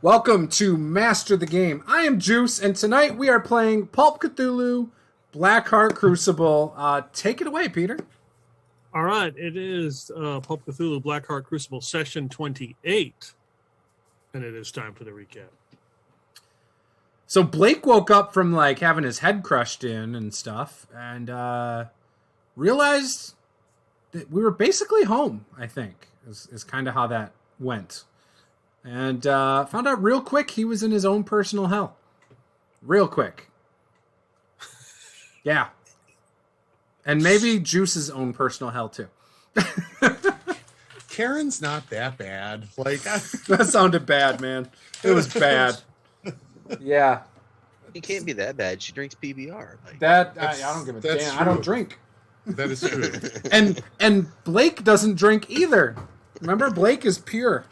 Welcome to Master the Game. I am Juice, and tonight we are playing Pulp Cthulhu, Blackheart Crucible. Take it away, Peter. All right, it is Pulp Cthulhu, Blackheart Crucible, session 28, and it is time for the recap. So Blake woke up from like having his head crushed in and stuff, and realized that we were basically home. I think is kind of how that went. And found out real quick he was in his own personal hell. Real quick. Yeah. And maybe Juice's own personal hell, too. Karen's not that bad. Like That sounded bad, man. It was bad. Yeah. It can't be that bad. She drinks PBR. Like, I don't give a damn. true. I don't drink. That is true. And Blake doesn't drink either. Remember, Blake is pure.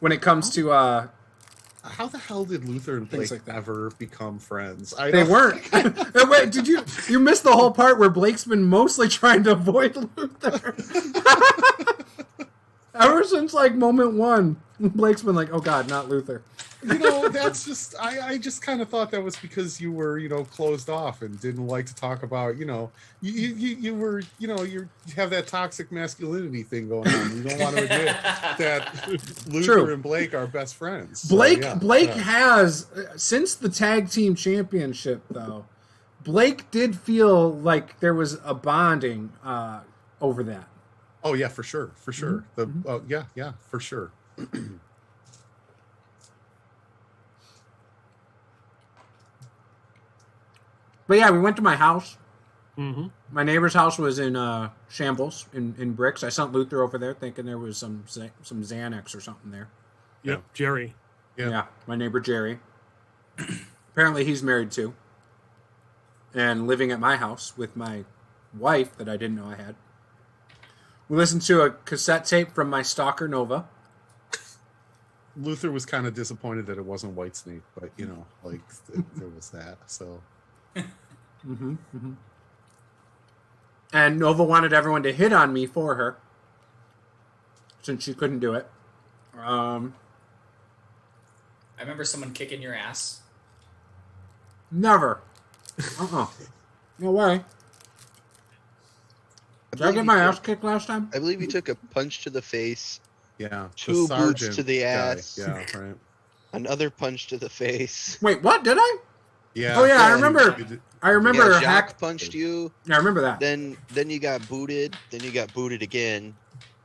When it comes to How the hell did Luther and Blake like that. ever become friends? they weren't. Wait, did you miss the whole part where Blake's been mostly trying to avoid Luther? Ever since like moment one, Blake's been like, oh God, not Luther. That's just I just kind of thought that was because you were closed off and didn't like to talk about you were you have that toxic masculinity thing going on. You don't want to admit that Luther and Blake are best friends. Blake has since the tag team championship though. Blake did feel like there was a bonding over that. Oh yeah, for sure. Mm-hmm. Yeah, for sure. But yeah, we went to my house. Mm-hmm. My neighbor's house was in shambles, in bricks. I sent Luther over there thinking there was some Xanax or something there. Yep, Jerry. Yeah, my neighbor Jerry. Apparently he's married too. And living at my house with my wife that I didn't know I had. We listened to a cassette tape from my stalker Nova. Luther was kind of disappointed that it wasn't Whitesnake, but there was that. So, And Nova wanted everyone to hit on me for her, since she couldn't do it. I remember someone kicking your ass. Never. No way. Did I get my ass kicked last time? I believe you took a punch to the face. Yeah. 2 boots to the ass. Guy. Yeah, right. Another punch to the face. Wait, what? Did I? Yeah. Oh yeah, I Yeah, remember. I remember Yeah, Hack Jacques punched you. Yeah, I remember that. Then you got booted. Then you got booted again.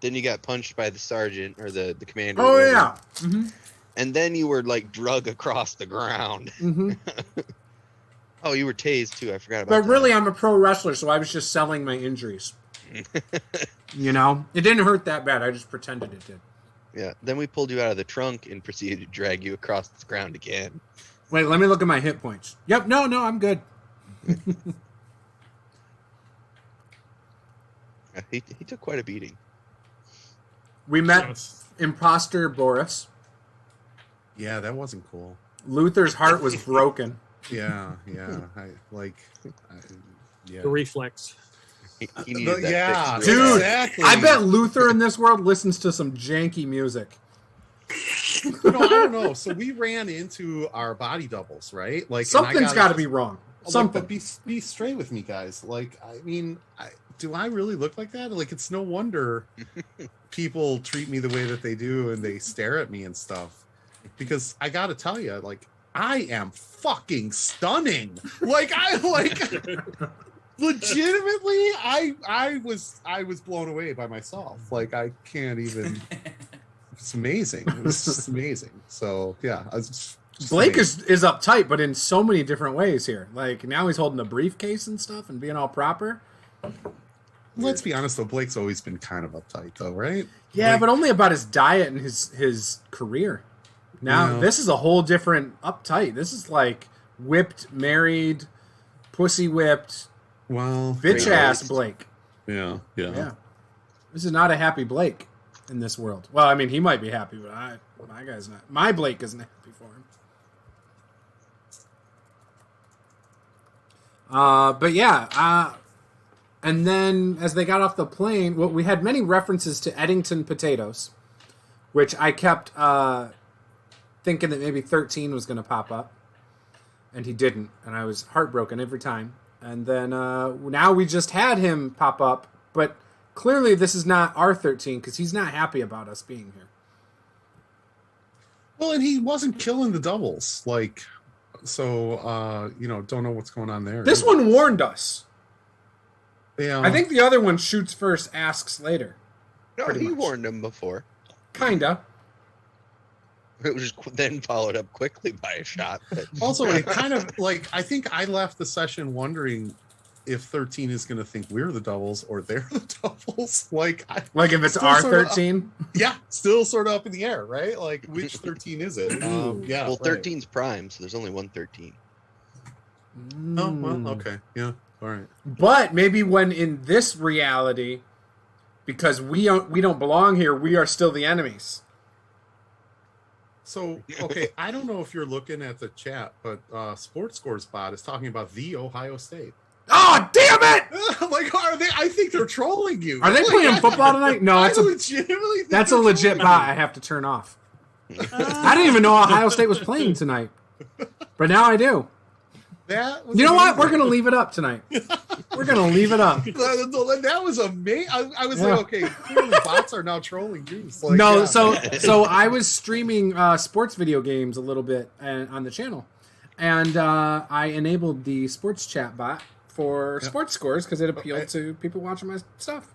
Then you got punched by the sergeant or the commander. Oh yeah. Mm-hmm. And then you were like drug across the ground. Mm-hmm. Oh, you were tased too. I forgot about that. But really, I'm a pro wrestler, so I was just selling my injuries. It didn't hurt that bad. I just pretended it did. Yeah. Then we pulled you out of the trunk and proceeded to drag you across the ground again. Wait, let me look at my hit points. Yep, no, I'm good. He took quite a beating. We met Imposter Boris. Yeah, that wasn't cool. Luther's heart was broken. Yeah. The reflex. He needed that fixed Dude, real bad. Exactly. I bet Luther in this world listens to some janky music. I don't know. So we ran into our body doubles, right? Like Something's got to be wrong. Something. But be straight with me, guys. Like, I mean, do I really look like that? Like, it's no wonder people treat me the way that they do and they stare at me and stuff. Because I got to tell you, like, I am fucking stunning. Legitimately, I was blown away by myself. Like, I can't even. It's amazing. It was just amazing. So yeah, Blake is uptight, but in so many different ways here. Like now he's holding a briefcase and stuff and being all proper. Let's be honest though, Blake's always been kind of uptight though, right? Yeah, but only about his diet and his career. Now this is a whole different uptight. This is like whipped, married, pussy whipped, bitch ass Blake. Yeah. This is not a happy Blake in this world. Well, I mean, he might be happy, but my guy's not. My Blake isn't happy for him. But yeah, and then as they got off the plane, we had many references to Eddington potatoes, which I kept thinking that maybe 13 was going to pop up, and he didn't, and I was heartbroken every time. And then now we just had him pop up, but clearly this is not our 13 because he's not happy about us being here. Well, and he wasn't killing the doubles, like, so don't know what's going on there. This one warned us. Yeah, I think the other one shoots first, asks later. No, Pretty he much. warned him before. Kinda. It was then followed up quickly by a shot. But... Also, it kind of like I think I left the session wondering if 13 is going to think we're the doubles or they're the doubles. Like if it's still our sorta 13? Yeah, still sort of up in the air, right? Like, which 13 is it? Yeah. Well, right. 13's prime, so there's only one 13. Oh, well, okay. Yeah. All right. But maybe when in this reality, because we don't belong here, we are still the enemies. So, okay, I don't know if you're looking at the chat, but Sports Scores bot is talking about the Ohio State. Oh, damn it! Like, are they? I think they're trolling you. Are they playing football tonight? No, I legitimately think that's a they're legit trolling bot you. I have to turn off. I didn't even know Ohio State was playing tonight. But now I do. That was You know what? amazing. We're going to leave it up tonight. We're going to leave it up. That was amazing. I was Yeah. like, okay, clearly bots are now trolling Juice. Like, No, yeah. so I was streaming sports video games a little bit on the channel. And I enabled the sports chat bot for sports scores because it appealed to people watching my stuff.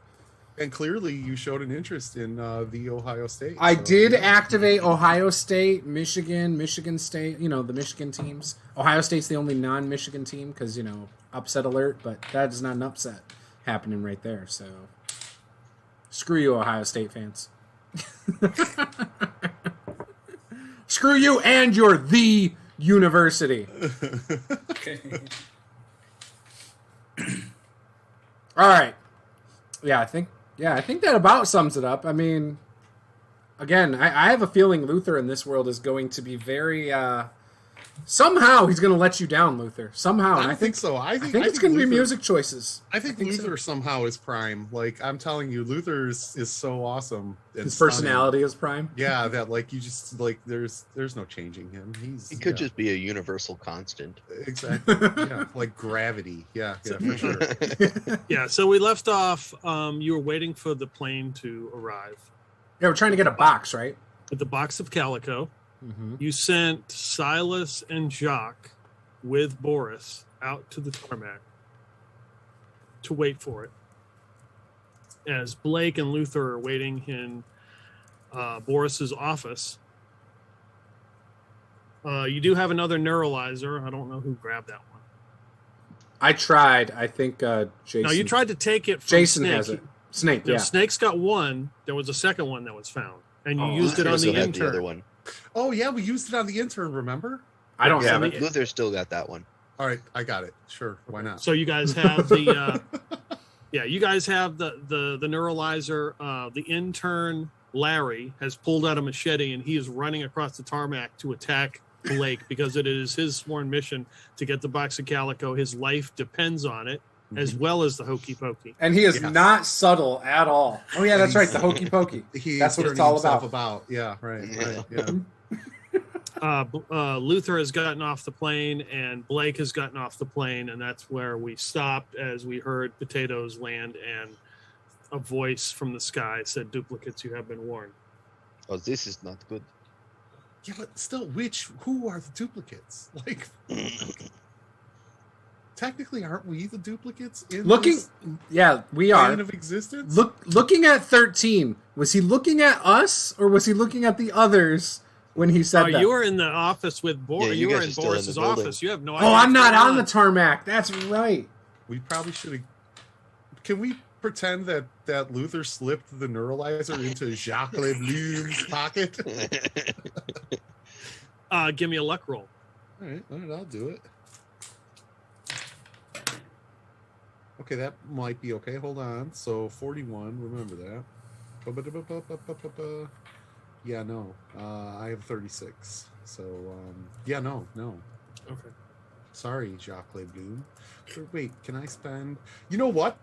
And clearly you showed an interest in the Ohio State. I so, did yeah. activate Ohio State, Michigan State, the Michigan teams. Ohio State's the only non-Michigan team because, upset alert, but that is not an upset happening right there. So screw you, Ohio State fans. Screw you and your the university. Okay. All right. Yeah, I think that about sums it up. I mean, again, I have a feeling Luther in this world is going to be very somehow he's going to let you down, Luther. Somehow. I And think so. I think it's going to be Luther- music choices. I think so. Luther somehow is prime. Like, I'm telling you, Luther is so awesome. And His stunning. personality is prime. Yeah, that like you just like there's no changing him. He could just be a universal constant. exactly yeah, like gravity. Yeah, for sure. Yeah, so we left off. You were waiting for the plane to arrive Yeah, we're trying to get a box, right? with the box of calico. Mm-hmm. You sent Silas and Jacques with Boris out to the tarmac to wait for it. As Blake and Luther are waiting in Boris's office. You do have another neuralizer. I don't know who grabbed that one. I tried. I think Jason. No, you tried to take it from Jason Snake. has it. Snake, The yeah. Snake's got one. There was a second one that was found. And you used it Luther on still the had the other intern. one. Oh yeah, we used it on the intern. Remember? I don't Yeah, have but it. Luther still got that one. All right, I got it. Sure, why not? So you guys have the you guys have the neuralizer. The intern Larry has pulled out a machete and he is running across the tarmac to attack Blake because it is his sworn mission to get the box of calico. His life depends on it, as well as the hokey pokey. And he is Yes. not subtle at all. Oh yeah, that's right. The hokey pokey. He's That's what it's turning all himself about. Yeah, right. Yeah. Luther has gotten off the plane and Blake has gotten off the plane, and that's where we stopped as we heard potatoes land and a voice from the sky said, "Duplicates, you have been warned." Oh, this is not good. Yeah, but still, who are the duplicates? Like, technically, aren't we the duplicates in Looking, this yeah, we plane are. of existence? Looking at 13, was he looking at us or was he looking at the others when he said that? You were in the office with Boris. Yeah, you you were guys in are still in the Boris's building. office. You have no idea. Oh, I'm what's not going on the tarmac. That's right. We probably should have. Can we pretend that Luther slipped the neuralizer into Jacques Lebloom's pocket? Give me a luck roll. All right, I'll do it. Okay, that might be okay. Hold on. So 41. Remember that. Yeah, no. I have 36. So yeah, no. Okay. Sorry, Jacques Lebloom. Wait, can I spend? You know what?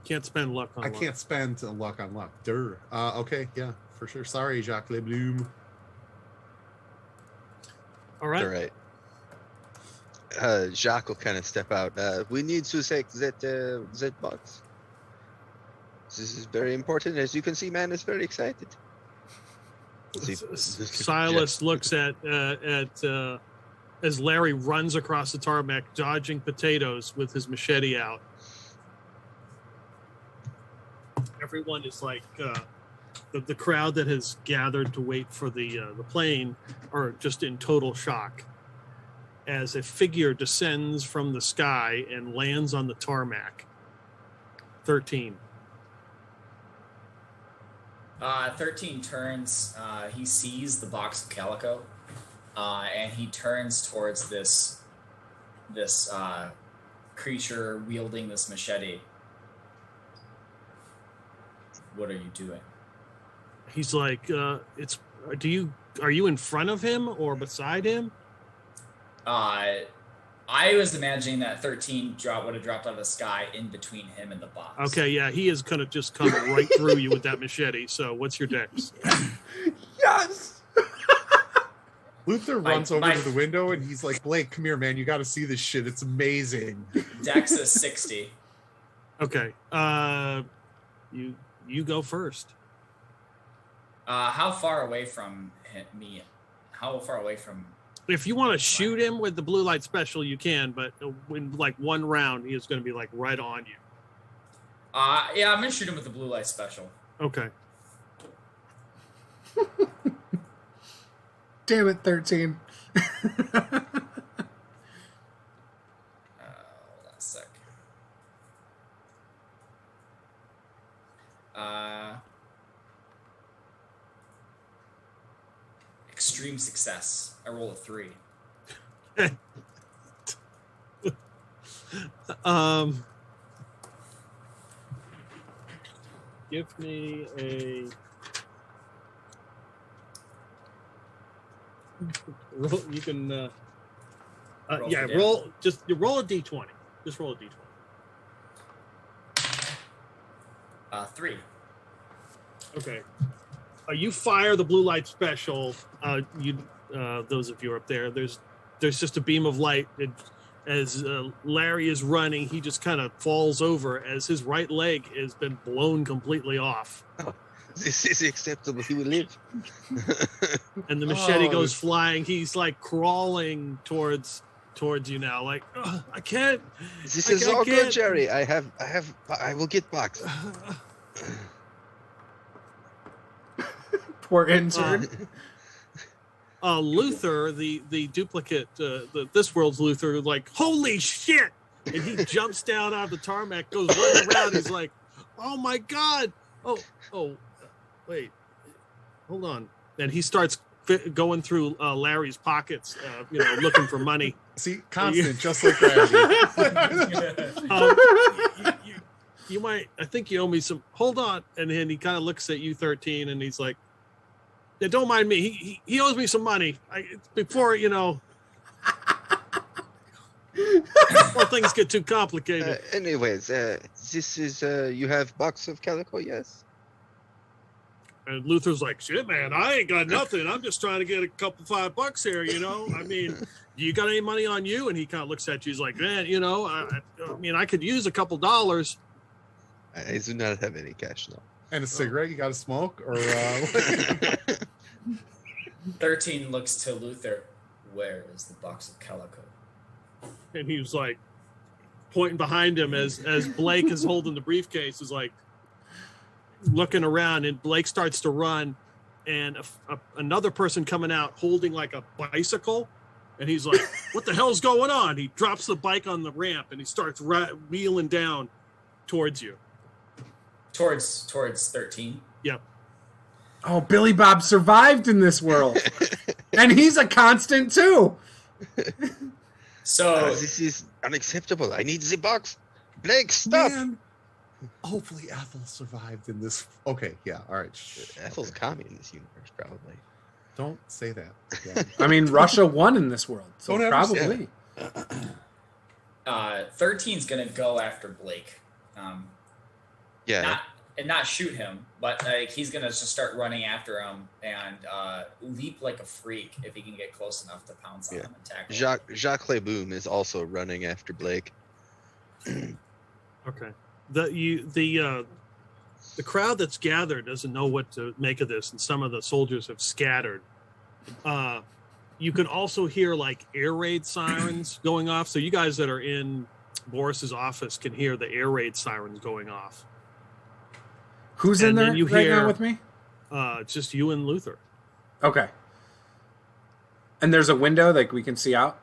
Can't spend luck on I luck. can't spend luck on luck. Okay, yeah, for sure. Sorry, Jacques Lebloom. All right. All right. Jacques will kind of step out. We need to take that box. This is very important. As you can see, man is very excited. Silas looks at as Larry runs across the tarmac, dodging potatoes with his machete out. Everyone is like the crowd that has gathered to wait for the plane are just in total shock as a figure descends from the sky and lands on the tarmac. 13. 13 turns. He sees the box of calico, and he turns towards this creature wielding this machete. What are you doing? He's like, are you in front of him or beside him? I was imagining that 13 would have dropped out of the sky in between him and the box. Okay, yeah, he is going to just come right through you with that machete. So what's your dex? Yes. Luther runs over to the window and he's like, Blake, come here, man. You got to see this shit. It's amazing. Dex is 60. Okay. You go first. How far away from me? How far away from... If you want to shoot him with the blue light special, you can, but in like one round, he is going to be like right on you. Yeah, I'm going to shoot him with the blue light special. Okay. Damn it, 13. Hold on a sec. Extreme success. I roll a 3. Give me a roll. You can roll. You roll a d20. Just roll a d20. 3. Okay. You fire the blue light special. Those of you up there, there's just a beam of light. As Larry is running, he just kind of falls over as his right leg has been blown completely off. Oh, this is acceptable. He will live. And the machete goes flying. He's like crawling towards you now. Like, I can't. This is all good, Jerry. I will get box. Poor intern. Luther, the duplicate, this world's Luther, like, holy shit! And he jumps down out of the tarmac, goes running around. He's like, oh my god! Oh, wait, hold on. And he starts going through Larry's pockets, looking for money. See, constant, just like gravity. You might, I think you owe me some. Hold on, and then he kind of looks at you, 13, and he's like, yeah, don't mind me. He owes me some money. Before things get too complicated. Anyways, this is you have box of calico, yes? And Luther's like, shit, man, I ain't got nothing. I'm just trying to get a couple $5 here, I mean, you got any money on you? And he kind of looks at you. He's like, man, I could use a couple dollars. I do not have any cash, no. And a cigarette you got to smoke? Or 13 looks to Luther. Where is the box of calico? And he was like pointing behind him as Blake is holding the briefcase, is like looking around, and Blake starts to run, and another person coming out holding like a bicycle, and he's like, what the hell's going on? He drops the bike on the ramp and he starts wheeling down towards you. Towards 13. Yep. Oh, Billy Bob survived in this world. And he's a constant too. So this is unacceptable. I need the box. Blake, stop. Man, hopefully Ethel survived in this. Okay, yeah, all right. Ethel's commie in this universe, probably. Don't say that. Yeah. I mean, Russia won in this world, so Don't probably. 13's gonna go after Blake. Yeah. and not shoot him, but like he's gonna just start running after him and leap like a freak if he can get close enough to pounce on him and tackle him. Jacques Leboom is also running after Blake. Okay. The crowd that's gathered doesn't know what to make of this, and some of the soldiers have scattered. You can also hear like air raid sirens going off. So you guys that are in Boris's office can hear the air raid sirens going off. Who's in there right now with me? Just you and Luther. Okay. And there's a window like we can see out?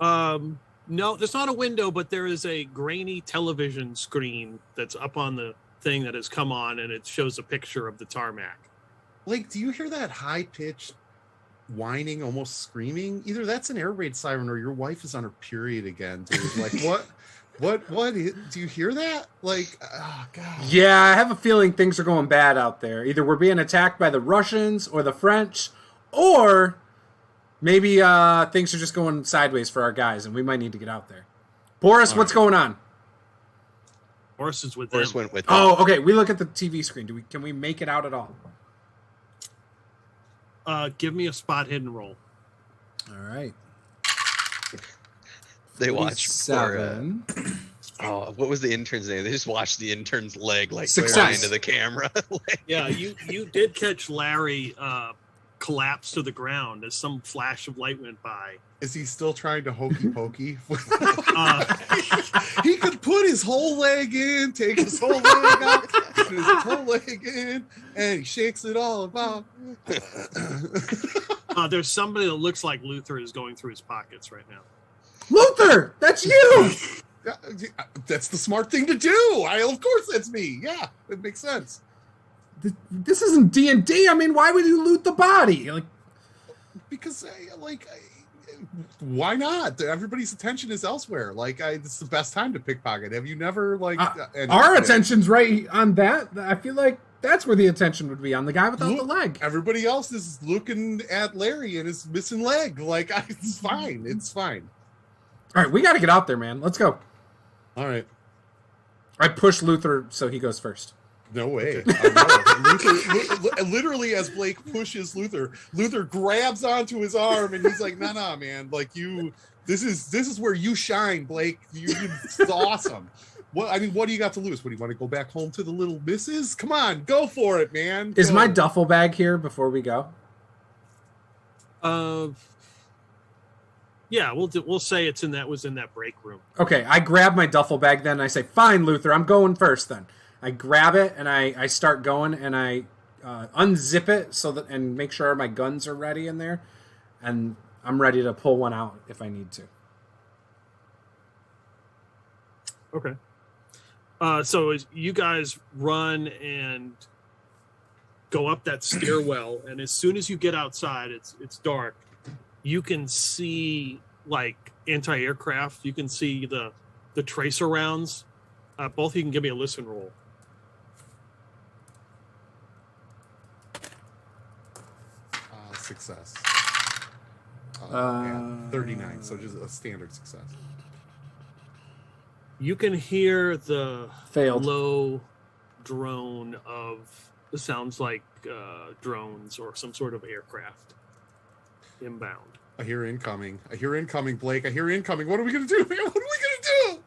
No, there's not a window, but there is a grainy television screen that's up on the thing that has come on, and it shows a picture of the tarmac. Blake, do you hear that high-pitched whining, almost screaming? Either that's an air raid siren or your wife is on her period again, dude. Like, what do you hear that? Like, oh god. Yeah, I have a feeling things are going bad out there. Either we're being attacked by the Russians or the French, or maybe things are just going sideways for our guys and we might need to get out there. Boris, what's going on? Boris is with Boris them. went with them. Oh, okay. We look at the TV screen. Can we make it out at all? Give me a spot hidden roll. All right. They watched for, 7. what was the intern's name? They just watched the intern's leg like Success. fly into the camera. Yeah, you did catch Larry collapse to the ground as some flash of light went by. Is he still trying to hokey pokey? He could put his whole leg in, take his whole leg out, put his whole leg in, and he shakes it all about. There's somebody that looks like Luther is going through his pockets right now. Luther, that's you. That's the smart thing to do. Of course that's me. Yeah, it makes sense. This isn't D&D. I mean, why would you loot the body? Like, because why not? Everybody's attention is elsewhere. Like, this is the best time to pickpocket. Have you never our attention's right on that? I feel like that's where the attention would be, on the guy without the leg. Everybody else is looking at Larry and his missing leg. Like, it's fine. It's fine. All right, we got to get out there, man. Let's go. All right. I push Luther so he goes first. No way. Luther, literally, as Blake pushes Luther grabs onto his arm and he's like, nah, man. Like, this is where you shine, Blake. It's awesome. What do you got to lose? What, do you want to go back home to the little missus? Come on, go for it, man. Is my duffel bag here before we go? Yeah, we'll say it was in that break room. Okay, I grab my duffel bag then. And I say, fine, Luther, I'm going first then. I grab it and I start going and I unzip it and make sure my guns are ready in there, and I'm ready to pull one out if I need to. Okay. So as you guys run and go up that stairwell, and as soon as you get outside, it's dark. You can see like anti-aircraft. You can see the tracer rounds. Both of you can give me a listen roll. Success. 39. So just a standard success. You can hear the Failed. low drone of, it sounds like drones or some sort of aircraft inbound. I hear incoming, Blake. I hear incoming. What are we going to do? What are we going to do?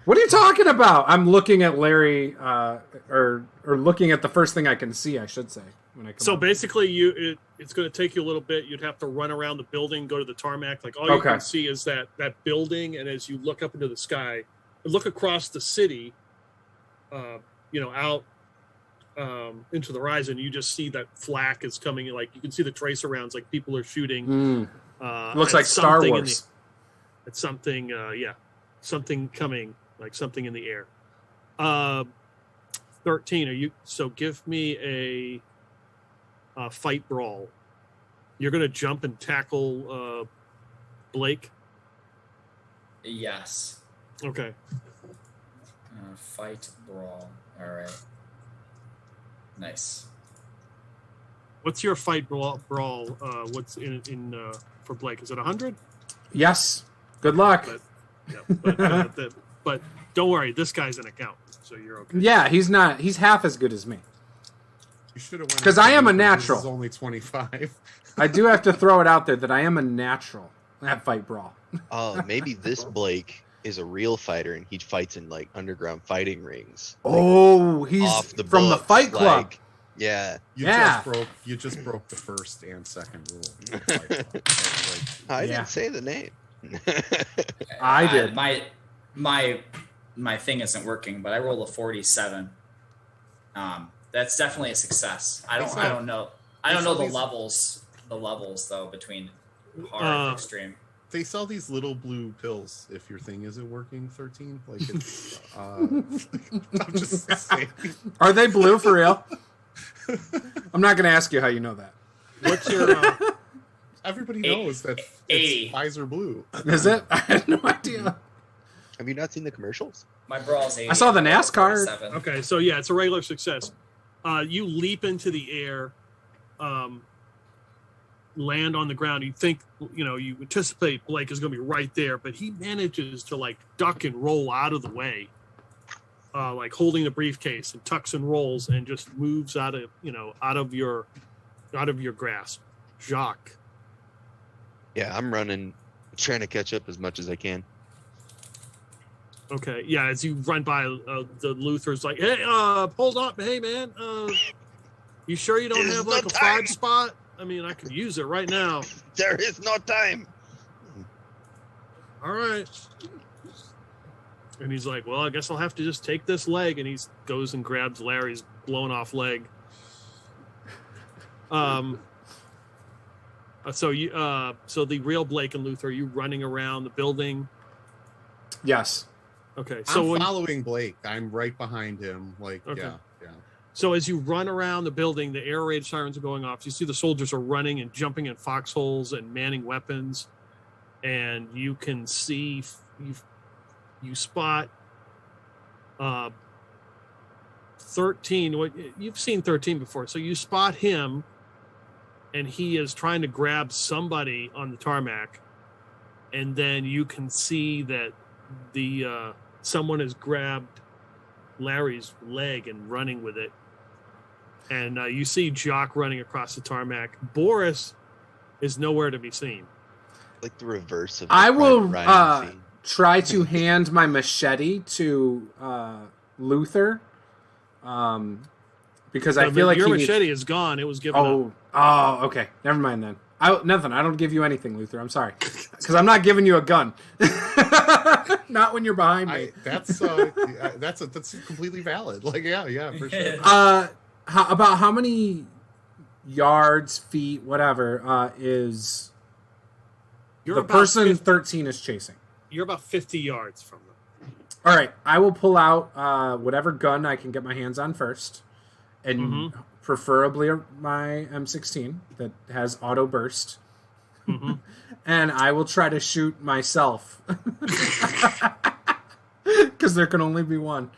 What are you talking about? I'm looking at Larry, or looking at the first thing I can see, I should say. When I come So up. basically, it's going to take you a little bit. You'd have to run around the building, go to the tarmac. Like all you can see is that building, and as you look up into the sky, look across the city, out into the horizon, you just see that flak is coming. Like you can see the tracer rounds, like people are shooting. Looks like Star Wars. It's something, something coming, like something in the air. 13. So give me a fight brawl. You're going to jump and tackle Blake. Yes. Okay. Fight brawl. All right. Nice. What's your fight brawl? What's in for Blake? Is it 100? Yes. Good luck. But don't worry, this guy's an accountant. so you're okay. Yeah, he's not. He's half as good as me. You should have went 'Cause I am a natural. This is only 25. I do have to throw it out there that I am a natural at Fight Brawl. Oh, maybe this Blake is a real fighter and he fights in like underground fighting rings. Oh, he's off the from the books, Fight Club. like, yeah. You just broke the first and second rule. of Fight Club. I didn't say the name. I did. My thing isn't working, but I rolled a 47. That's definitely a success. I don't know the levels though between hard and extreme. They sell these little blue pills if your thing isn't working. 13, like it's. I'm just saying. Are they blue for real? I'm not going to ask you how you know that. What's your? Everybody knows that it's Pfizer Blue. Is it? I had no idea. Have you not seen the commercials? My brawl's 80. I saw the NASCAR. 47. Okay, so yeah, it's a regular success. You leap into the air, land on the ground. You think, you anticipate Blake is going to be right there, but he manages to like duck and roll out of the way, like holding the briefcase, and tucks and rolls and just moves out of your grasp. Jacques. Yeah, I'm running, trying to catch up as much as I can. Okay, yeah, as you run by, the Luther's like, hey, hold up, hey, man, you sure you don't have like a 5 spot? I mean, I could use it right now. There is no time. All right. And he's like, well, I guess I'll have to just take this leg. And he goes and grabs Larry's blown off leg. So the real Blake and Luther, are you running around the building? Yes. Okay. So I'm following Blake. I'm right behind him. Like, okay. Yeah. So as you run around the building, the air raid sirens are going off. You see the soldiers are running and jumping in foxholes and manning weapons. And you can see, you spot 13. You've seen 13 before. So you spot him, and he is trying to grab somebody on the tarmac. And then you can see that someone has grabbed Larry's leg and running with it. And you see Jock running across the tarmac. Boris is nowhere to be seen. Like the reverse of. I will try to hand my machete to Luther, because I feel like your machete is gone. It was given up. Oh, okay. Never mind then. Nothing. I don't give you anything, Luther. I'm sorry, because I'm not giving you a gun. Not when you're behind me. That's completely valid. Like, yeah, for sure. About how many yards, feet, whatever, is the person 13 is chasing? You're about 50 yards from them. All right. I will pull out whatever gun I can get my hands on first, and preferably my M16 that has auto burst. And I will try to shoot myself, because there can only be one.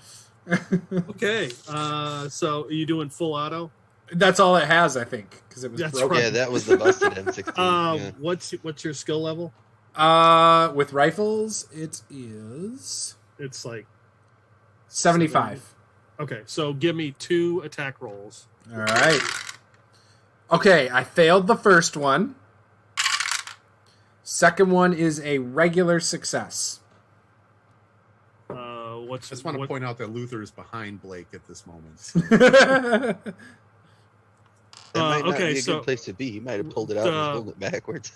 Okay, so are you doing full auto? That's all it has, I think, because it was broken. Right. Yeah, that was the busted M16. Yeah. What's your skill level? With rifles, it is. It's like 75. Okay, so give me 2 attack rolls. All right. Okay, I failed the first one. Second one is a regular success. I just want to point out that Luther is behind Blake at this moment. That might not be a good place to be. He might have pulled it out and pulled it backwards.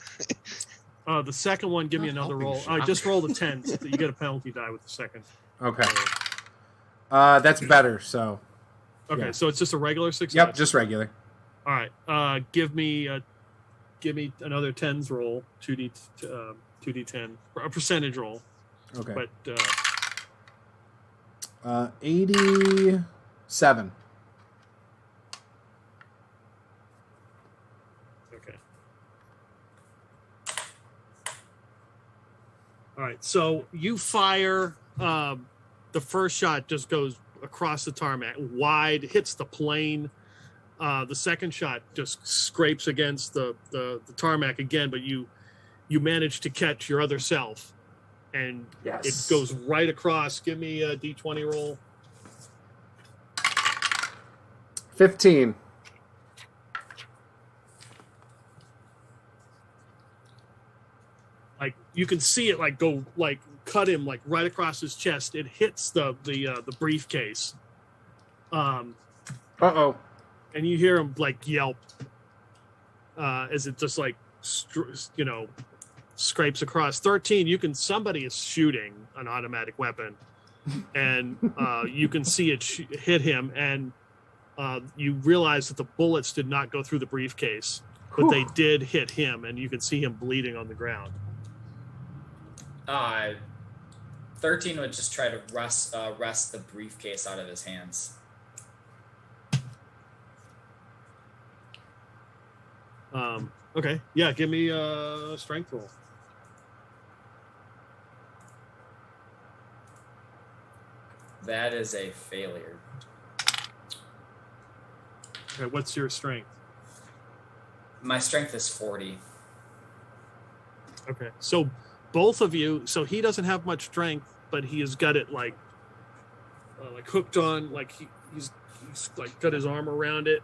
The second one, give me another roll. I just rolled a 10. So you get a penalty die with the second. Okay. That's better, so. Okay, yeah. So it's just a regular success? Yep, just regular. All right. Give me another 10s roll, 2d10, a percentage roll. Okay. But 87. Okay. All right. So you fire. The first shot just goes across the tarmac, wide, hits the plane. The second shot just scrapes against the tarmac again, but you manage to catch your other self, and it goes right across. Give me a D20 roll. 15. Like you can see it like go like cut him like right across his chest. It hits the briefcase. Uh-oh. And you hear him like yelp as it just like scrapes across. 13. Somebody is shooting an automatic weapon, and you can see it hit him, and you realize that the bullets did not go through the briefcase, but they did hit him, and you can see him bleeding on the ground. 13 would just try to wrest the briefcase out of his hands. Okay. Yeah, give me a strength roll. That is a failure. Okay, what's your strength? My strength is 40. Okay. So both of you, so he doesn't have much strength, but he has got it like hooked on, like he's like got his arm around it,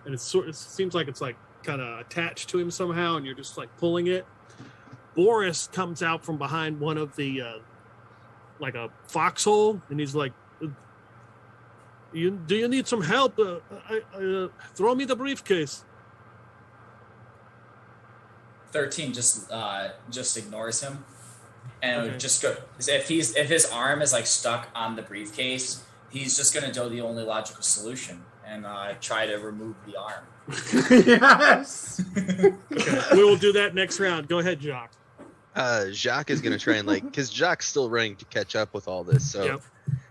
and it seems like it's like kind of attached to him somehow, and you're just like pulling it. Boris comes out from behind one of the like a foxhole, and he's like, do you need some help? Throw me the briefcase. 13 just ignores him, and it would just go. If his arm is like stuck on the briefcase, he's just gonna do the only logical solution and try to remove the arm. Yes. Okay. We will do that next round. Go ahead, Jacques. Jacques is gonna try and because Jacques still running to catch up with all this, so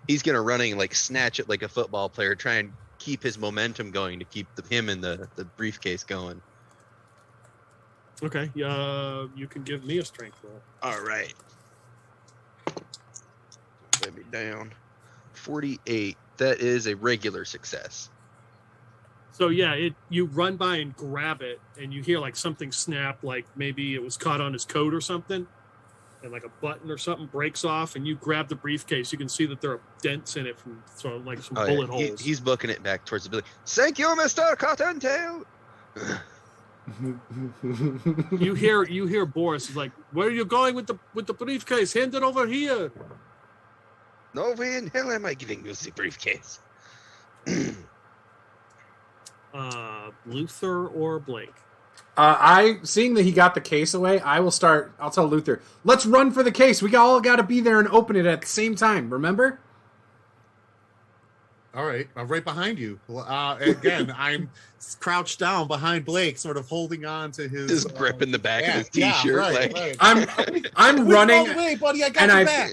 he's gonna running like snatch it like a football player, try and keep his momentum going to keep him and the briefcase going. Okay. You can give me a strength roll. All right. Let me down. 48. That is a regular success. So yeah, you run by and grab it, and you hear like something snap, like maybe it was caught on his coat or something, and like a button or something breaks off, and you grab the briefcase. You can see that there are dents in it from like some bullet holes. He's booking it back towards the building. Thank you, Mr. Cottontail. You hear Boris is like, "Where are you going with the briefcase? Hand it over here." No way in hell am I giving you the briefcase. Luther or Blake? Seeing that he got the case away, I'll tell Luther, let's run for the case. We all got to be there and open it at the same time. Remember? All right, I'm right behind you. Again, I'm crouched down behind Blake, sort of holding on to his... Just gripping the back of his t-shirt. Right. I'm running... Wait, buddy, I got your back.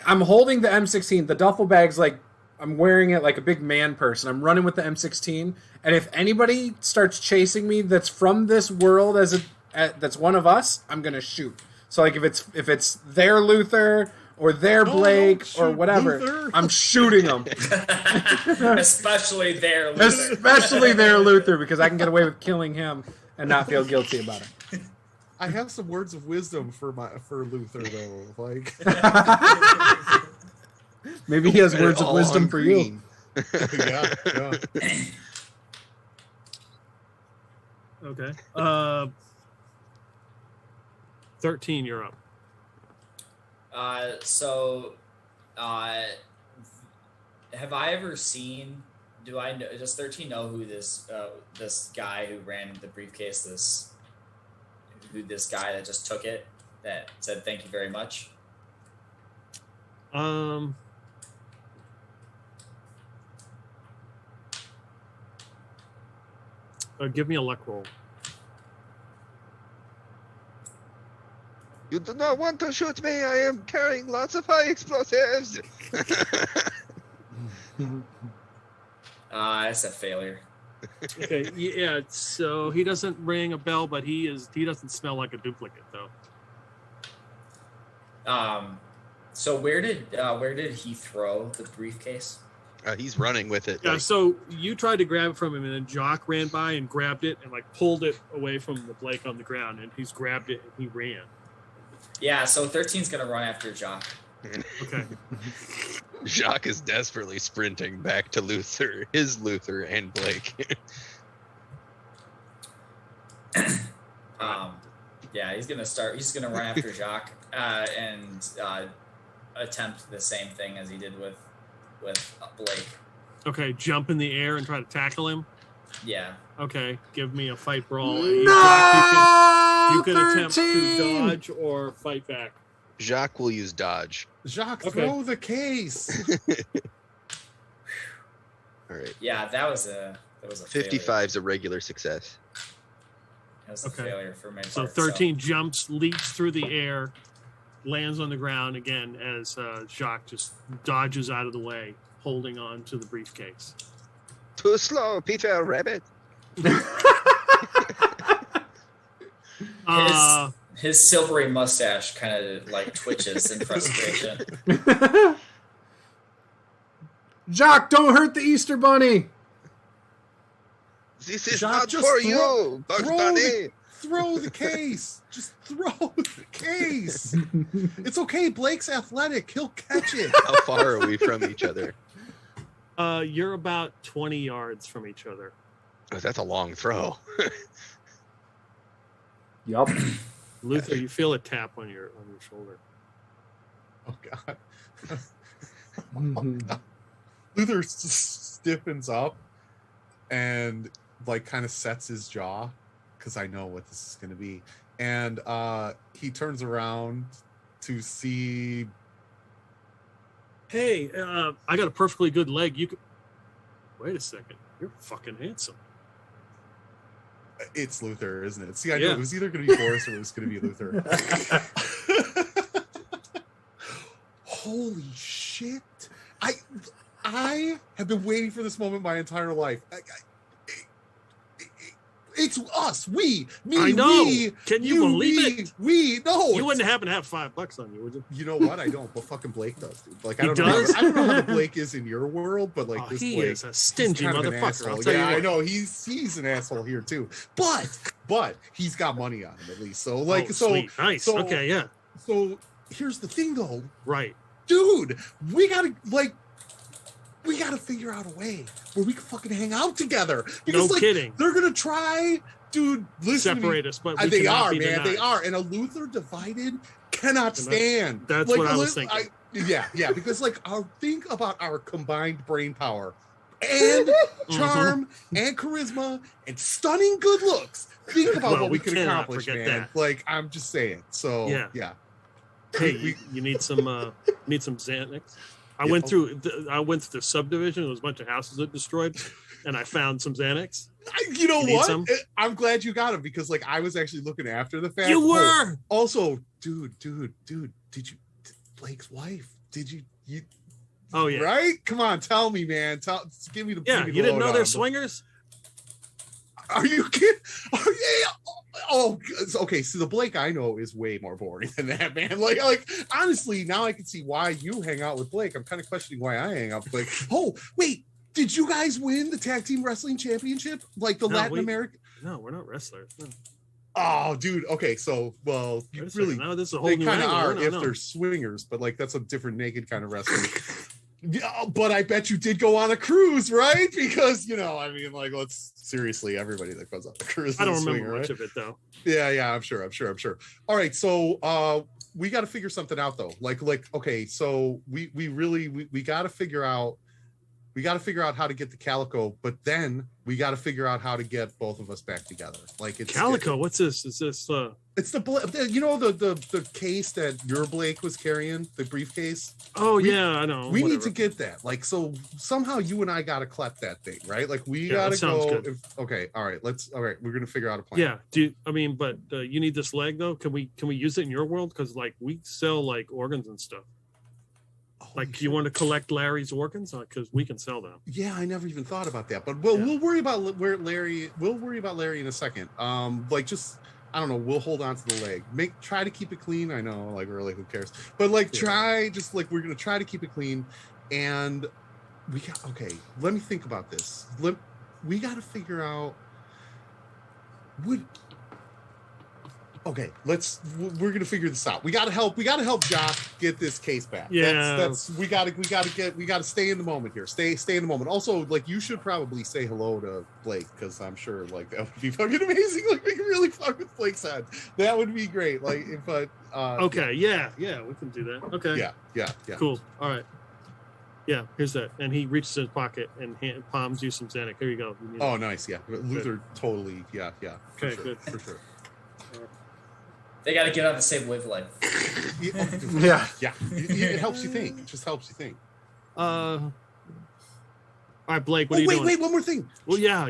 I'm holding the M16. The duffel bag's like... I'm wearing it like a big man purse, and I'm running with the M16. And if anybody starts chasing me that's from this world that's one of us, I'm going to shoot. So like if it's their Luther... or their Blake, or whatever. Luther. I'm shooting them. Especially their Luther. Especially their Luther, because I can get away with killing him and not feel guilty about it. I have some words of wisdom for Luther, though. Like, maybe he has words of wisdom for you. Yeah. Okay. 13, you're up. Have I ever seen? Does 13 know who this guy who ran the briefcase? This guy that just took it, that said thank you very much. Give me a luck roll. You do not want to shoot me. I am carrying lots of high explosives. It's a failure. Okay, yeah. So he doesn't ring a bell, but he doesn't smell like a duplicate, though. So where did he throw the briefcase? He's running with it. Yeah. So you tried to grab it from him, and then Jock ran by and grabbed it and like pulled it away from the Blake on the ground, and he's grabbed it and he ran. Yeah, so 13's gonna run after Jock. Okay. Jacques is desperately sprinting back to Luther, and Blake. Yeah, he's gonna run after Jacques and attempt the same thing as he did with Blake. Okay, jump in the air and try to tackle him. Yeah. Okay, give me a fight brawl. No! You can attempt to 13! dodge or fight back. Jacques will use dodge. Jacques, Okay. throw the case. All right. Yeah, that was a 55 is a regular success. That was a failure for my part. So 13 jumps, leaps through the air, lands on the ground again as Jacques just dodges out of the way, holding on to the briefcase. Too slow, Peter Rabbit. His silvery mustache kind of like twitches in frustration. Jacques, don't hurt the Easter Bunny. This is Jacques, not just for throw- you, Bugs Bunny. Throw the case. Just throw the case. It's okay. Blake's athletic. He'll catch it. How far are we from each other? You're about 20 yards from each other. Oh, that's a long throw. Yup. Luther, you feel a tap on your shoulder. Oh God. Luther stiffens up and like kind of sets his jaw because I know what this is going to be. And he turns around to see. Hey, I got a perfectly good leg. You could. Wait a second. You're fucking handsome. It's Luther, isn't it? See, I knew it was either going to be Boris or it was going to be Luther. Holy shit. I have been waiting for this moment my entire life. It's us. Me. I know. We. Can you believe it? We. No. You wouldn't happen to have $5 on you, would you? You know what? I don't. But fucking Blake does, dude. Like, He I does? don't know how the Blake is in your world, but like this he Blake is a stingy kind of an motherfucker. asshole. I'll tell you Yeah, I what. know. He's an asshole here too. But he's got money on him at least. So like Oh, so sweet. Nice. so- Okay, yeah. So here's the thing though, Right. dude. We gotta figure out a way where we can fucking hang out together. Because No kidding. they're gonna try, dude. Listen, Separate us, but we they cannot are, be man. denied. They are, and a Luther divided cannot stand. That's Like, what I was thinking. Yeah, because like think about our combined brain power and charm and charisma and stunning good looks. Think about Well, what we we could cannot accomplish, forget man. that. Like I'm just saying. So yeah. Hey, you need some Xanax? I went through the subdivision. There was a bunch of houses that destroyed, and I found some Xanax. You know Need what? some? I'm glad you got him because like I was actually looking after the fact. You Oh, were. also, dude. Did you Blake's wife? Did you? Oh yeah. Right? Come on, tell me, man. Give me the. Yeah, give me the you didn't know lowdown. they're swingers? Are you kidding? Oh yeah. Oh, okay. So the Blake I know is way more boring than that, man. Like honestly, now I can see why you hang out with Blake. I'm kind of questioning why I hang out with Blake. Oh, wait. Did you guys win the tag team wrestling championship? Like the Latin American? No, we're not wrestlers. No. Oh, dude. Okay, so well, you really no, this is a whole they new kind of angle. are No, if no. they're swingers, but like that's a different naked kind of wrestling. Yeah, but I bet you did go on a cruise, right? Because I mean, like, let's seriously, everybody that goes on a cruise. I don't is a remember swinger, much right? of it though. Yeah, I'm sure. All right, so we got to figure something out though. Like, okay, so we got to figure out. We got to figure out how to get the Calico, but then we got to figure out how to get both of us back together. Like it's Calico. What's this? Is this? It's the case that your Blake was carrying, the briefcase. Oh yeah, I know. We need whatever. to get that. Like, so somehow you and I got to collect that thing, right? Like we Yeah, got to that sounds go. good. Okay, all right. We're gonna figure out a plan. Yeah. But you need this leg though. Can we use it in your world? Because like we sell like organs and stuff. Like, you want to collect Larry's organs? Because we can sell them. Yeah, I never even thought about that. But we'll worry about Larry. We'll worry about Larry in a second. Like just I don't know. We'll hold on to the leg. Try to keep it clean. I know, like really, who cares? But like we're gonna try to keep it clean. And let me think about this. We got to figure out Okay, we're gonna figure this out. We gotta help Jock get this case back. Yeah. That's we gotta stay in the moment here. Stay in the moment. Also, like, you should probably say hello to Blake, because I'm sure like that would be fucking amazing. Like, we can really fuck with Blake's head. That would be great. Like, but okay, yeah, we can do that. Okay. Yeah. Cool. All right. Yeah, here's that. And he reaches in his pocket and palms you some Xanax. Here you go. Oh, nice. Yeah, Luther, totally. Yeah. Okay, good. For sure. They got to get on the same wavelength. Yeah. It helps you think. It just helps you think. All right, Blake, what are you doing? Wait, one more thing. Well, yeah.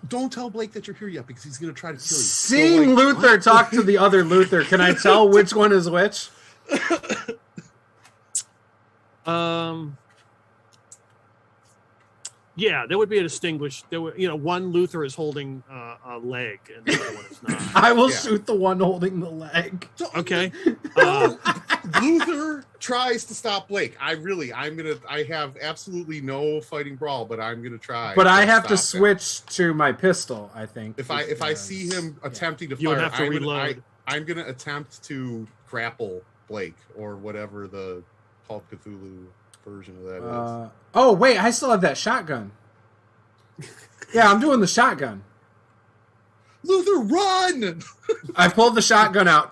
Don't tell Blake that you're here yet, because he's going to try to kill you. Seeing Luther talk to the other Luther, can I tell which one is which? Yeah, there would be a distinguished. There were, one Luther is holding a leg, and the other one is not. I will shoot the one holding the leg. Okay. Luther tries to stop Blake. I have absolutely no fighting brawl, but I'm gonna try. But I have to switch to my pistol, I think. If I see him attempting to fire, you would have to reload. I'm gonna attempt to grapple Blake, or whatever the Call of Cthulhu version of that is. Oh wait, I still have that shotgun. Yeah, I'm doing the shotgun. Luther, run! I pulled the shotgun out.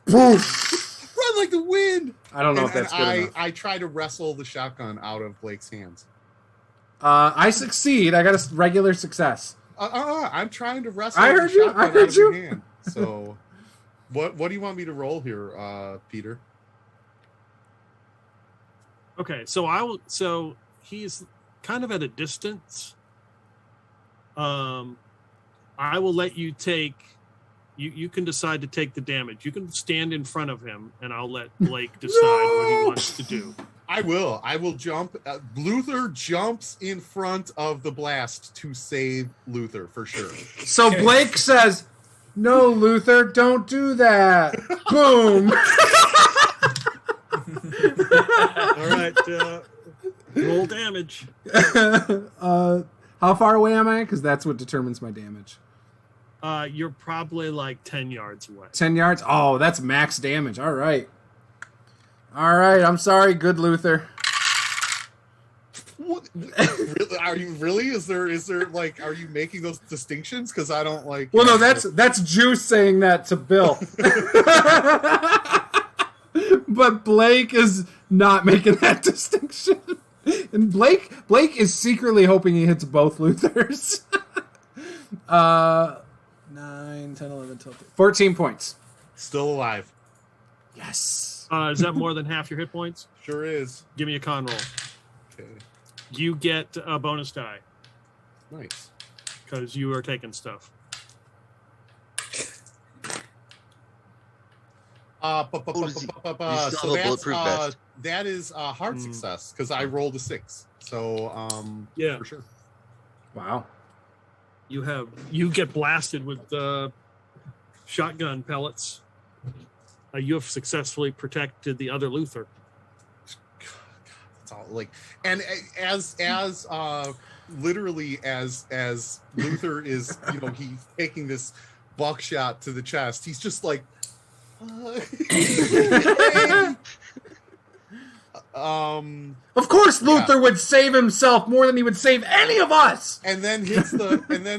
Poof. Run like the wind! I don't know if that's good enough. I try to wrestle the shotgun out of Blake's hands. I succeed. I got a regular success. I'm trying to wrestle I heard the you. shotgun I heard out of you. your hand. So, what do you want me to roll here, Peter? Okay, so he's kind of at a distance. I will let you take. You can decide to take the damage. You can stand in front of him, and I'll let Blake decide what he wants to do. I will jump. Luther jumps in front of the blast to save Luther, for sure. So Blake says, "No, Luther, don't do that." Boom. All right, roll damage. How far away am I? Because that's what determines my damage. You're probably like 10 yards away. 10 yards? Oh, that's max damage. All right. I'm sorry, good Luther. What? Are you really? Is there like, are you making those distinctions? Because I don't like. Well, no, that's Juce saying that to Bill. But Blake is not making that distinction. And Blake is secretly hoping he hits both Luthers. 9, 10, 11, 12, 14 points. Still alive. Yes. Is that more than half your hit points? Sure is. Give me a con roll. Okay. You get a bonus die Nice. because you are taking stuff. So still have a bulletproof vest. that is a hard success, because I rolled a 6. So Yeah. for sure. Wow. You get blasted with shotgun pellets. You have successfully protected the other Luther. It's all like, and as literally as Luther is, he's taking this buckshot to the chest, he's just like, Of course Luther would save himself more than he would save any of us. and then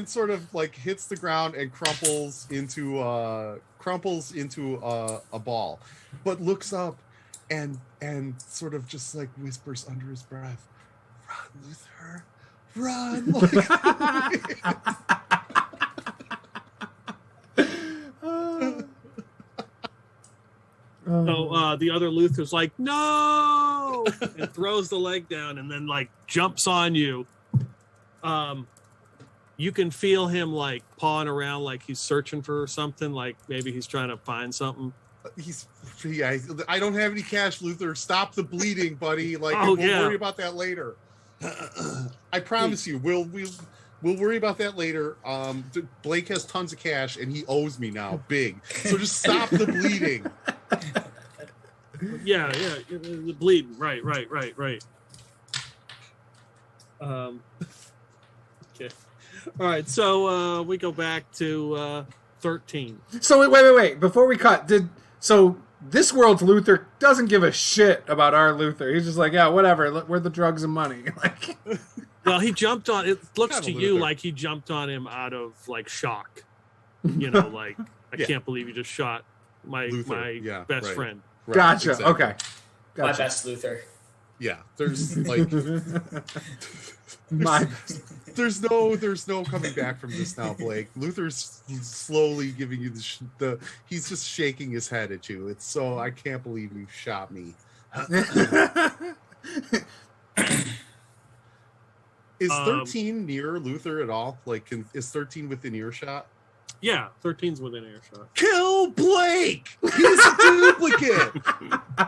sort of like hits the ground and crumples into a ball, but looks up and sort of just like whispers under his breath, "Run, Luther, run!" So the other Luther's like, "No!" and throws the leg down, and then like jumps on you. You can feel him like pawing around, like he's searching for something, like maybe he's trying to find something. I don't have any cash, Luther. Stop the bleeding, buddy. Like, we'll worry about that later. I promise you, we'll worry about that later. Blake has tons of cash, and he owes me now, big. So just stop the bleeding. Yeah, the bleeding. Right. Okay. All right, so we go back to 13. So wait. Before we cut, this world's Luther doesn't give a shit about our Luther. He's just like, yeah, whatever. We're the drugs and money. Like, well, he jumped on. It looks Kind to of you Luther. like he jumped on him out of like shock. You know, like I Yeah. can't believe you just shot my Luther. best Right. friend. Right, gotcha. exactly. Okay. My Gotcha. best Luther. Yeah, there's like My there's no coming back from this now, Blake. Luther's slowly giving you the he's just shaking his head at you. It's so I can't believe you shot me. Is 13 near Luther at all? Like, is 13 within earshot? Yeah, 13's within earshot. Kill Blake! He's a duplicate!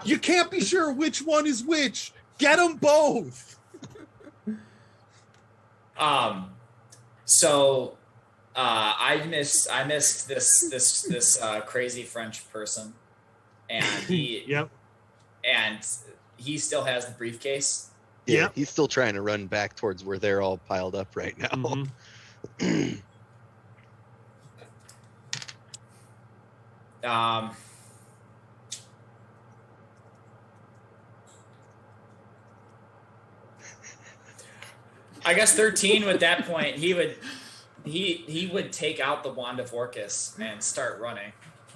You can't be sure which one is which. Get them both! So I missed this crazy French person, and he Yep. and he still has the briefcase. Yeah, Yep. he's still trying to run back towards where they're all piled up right now. Mhm. I guess 13 at that point he would take out the wand of Orcus and start running,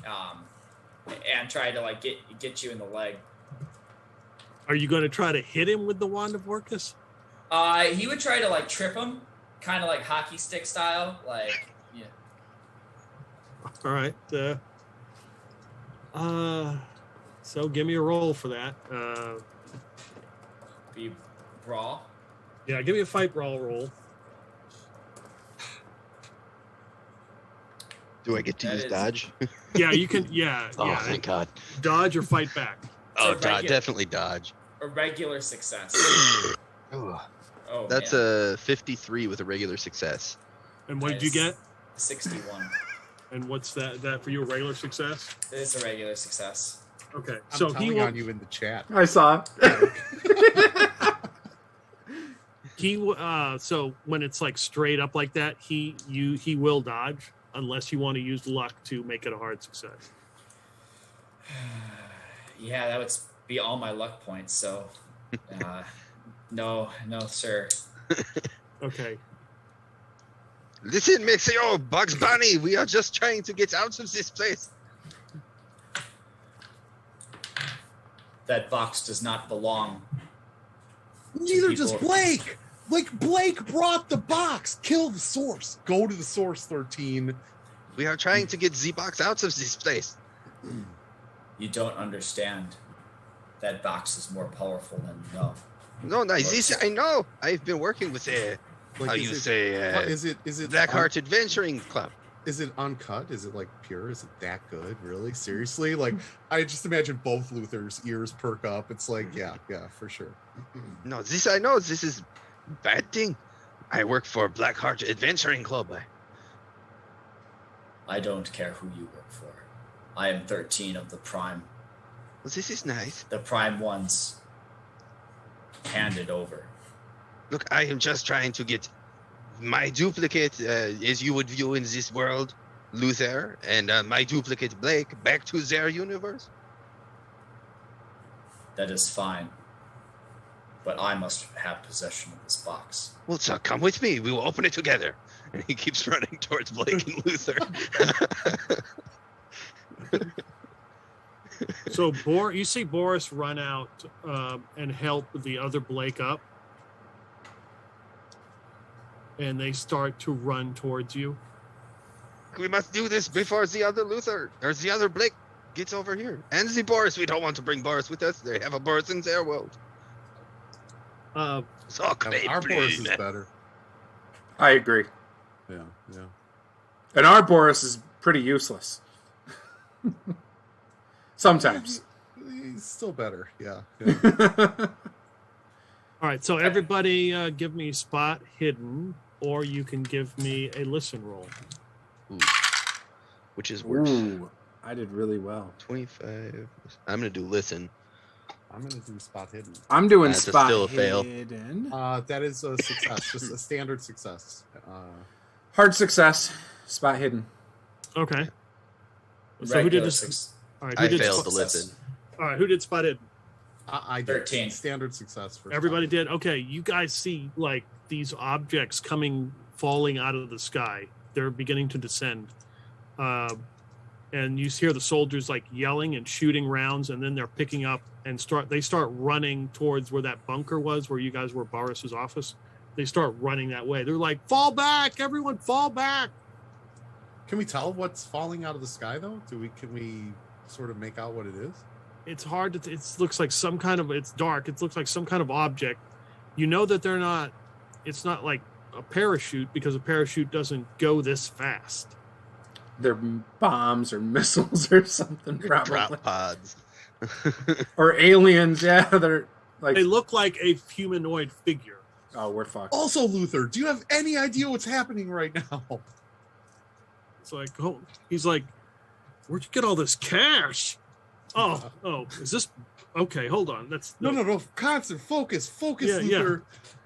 and try to like get you in the leg. Are you going to try to hit him with the wand of Orcus? He would try to like trip him, kind of like hockey stick style, like yeah. All right. So give me a roll for that. Be brawl. Yeah, give me a fight brawl roll. Do I get to That use is- dodge? Yeah, you can. Yeah, Oh, yeah. thank God. Dodge or fight back. Oh, So regular- definitely dodge. A regular success. Ooh, Oh, that's man. a 53 with a regular success. And what did you get? 61. And what's that for you? A regular success? It's a regular success. Okay. I'm So telling on you in the chat. I saw it. So when it's like straight up like that, he will dodge unless you want to use luck to make it a hard success. Yeah, that would be all my luck points. So, no, sir. Okay. Listen, Monsieur Bugs Bunny, we are just trying to get out of this place. That box does not belong. Neither people- does Blake! Like, Blake brought the box! Kill the source! Go to the source, 13. We are trying to get the box out of this place. You don't understand. That box is more powerful than you know. No, this I know. I've been working with Like, how is you it- say, is it Blackheart Adventuring Club. Is it uncut? Is it like pure? Is it that good? Really? Seriously? Like, I just imagine both Luther's ears perk up. It's like, yeah, for sure. No, this I know. This is bad thing. I work for Blackheart Adventuring Club. I don't care who you work for. I am 13 of the Prime. Well, this is nice. The Prime ones handed over. Look, I am just trying to get my duplicate, as you would view in this world, Luther, and my duplicate Blake back to their universe. That is fine. But I must have possession of this box. Well, so come with me. We will open it together. And he keeps running towards Blake and Luther. So you see Boris run out and help the other Blake up, and they start to run towards you. We must do this before the other Luther or the other Blake gets over here. And the Boris. We don't want to bring Boris with us. They have a Boris in their world. So Our Boris is better. I agree. Yeah. And our Boris is pretty useless. Sometimes. He's still better. Yeah. All right, so everybody give me spot hidden, or you can give me a listen roll. Ooh. Which is worse. Ooh, I did really well. 25. I'm going to do listen. I'm going to do spot hidden. I'm doing That's spot still a fail. hidden. That is a success. Just a standard success. Hard success. Spot hidden. Okay. So who did this? All right, who I did failed to listen. All right, who did spot hidden? I did. 13. Standard success for Everybody did. Okay, you guys see like these objects falling out of the sky. They're beginning to descend, and you hear the soldiers like yelling and shooting rounds, and then they're picking up and start running towards where that bunker was, where you guys were, Boris's office. They start running that way. They're like, "Fall back, everyone! Fall back!" Can we tell what's falling out of the sky though? Can we sort of make out what it is? It's hard to. It looks like some kind of. It's dark. It looks like some kind of object. You know that they're not. It's not like a parachute, because a parachute doesn't go this fast. They're bombs or missiles or something, probably. Drop pods. Or aliens, yeah. They're like, They look like a humanoid figure. oh, we're fucked. Also, Luther, do you have any idea what's happening right now? It's like, oh, he's like, where'd you get all this cash? Oh, is this okay? Hold on, No. Constant focus, Yeah, Luther.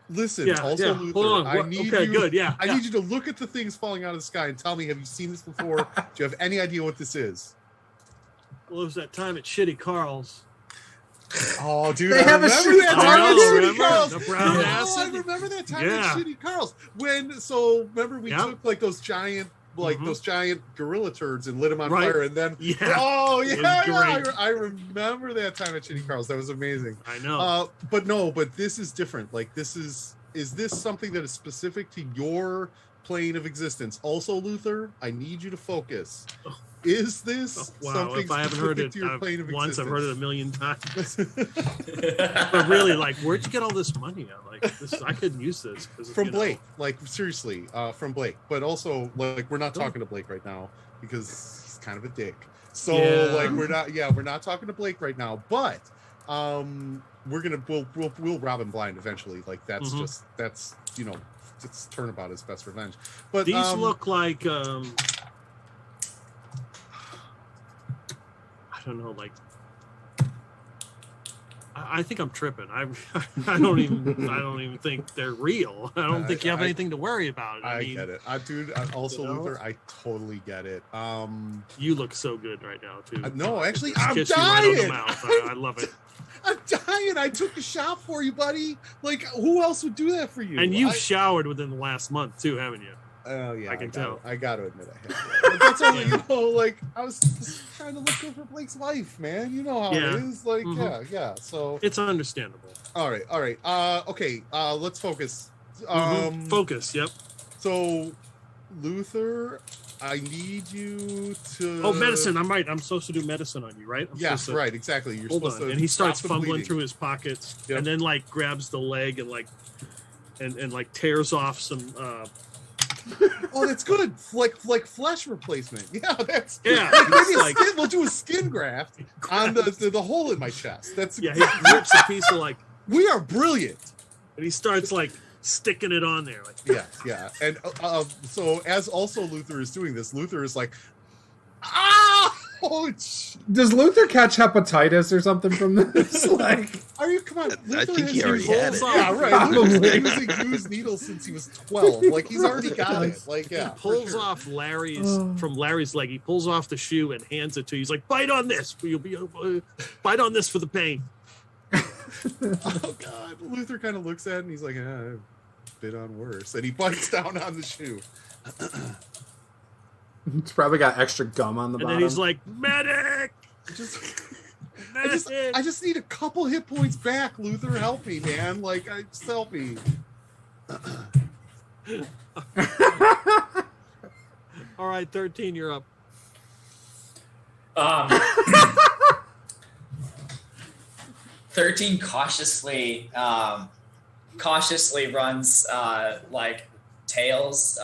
Listen, Yeah, also, yeah. Luther, Hold on. I need Okay, you. good. Yeah, I need you to look at the things falling out of the sky and tell me, have you seen this before? Do you have any idea what this is? Well, it was that time at Shitty Carl's. Oh, dude, They I have a remember shitty that Carl's. time at Shitty Remember? Carl's. The brown Oh, acid? I remember that time Yeah. at Shitty Carl's. Remember we Yeah. took like those giant gorilla turds and lit them on Right. fire, and then Yeah. oh It was yeah, great. I remember that time at Shitty Carl's. That was amazing. I know. But this is different. Like, is this something that is specific to your plane of existence? Also, Luther, I need you to focus. Is this Wow, something if I haven't heard specific it to your plane of once, I've heard it a existence? million times. But really, like, where'd you get all this money? Like, I could use this From Blake, like seriously, from Blake. But also, like, we're not talking to Blake right now because he's kind of a dick. So Yeah. like, we're not talking to Blake right now. But we'll rob him blind eventually. Like, that's it's turnabout is best revenge. But These look like I don't know, like I think I'm tripping. I don't even think they're real. I don't think you have anything to worry about. I mean, get it, dude. Also, Luther, I totally get it. You look so good right now too. No, actually, Just I'm kiss you right on the dying. mouth. I love it. I'm dying. I took a shot for you, buddy. Like, who else would do that for you? And you've showered within the last month too, haven't you? Oh yeah, I can tell. I got to admit, I have. But that's only, like, I was just trying to look good for Blake's life, man. You know how Yeah. it is. Like, yeah. So It's understandable. all right. Okay. Let's focus. Focus. Yep. So, Luther, I need you to. Oh, medicine. I'm right. I'm supposed to do medicine on you, right? Yes, right. Exactly. You're Hold supposed on. to. And he starts stop the fumbling bleeding. through his pockets, Yep. and then like grabs the leg and like and like tears off some. Oh, that's good. Like flesh replacement. Yeah, that's Yeah, Like, maybe it's like- we'll do a skin graft on the hole in my chest. That's Yeah, he rips a piece of like, we are brilliant. and he starts like sticking it on there. Like, Yeah. And so as also Luther is doing this, Luther is like, ah! Does Luther catch hepatitis or something from this? Like, Are you? Come on. I think has he already used- had it. Yeah, right. Probably. Luther's been using used needles since he was 12. Like, he's already got it. Like, yeah. he pulls for sure. off from Larry's leg. He pulls off the shoe and hands it to you. He's like, "Bite on this. You'll be bite on this for the pain." Oh God. Luther kind of looks at it and he's like, a bit on worse. And he bites down on the shoe. it's probably got extra gum on the And bottom. then he's like, "Medic." I just need a couple hit points back, Luther. Help me, man. Like, just help me. All right, 13. You're up. 13 cautiously runs like tails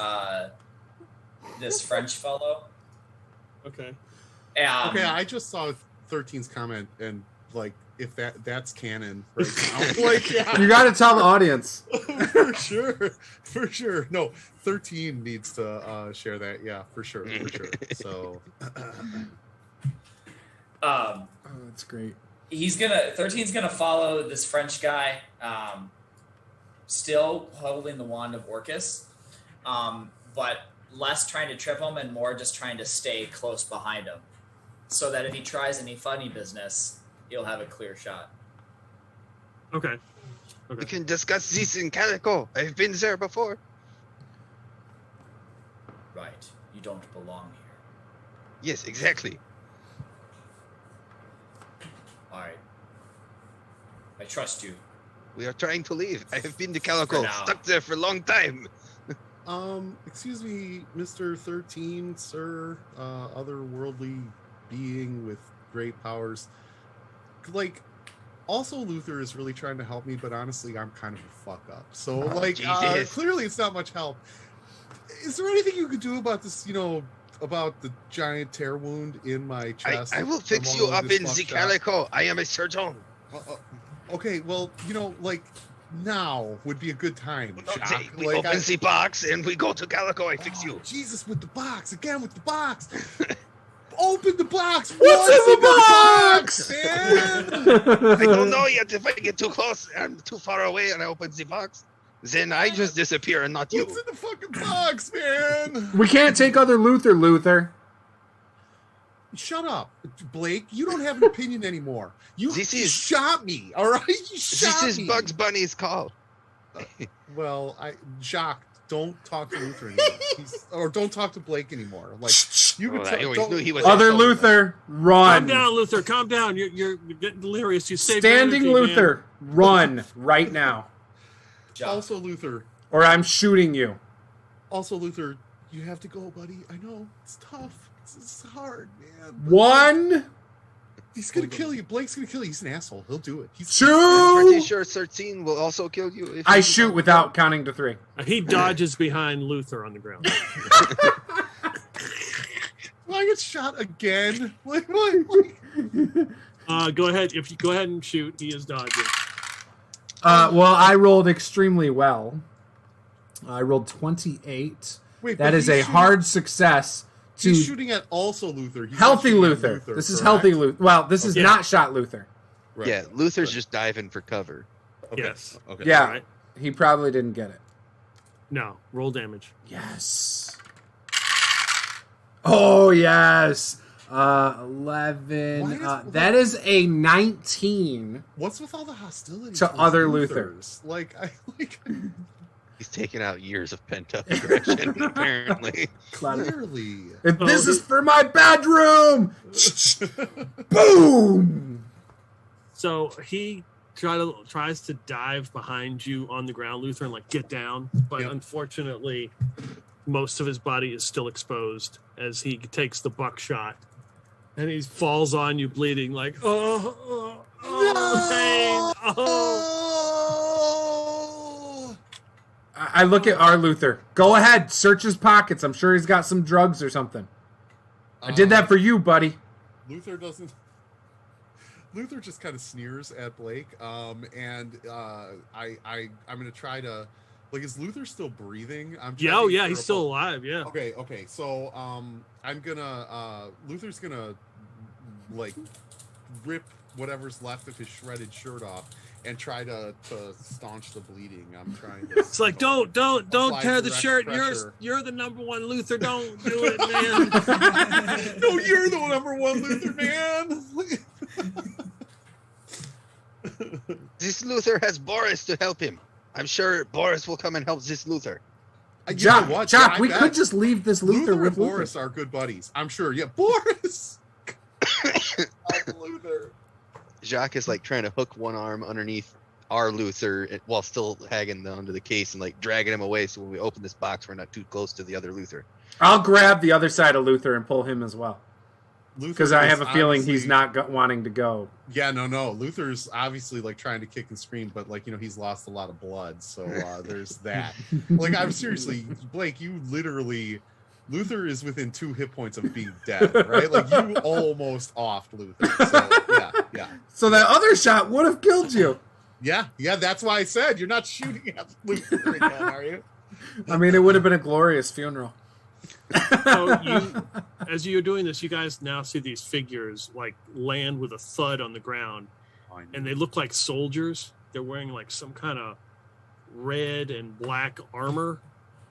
this French fellow. Okay. Okay, I just saw 13's comment, and like, if that's canon right now, like, yeah, You got to tell the audience. for sure. No, 13 needs to share that. Yeah, for sure. So, Oh, that's great. 13's gonna follow this French guy, still holding the wand of Orcus, but less trying to trip him and more just trying to stay close behind him, so that if he tries any funny business, you'll have a clear shot. Okay. We can discuss this in Calico. I've been there before. Right. You don't belong here. Yes, exactly. All right. I trust you. We are trying to leave. I have been to Calico, now. stuck there for a long time. Excuse me, Mr. 13, sir, otherworldly being with great powers. Like, also Luther is really trying to help me, but honestly, I'm kind of a fuck up. So, clearly it's not much help. Is there anything you could do about this, about the giant tear wound in my chest? I will fix you up in the Calico. I am a surgeon. Okay, well, now would be a good time. Okay, we open the box and we go to Calico. I fix you. Jesus, with the box again, with the box. Open the box. What's in the box, man? I don't know yet. If I get too close, I'm too far away, and I open the box, then I just disappear and not you. What's in the fucking box, man? We can't take other Luther. Shut up, Blake. You don't have an opinion anymore. You shot me, all right? You shot me. This is Bugs Bunny's call. Well, Jacques, don't talk to Luther anymore. Or don't talk to Blake anymore. Like, you can I always knew he was other Luther, run. Calm down, Luther. Calm down. You're getting delirious. You saved Standing energy, Luther, man. run right now. Also, Luther. Or I'm shooting you. Also, Luther, you have to go, buddy. I know. It's tough. It's hard, man. One. He's going to kill you. Blake's going to kill you. He's an asshole. He'll do it. Two. I'm pretty sure 13 will also kill you. If I shoot without counting to 3. He dodges behind Luther on the ground. Will I get shot again? What? Go ahead. If you go ahead and shoot, he is dodging. Well, I rolled extremely well. I rolled 28. Wait, that is a hard success. He's shooting at also Luther. He's healthy Luther. This is healthy Luther. Well, this is not shot Luther. Right. Yeah, Luther's just diving for cover. Okay. Yes. Okay. Yeah, Right. he probably didn't get it. No. Roll damage. Yes. Oh, yes. 11. That is a 19. What's with all the hostility to other Luthers? He's taking out years of pent-up aggression, apparently. Clearly. And this is for my bedroom! Boom! So he tries to dive behind you on the ground, Luther, and get down. But unfortunately, most of his body is still exposed as he takes the buckshot. And he falls on you bleeding pain. I look at our Luther. Go ahead, search his pockets. I'm sure he's got some drugs or something. I did that for you, buddy. Luther just kind of sneers at Blake, and I'm gonna try to, is Luther still breathing? He's still alive. Yeah. Okay. So I'm gonna Luther's gonna rip whatever's left of his shredded shirt off and try to staunch the bleeding. I'm trying to. It's don't tear the shirt. Pressure. You're the number one, Luther. Don't do it, man. No, you're the number one, Luther, man. This Luther has Boris to help him. I'm sure Boris will come and help this Luther. Jock, we could just leave this Luther with and Boris are good buddies. I'm sure. Yeah, Boris. Luther. Jacques is trying to hook one arm underneath our Luther while still hanging onto the case and dragging him away, so when we open this box, we're not too close to the other Luther. I'll grab the other side of Luther and pull him as well. Because I have a feeling he's not wanting to go. Yeah, no. Luther's obviously trying to kick and scream, but he's lost a lot of blood, so there's that. I'm seriously, Blake, you literally. Luther is within 2 hit points of being dead, right? You almost offed Luther. So, yeah. So that other shot would have killed you. Yeah, that's why I said you're not shooting at Luther again, are you? I mean, it would have been a glorious funeral. So as you're doing this, you guys now see these figures land with a thud on the ground, and they look like soldiers. They're wearing some kind of red and black armor.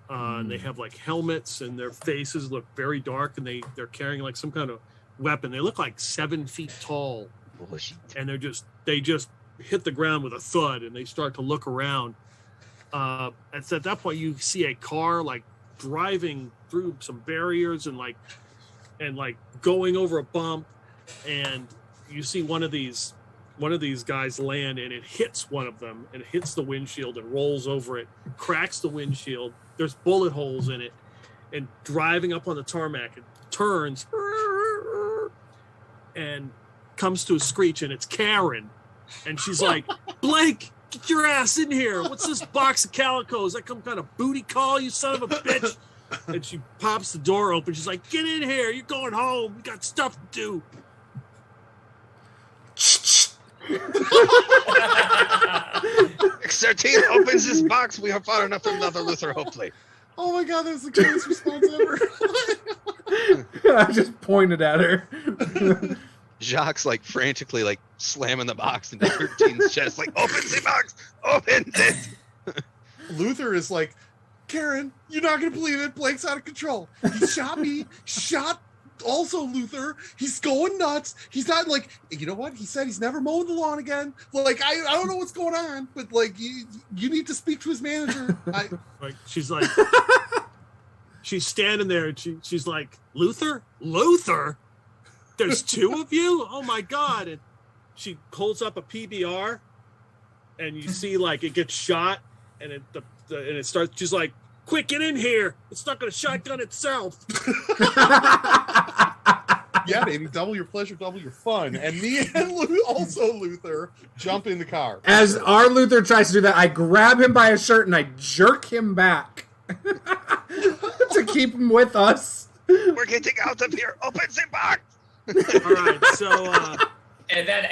And they have like helmets, and their faces look very dark, and they're carrying like some kind of weapon. They look like 7 feet tall, and they just hit the ground with a thud, and they start to look around. It's at that point you see a car like driving through some barriers and going over a bump, and you see one of these guys land, and it hits one of them, and it hits the windshield and rolls over it, cracks the windshield. There's bullet holes in it, and driving up on the tarmac, it turns and comes to a screech, and it's Karen, and she's like, Blake, get your ass in here. What's this box of calico? Is that some kind of booty call, you son of a bitch? And she pops the door open. She's like, get in here. You're going home. We got stuff to do. X13 opens this box. We have far enough from another Luther, hopefully. Oh my god, that's the greatest response ever. I just pointed at her. Jacques like frantically like slamming the box into 13's chest, like, open the box, open it. Luther is like, Karen, you're not gonna believe it. Blake's out of control. He shot me. Shot also Luther. He's going nuts. He's not like, you know what? He said he's never mowing the lawn again. Like, I don't know what's going on, but like, you need to speak to his manager. She's like, she's standing there, and she's like, Luther, there's 2 of you. Oh my god! And she holds up a PBR, and you see like it gets shot, and it starts. She's like, quick, get in here. It's not going to shotgun itself. Yeah, baby, double your pleasure, double your fun. And me and also Luther jump in the car. As our Luther tries to do that, I grab him by his shirt and I jerk him back to keep him with us. We're getting out of here. Open the box. All right, so and then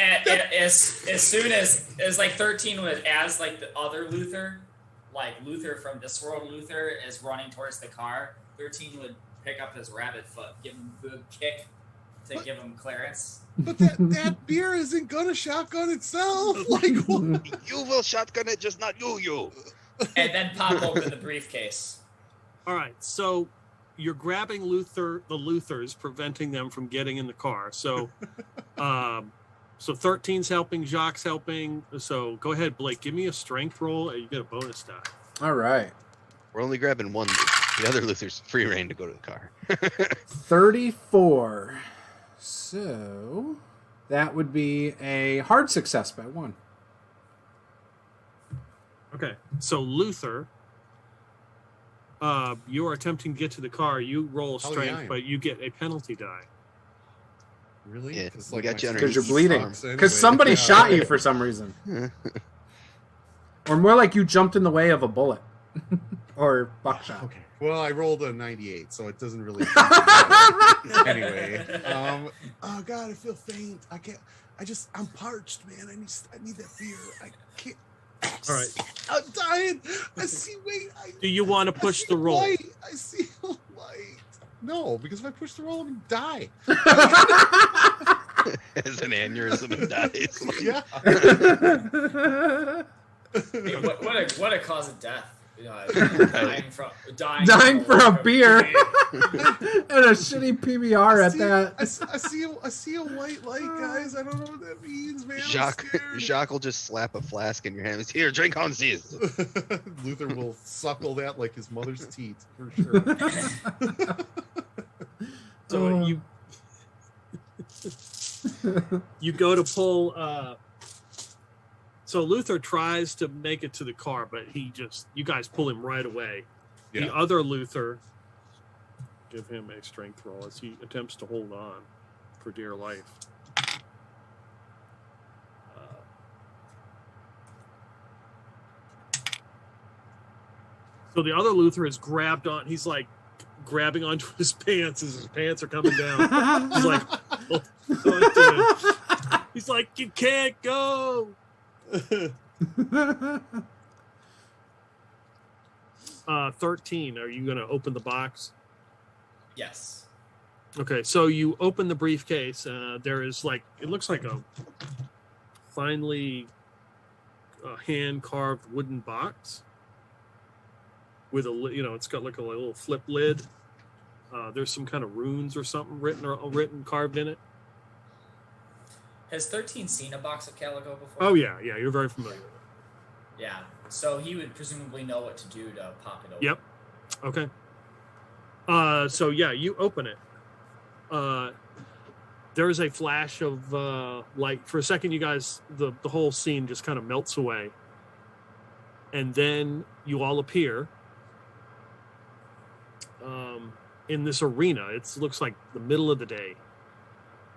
as soon as like 13 was as like the other Luther, like Luther from this world, Luther is running towards the car, 13 would pick up his rabbit foot, give him a good kick to give him clearance. But that beer isn't gonna shotgun itself. Like, what? You will shotgun it, just not you. And then pop open the briefcase. all right, so you're grabbing the Luthers, preventing them from getting in the car. So, so 13's helping, Jacques helping. So go ahead, Blake. Give me a strength roll. You get a bonus die. All right. We're only grabbing one. The other Luther's free reign to go to the car. 34. So that would be a hard success by 1. Okay, so Luther, you are attempting to get to the car. You roll strength, but you get a penalty die. Really? Yeah, Because we got you Because you're bleeding. Because Anyway. somebody shot you for some reason. Or more like you jumped in the way of a bullet. Or buckshot. Okay. Well, I rolled a 98, so it doesn't really. Anyway, oh god, I feel faint. I can't. I'm parched, man. I need that beer. I can't. All right. I'm dying. I see. Wait. Do you want to push the roll? Light. I see a light. No, because if I push the roll, I'm gonna die. As an aneurysm and dies. Yeah. Hey, what a cause of death. Dying for a beer. And a shitty PBR at that. I see a white light, guys. I don't know what that means, man. Jacques will just slap a flask in your hand. Here, drink on these. Luther will suckle that like his mother's teeth, for sure. So you go to pull. So Luther tries to make it to the car, but you guys pull him right away. Yeah. The other Luther, give him a strength roll as he attempts to hold on for dear life. So the other Luther is grabbed on. He's like grabbing onto his pants as his pants are coming down. He's like, he's like, you can't go. 13. Are you going to open the box? Yes. Okay, so you open the briefcase. There is it looks like a finely hand carved wooden box with it's got like a little flip lid. There's some kind of runes or something carved in it. Has 13 seen a box of calico before? Oh yeah, you're very familiar with it. Yeah, so he would presumably know what to do to pop it open. Yep. Okay. So yeah, you open it. There is a flash of light. For a second, you guys, the whole scene just kind of melts away. And then you all appear in this arena. It looks like the middle of the day.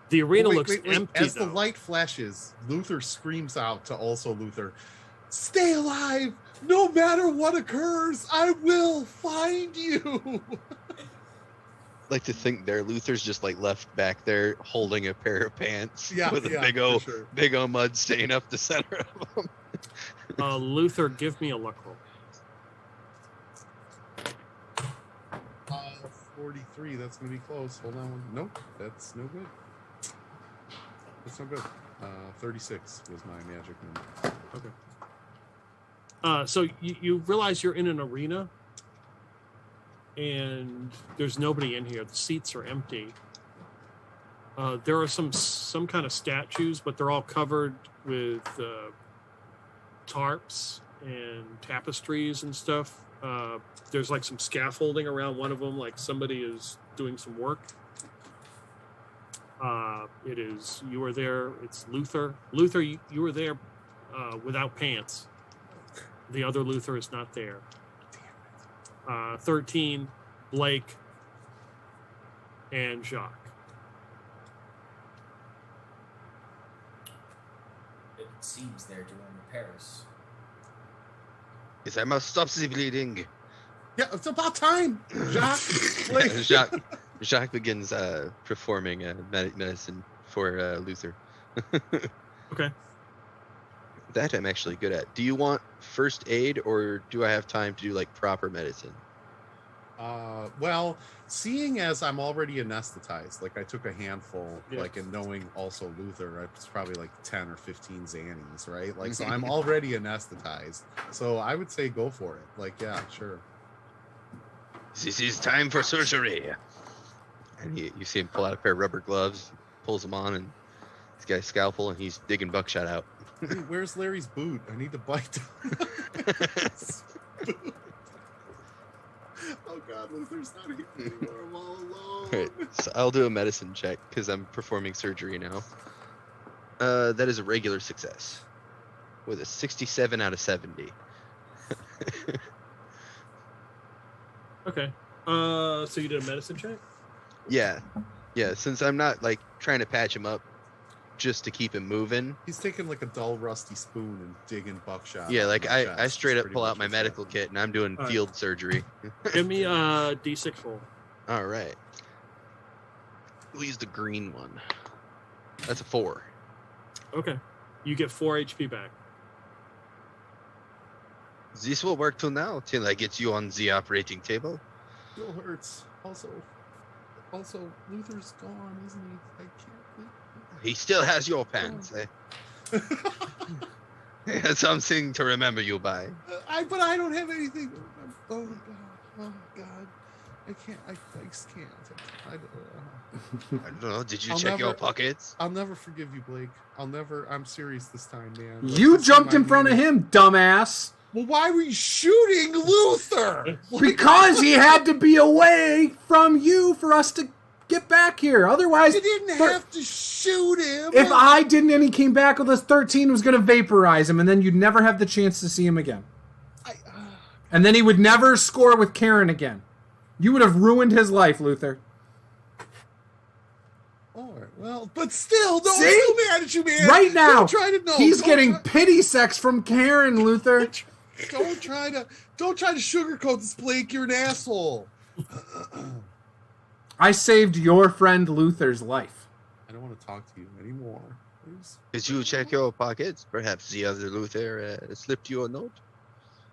The arena looks empty, As the light flashes, Luther screams out to also Luther, "Stay alive! No matter what occurs, I will find you!" Like to think there, Luther's just like left back there holding a pair of pants with a big old mud stain up the center of them. Luther, give me a luck roll. 43, that's going to be close. Hold on. Nope, that's no good. That's no good. 36 was my magic number. Okay. So you realize you're in an arena, and there's nobody in here. The seats are empty. There are some kind of statues, but they're all covered with tarps and tapestries and stuff. There's like some scaffolding around one of them, like somebody is doing some work. You were there. It's Luther. Luther, you were there without pants. The other Luther is not there. 13, Blake, and Jacques. It seems they're doing repairs. Yes, I must stop the bleeding. Yeah, it's about time, Jacques. Jacques begins performing medicine for Luther. Okay. That I'm actually good at. Do you want first aid, or do I have time to do like proper medicine? Well, seeing as I'm already anesthetized, like I took a handful, like, and knowing also Luther, it's probably like 10 or 15 Xannies, right? Like, so I'm already anesthetized. So I would say go for it. Like, yeah, sure. This is time for surgery. And you see him pull out a pair of rubber gloves, pulls them on, and he's got a scalpel, and he's digging buckshot out. Hey, where's Larry's boot? I need to bite. Oh God, Luther's not here anymore. I'm all alone. Right, so I'll do a medicine check because I'm performing surgery now. That is a regular success with a 67 out of 70. Okay. So you did a medicine check? Yeah. Since I'm not like trying to patch him up just to keep him moving. He's taking like a dull, rusty spoon and digging buckshot. Yeah, like I straight up pull out my medical kit and I'm doing field surgery. Give me a D6 roll. All right. We'll use the green one. That's a 4. Okay. You get 4 HP back. This will work till now, till I get you on the operating table. Still hurts. Also, Luther's gone, isn't he? I can't. He still has your pants. That's something to remember you by. But I don't have anything. Oh God. I can't. I just can't. I don't know. Did you check your pockets? I'll never forgive you, Blake. I'm serious this time, man. You jumped in front of him, dumbass. Well, why were you shooting Luther? Because he had to be away from you for us to get back here. Otherwise, you didn't have to shoot him. If I didn't and he came back with us, 13 was going to vaporize him, and then you'd never have the chance to see him again. And then he would never score with Karen again. You would have ruined his life, Luther. All right, well, but still, no, See? I'm still mad at you, man. Right now, he's getting pity sex from Karen, Luther. Don't try to sugarcoat this, Blake. You're an asshole. I saved your friend Luther's life. I don't want to talk to you anymore. Please. Did you check your pockets? Perhaps the other Luther slipped you a note?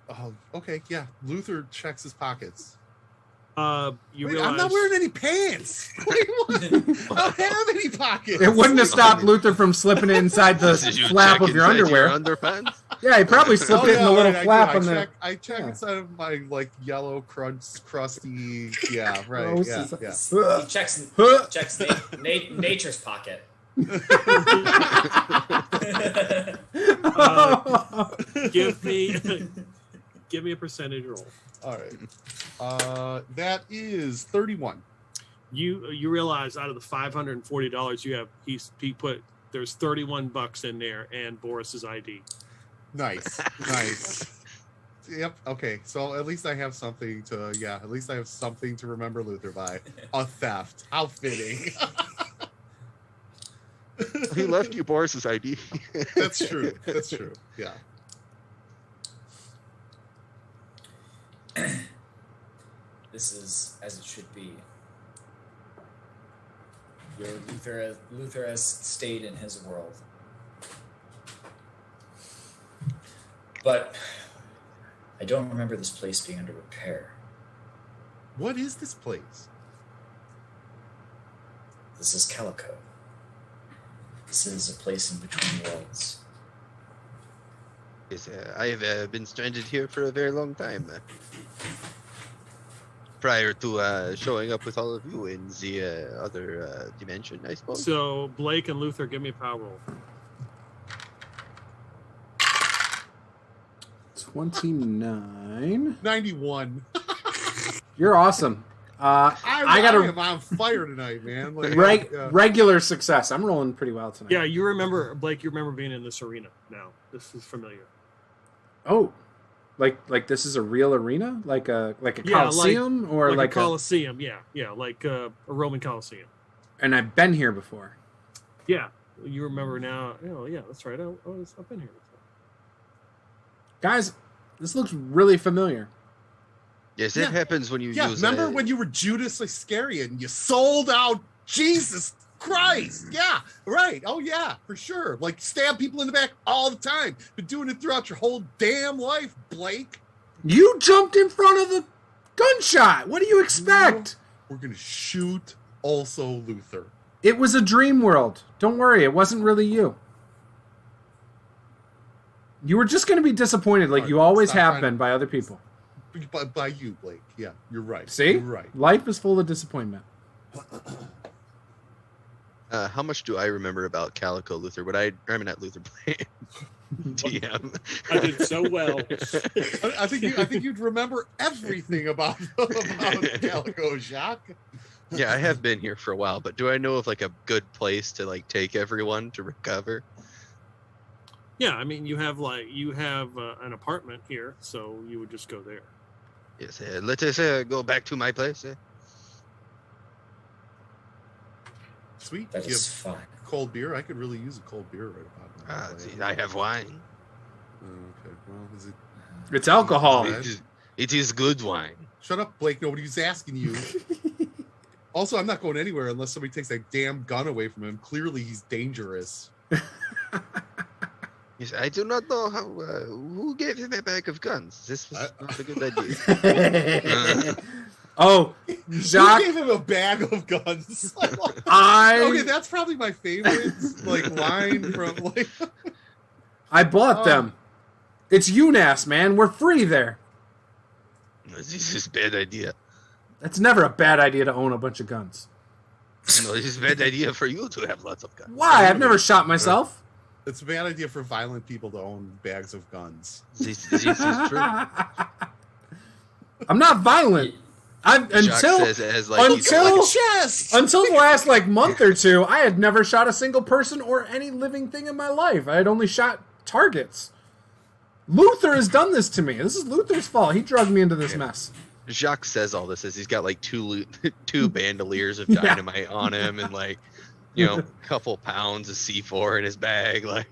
Oh, okay, yeah. Luther checks his pockets. You realize... I'm not wearing any pants. I don't have any pockets. It wouldn't have stopped Luther from slipping it inside the flap of your underwear. Your underpants? Yeah, he probably slipped it in the little flap on the. I check inside of my like yellow crusty. Yeah, right. Gross. He checks nature's pocket. Give me a percentage roll. All right. That is 31. You realize out of the $540 you have, he put there's $31 in there and Boris's ID. Nice. Yep. Okay. So at least I have something to. Yeah. At least I have something to remember Luther by. A theft. How fitting. He left you Boris's ID. That's true. Yeah. This is as it should be. Your Luther has stayed in his world. But I don't remember this place being under repair. What is this place? This is Calico. This is a place in between worlds. Yes, I have been stranded here for a very long time. Prior to showing up with all of you in the other dimension, I suppose. So Blake and Luther, give me a power roll. 29. 91. You're awesome. I am on fire tonight, man. Like, regular success. I'm rolling pretty well tonight. Yeah, you remember, Blake, you remember being in this arena now. This is familiar. Oh, like this is a real arena? Like a Coliseum? or like a Coliseum, yeah, like a Roman Coliseum. And I've been here before. Yeah, you remember now. Oh, yeah, that's right. I've been here before. Guys, this looks really familiar. Yes, it happens when you use. Remember when you were Judas Iscariot and you sold out Jesus Christ? Yeah, right. Oh yeah, for sure. Like stab people in the back all the time. Been doing it throughout your whole damn life, Blake. You jumped in front of the gunshot. What do you expect? We're gonna shoot also Luther. It was a dream world. Don't worry, it wasn't really you. You were just going to be disappointed like you always have been by other people. By you, Blake. Yeah, you're right. See? You're right. Life is full of disappointment. How much do I remember about Calico, Luther? Not Luther, Blake. DM. I did so well. I think you'd remember everything about Calico, Jacques. Yeah, I have been here for a while, but do I know of like a good place to like take everyone to recover? Yeah, I mean, you have an apartment here, so you would just go there. Yes, let us go back to my place. Sweet. That is fine. Cold beer? I could really use a cold beer right about now. See, I have wine. Okay, well, is it? It's alcohol. It is good wine. Shut up, Blake. Nobody's asking you. Also, I'm not going anywhere unless somebody takes that damn gun away from him. Clearly, he's dangerous. Yes, I do not know who gave him a bag of guns. This was not a good idea. Oh, Jacques. Who gave him a bag of guns? Okay, that's probably my favorite line from I bought them. It's UNAS, man. We're free there. This is a bad idea. That's never a bad idea to own a bunch of guns. No, this is a bad idea for you to have lots of guns. Why? I've never shot myself. It's a bad idea for violent people to own bags of guns. This is true. I'm not violent. Until the last month or two, I had never shot a single person or any living thing in my life. I had only shot targets. Luther has done this to me. This is Luther's fault. He drugged me into this mess. Jacques says all this as he's got like two bandoliers of dynamite on him and a couple pounds of C4 in his bag. All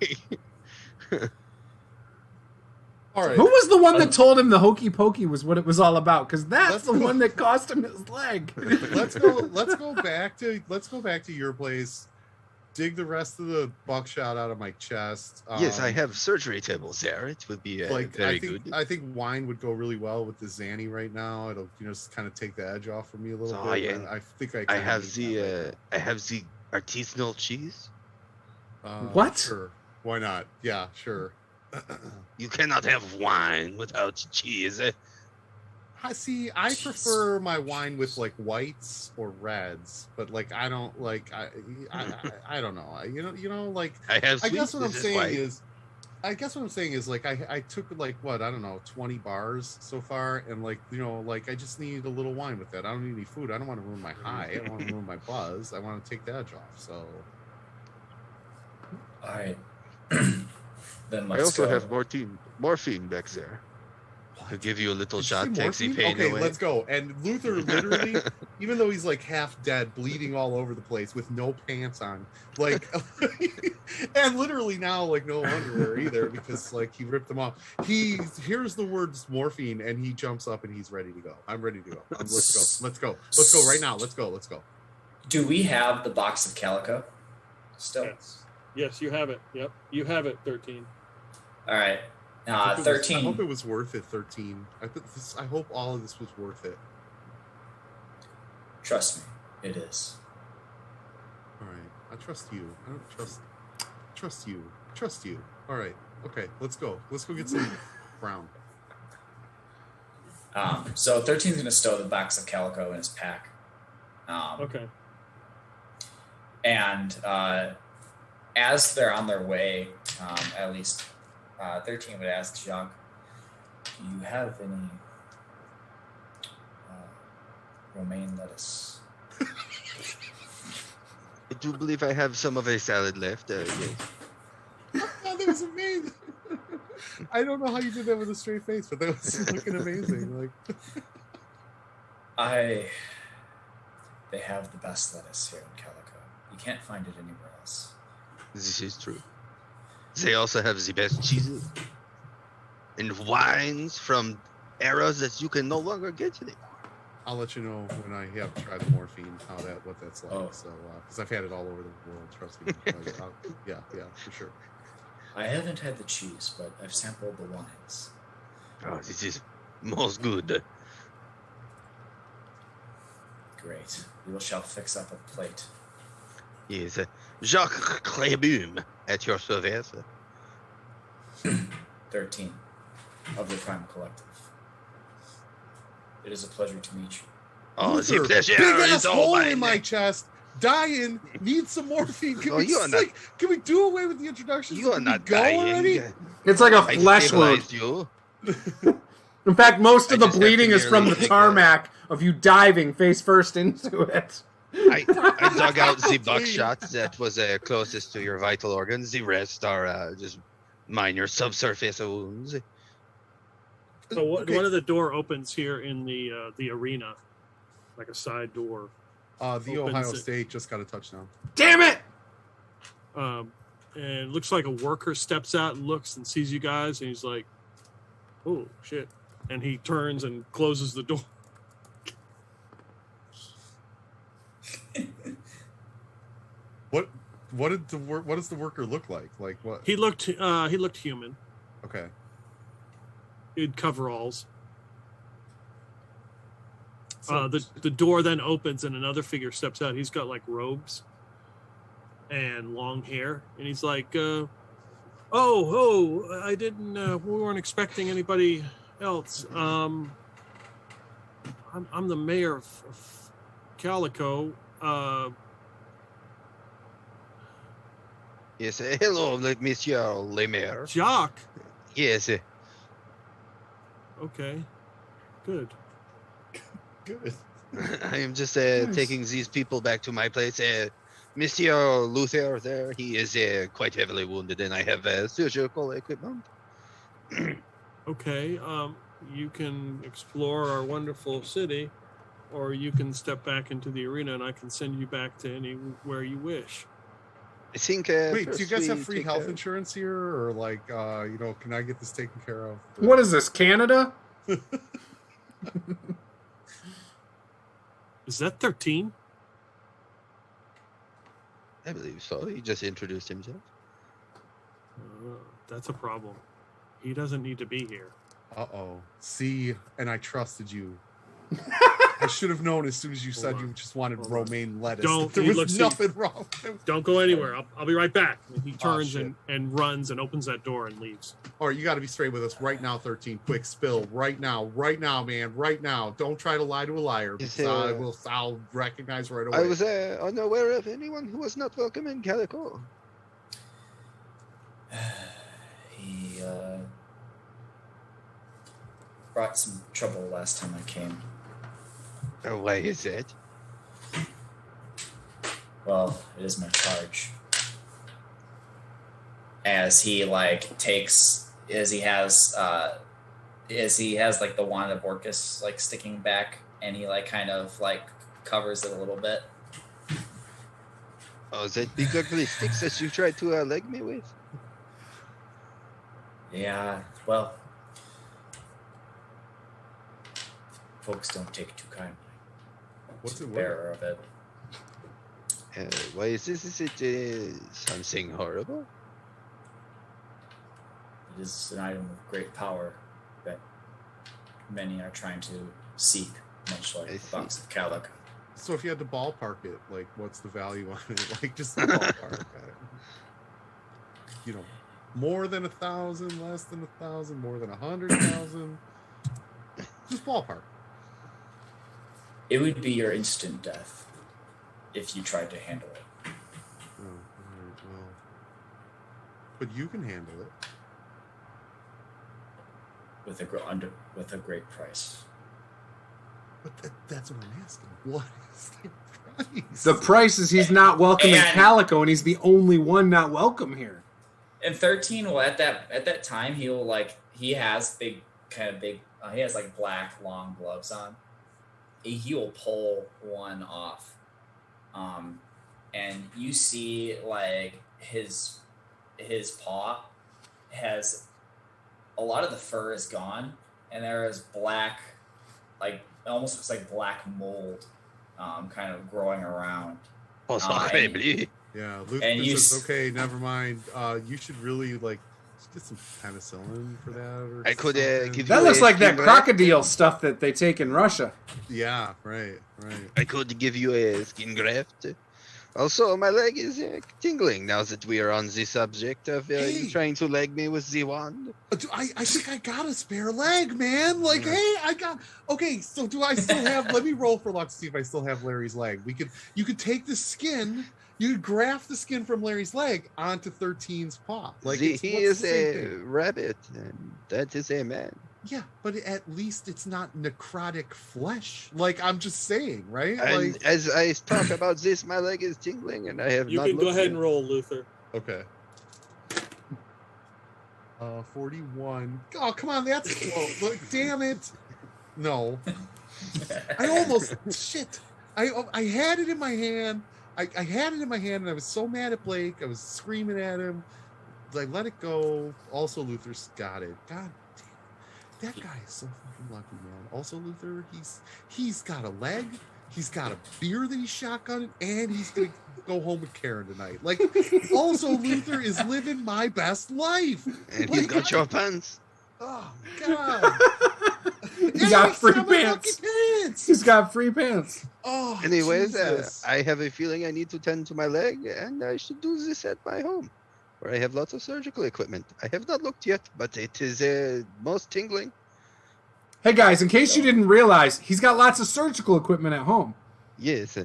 right. Who was the one that told him the hokey pokey was what it was all about? Because that's the one that cost him his leg. Let's go back to your place. Dig the rest of the buckshot out of my chest. Yes, I have surgery tables there. It would be very good. I think wine would go really well with the Zanny right now. It'll just kind of take the edge off for me a little bit. Yeah. I think I have the artisanal cheese. What? Sure. Why not? Yeah, sure. You cannot have wine without cheese. I prefer my wine with like whites or reds, but like I don't like I don't know. You know like I have. I guess what I'm This saying white. is I guess what I'm saying is like I took like what I don't know 20 bars so far, and like like I just need a little wine with that. I don't need any food. I don't want to ruin my high. I don't want to ruin my buzz. I want to take the edge off. So All right. Then I let's also go. have morphine back there. I'll give you a little Did you shot, say takes the morphine? pain Okay, away. let's go. And Luther literally, even though he's like half dead, bleeding all over the place with no pants on, like, and literally now like no underwear either because like he ripped them off. He hears the words morphine and he jumps up and he's ready to go. I'm ready to go. Let's go right now. Let's go. Do we have the box of calico still? Yes, you have it. Yep, you have it. 13. All right. I 13. hope it was worth it. 13. I hope all of this was worth it. Trust me, it is. All right, I trust you. I don't trust you. Trust you. All right. Okay, let's go. Let's go get some brown. So 13's going to stow the box of calico in his pack. Okay. And as they're on their way, at least 13 would ask Jacques, do you have any romaine lettuce? I do believe I have some of a salad left. Yes. Oh, that was amazing. I don't know how you did that with a straight face, but that was looking amazing. They have the best lettuce here in Calico. You can't find it anywhere else. This is true. They also have the best cheeses and wines from eras that you can no longer get anymore. I'll let you know when I have tried the morphine, what that's like. Oh. So, because I've had it all over the world, trust me. Yeah, for sure. I haven't had the cheese, but I've sampled the wines. Oh, this is most good. Great. We shall fix up a plate. Yes, Jacques Clébume at your service. 13 of the Prime Collective. It is a pleasure to meet you. Oh, Luther, the pleasure big ass is all hole mine. in my chest. Dying. Need some morphine. Can we do away with the introductions? You are Can not we go dying. already? It's like a I flesh wound. stabilized you. In fact, most of I the just have to bleeding is from merely the take tarmac of you diving face first into it. I dug out the buckshot that was closest to your vital organs. The rest are just minor subsurface wounds. So Okay. one of the door opens here in the arena, like a side door. The Opens Ohio it. State just got a touchdown. Damn it! And it looks like a worker steps out and looks and sees you guys, and he's like, "Oh shit!" And he turns and closes the door. What does the worker look like? Like what? He looked human. Okay. In coveralls. So- The door then opens and another figure steps out. He's got like robes and long hair, and he's like, I didn't. We weren't expecting anybody else. I'm the mayor of Calico. Yes, hello, Monsieur le Maire. Jacques. Yes, Okay, good. Good. I am just taking these people back to my place. Monsieur Luther there, he is quite heavily wounded, and I have surgical equipment. Okay, you can explore our wonderful city, or you can step back into the arena, and I can send you back to anywhere you wish. I think. Wait, first do you guys have we free take health insurance here, or like, can I get this taken care of? What is this, Canada? Is that 13? I believe so. He just introduced himself. That's a problem. He doesn't need to be here. See, and I trusted you. I should have known as soon as you said you just wanted romaine lettuce. Don't- There he was looks- nothing wrong. Don't go anywhere. I'll be right back. And he turns shit. and runs and opens that door and leaves. All right, you got to be straight with us right now. 13, quick spill right now, man, right now. Don't try to lie to a liar. Because I'll recognize right away. I was unaware of anyone who was not welcome in Calico. He brought some trouble last time I came. Why is it? Well, it is my charge. As he has like the wand of Orcus like sticking back, and he like kind of like covers it a little bit. Oh, that big ugly sticks that you tried to leg me with? Yeah, well, folks don't take it too kindly. What's it worth? Bearer of it. Why is this? Is it something horrible? It is an item of great power that many are trying to seek, much like the box of Calico. So if you had to ballpark it, like, what's the value on it? Like, just the ballpark. You know, more than 1,000, less than 1,000, more than 100,000. Just ballpark. It would be your instant death if you tried to handle it. Oh, all right, well, but you can handle it. With a great price. But that's what I'm asking. What is the price? The price is he's not welcome in Calico, and he's the only one not welcome here. And 13, well, at that time, he has he has like black long gloves on. He will pull one off, and you see like his paw has a lot of the fur is gone, and there is black, like almost looks like black mold, kind of growing around. Yeah, Luke says, okay, never mind. You should really like get some penicillin for that. Or I could give That looks like that crocodile stuff that they take in Russia. Yeah, right. I could give you a skin graft. Also, my leg is tingling now that we are on the subject of you trying to leg me with the wand. I think I got a spare leg, man. Like, hey, okay, so do I still have, let me roll for luck to see if I still have Larry's leg. You could take the skin, you could graft the skin from Larry's leg onto 13's paw. Like, he is a rabbit, and that is a man. Yeah, but at least it's not necrotic flesh. Like, I'm just saying, right? And like, as I talk about this, my leg is tingling, and I have You not can go looked ahead at- and roll, Luther. okay. 41. Oh, come on, that's close. Look, damn it. No. I almost, shit. I had it in my hand. I had it in my hand, and I was so mad at Blake. I was screaming at him. I let it go. Also, Luther's got it. God damn. That guy is so fucking lucky, man. Also, Luther, he's got a leg. He's got a beer that he's shotgunning, and he's gonna go home with Karen tonight. Like, also, Luther is living my best life. And he's got your pants. Oh God! He's got free pants. He's got free pants. Oh, Anyways, Jesus. I have a feeling I need to tend to my leg, and I should do this at my home, where I have lots of surgical equipment. I have not looked yet, but it is most tingling. Hey guys, in case you didn't realize, he's got lots of surgical equipment at home. Yes.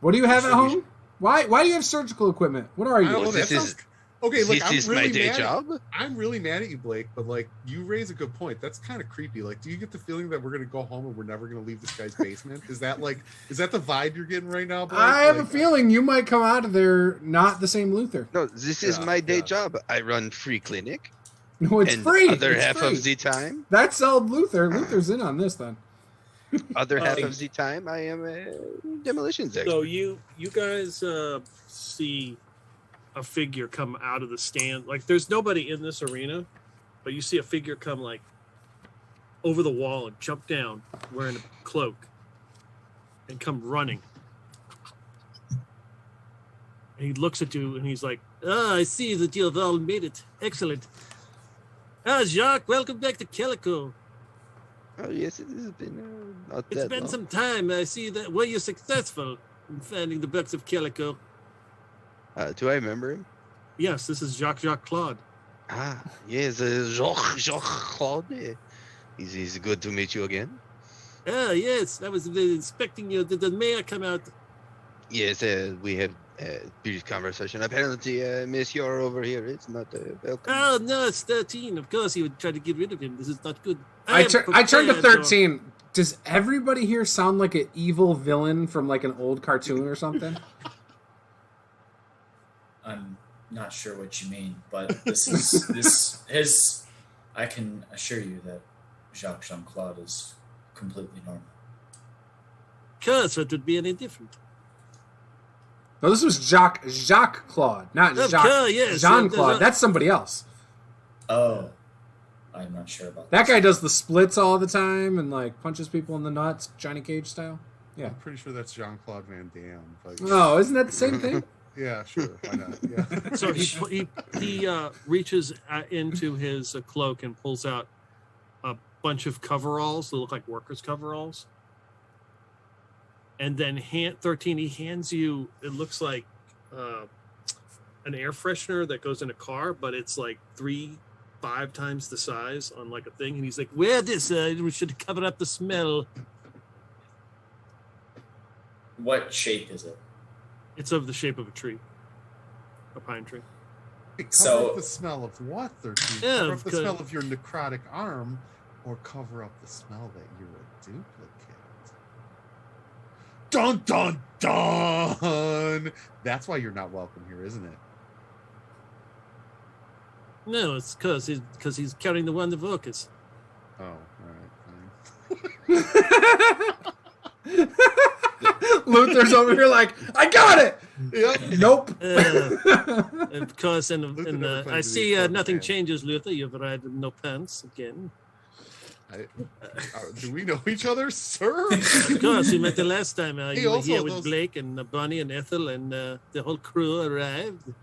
What do you have at home? Why do you have surgical equipment? What are I don't know, you? that sounds- okay, look, This is my day job. I'm really mad at you, Blake, but like, you raise a good point. That's kind of creepy. Like, do you get the feeling that we're gonna go home and we're never gonna leave this guy's basement? Is that the vibe you're getting right now, Blake? I have a feeling you might come out of there not the same Luther. No, this is my day job. I run free clinic. No, it's and free. Other It's half free. of the time. That sold Luther. Luther's in on this then. Other half of the time, I am a demolitions expert. So you guys see a figure come out of the stand. Like, there's nobody in this arena, but you see a figure come like over the wall and jump down wearing a cloak and come running. And he looks at you and he's like, I see that you have all made it. Excellent. Jacques, welcome back to Calico. Oh yes, it has been not It's that been long. some time. I see that. Were you successful in finding the books of Calico? Do I remember him? Yes, this is Jacques Claude. Ah, yes, Jacques Claude. He's good to meet you again. Ah, yes. I was expecting you. Did the mayor come out? Yes, we have a brief conversation. Apparently, Monsieur over here is not welcome. Oh, no, it's 13. Of course, he would try to get rid of him. This is not good. I turned to 13. Does everybody here sound like an evil villain from like an old cartoon or something? I'm not sure what you mean, but this I can assure you that Jacques Jean-Claude is completely normal. Of course, it would be any different. No, this was Jacques Claude, not yes, Jean Claude. That's somebody else. Oh, I'm not sure about that guy does the splits all the time and like punches people in the nuts, Johnny Cage style. Yeah, I'm pretty sure that's Jean-Claude Van Damme. But... Oh, isn't that the same thing? Yeah, sure. Why not? Yeah. So he reaches into his cloak and pulls out a bunch of coveralls that look like workers' coveralls. And then 13, he hands you, it looks like an air freshener that goes in a car, but it's like 3-5 times the size on like a thing. And he's like, wear this, we should cover up the smell. What shape is it? It's of the shape of a tree, a pine tree. Cover up the smell of what, 13? Yeah, cover up the smell of your necrotic arm, or cover up the smell that you're a duplicate. Dun, dun, dun! That's why you're not welcome here, isn't it? No, it's because he's carrying the wand of Orcus. Oh, all right, fine. Luther's over here like, I got it! Yep. Nope. Of course, and I see nothing changes, Luther. You've arrived with no pants again. Do we know each other, sir? Of course, we met the last time. You were here with those... Blake and Bonnie and Ethel, and the whole crew arrived.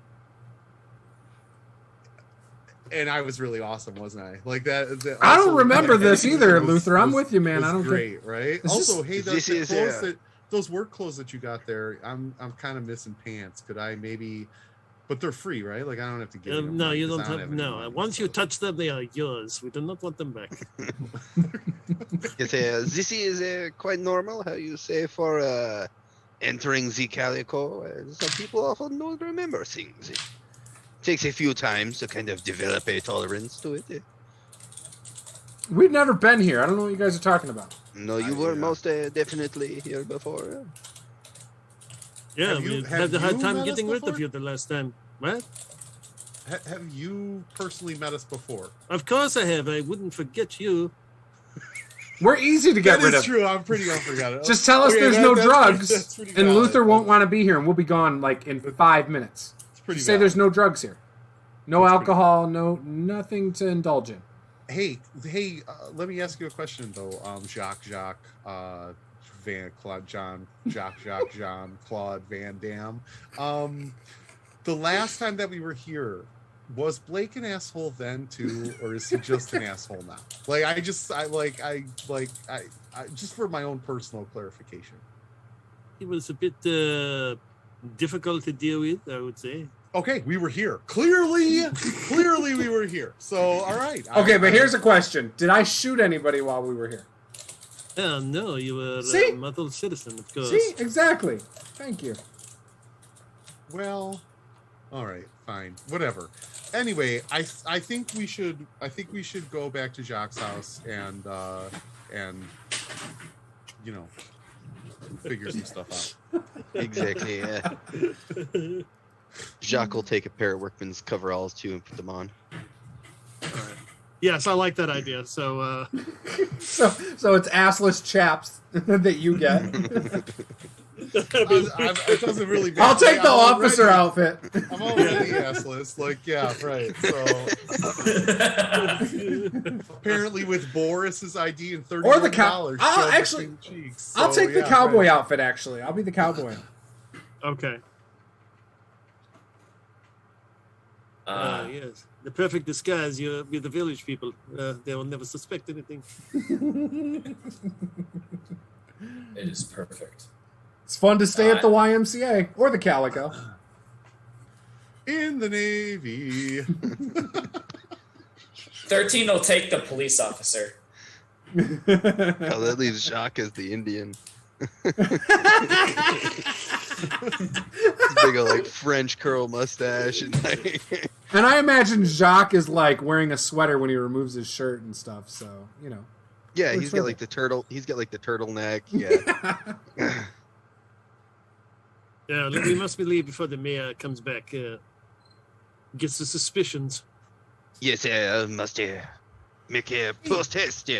And I was really awesome, wasn't I? Like that. I don't remember this either, Luther. I'm with you, man. I don't great, right? Also, hey, those work clothes that you got there, I'm kind of missing pants. Could I maybe? But they're free, right? Like I don't have to get them. No, you don't have. No, once you touch them, they are yours. We do not want them back. Yes, this is quite normal. How you say for entering the Calico? Some people often don't remember things. It takes a few times to kind of develop a tolerance to it. We've never been here. I don't know what you guys are talking about. No, you were most definitely here before. Yeah, we had a hard time getting rid of you the last time. What? Have you personally met us before? Of course I have. I wouldn't forget you. We're easy to get rid of. That's true. I'm pretty unforgettable. Just tell us there's no drugs, and Luther won't want to be here, and we'll be gone like in 5 minutes. Say there's no drugs here, no alcohol, nothing to indulge in. Hey, let me ask you a question though, Jacques, Van Claude, John Claude Van Damme. The last time that we were here, was Blake an asshole then too, or is he just an asshole now? Like, I just for my own personal clarification. It was a bit difficult to deal with, I would say. Okay, we were here. Clearly we were here. So, all right. Okay, but here's a question. Did I shoot anybody while we were here? No, you were a model citizen, of course. See? Exactly. Thank you. Well, all right, fine. Whatever. Anyway, I think we should go back to Jacques' house and you know, figure some stuff out. Exactly, yeah. Jacques will take a pair of workman's coveralls too and put them on. Yes, I like that idea. So, so it's assless chaps that you get. It doesn't really matter. I'll take the officer outfit. I'm already assless. Like, yeah, right. So apparently, with Boris's ID and $30 or the I'll take the cowboy outfit. Actually, I'll be the cowboy. Okay. Yes. The perfect disguise. You'll be the village people. They will never suspect anything. It is perfect. It's fun to stay at the YMCA or the Calico. In the Navy. 13 will take the police officer. Oh, that leaves Jacques as the Indian. Big old like French curl mustache and like. And I imagine Jacques is like wearing a sweater when he removes his shirt and stuff. So Yeah, he's got like the turtle. He's got like the turtleneck. Yeah. Yeah, we must leave before the mayor comes back. Gets the suspicions. Yes, I must make a post haste.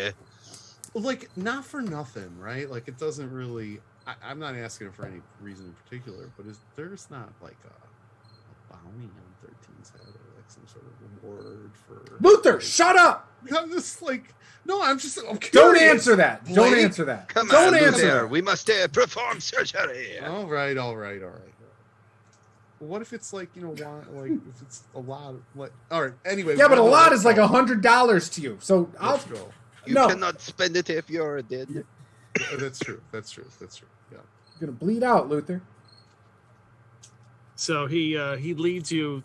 Well, like, not for nothing, right? Like, it doesn't really. I'm not asking it for any reason in particular, but there's not like a bounty on 13's head or like some sort of reward for. Luther, shut up! I'm just like, no, I'm curious. Don't answer that. Blake? Don't answer that. Come Don't on, answer Luther. that. We must perform surgery. All right. What if it's like, like if it's a lot of like, all right, anyway. Yeah, but a lot is like $100 to you. So Let's go. You No. cannot spend it if you're dead. That's true. Yeah. You're gonna bleed out, Luther. So he leads you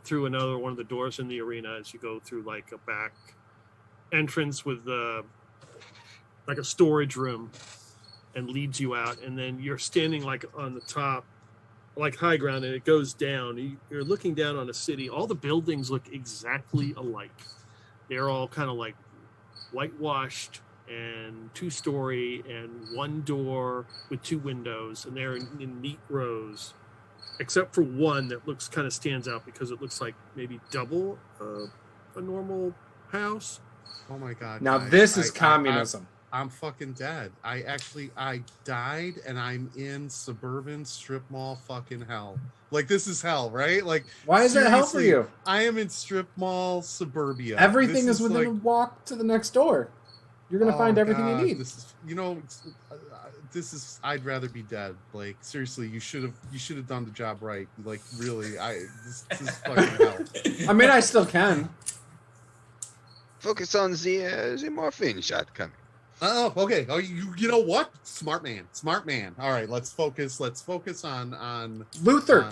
through another one of the doors in the arena as you go through like a back entrance with like a storage room, and leads you out, and then you're standing like on the top, like high ground, and it goes down. You're looking down on a city. All the buildings look exactly alike. They're all kind of like whitewashed and 2-story and one door with 2 windows, and they're in neat rows, except for one that looks kind of stands out because it looks like maybe double a normal house. Oh my God. Now guys, this is communism. I'm fucking dead. I died and I'm in suburban strip mall fucking hell. Like, this is hell, right? Like, Why is that hell for seriously, you? I am in strip mall suburbia. Everything This is within like, a walk to the next door. You're gonna find everything God, you need. This is I'd rather be dead. Like, seriously, you should have done the job right. Like, really, this is fucking hell. I mean, I still can. Focus on the morphine shot coming. Oh, okay. Oh, you know what? Smart man. All right, let's focus on Luther.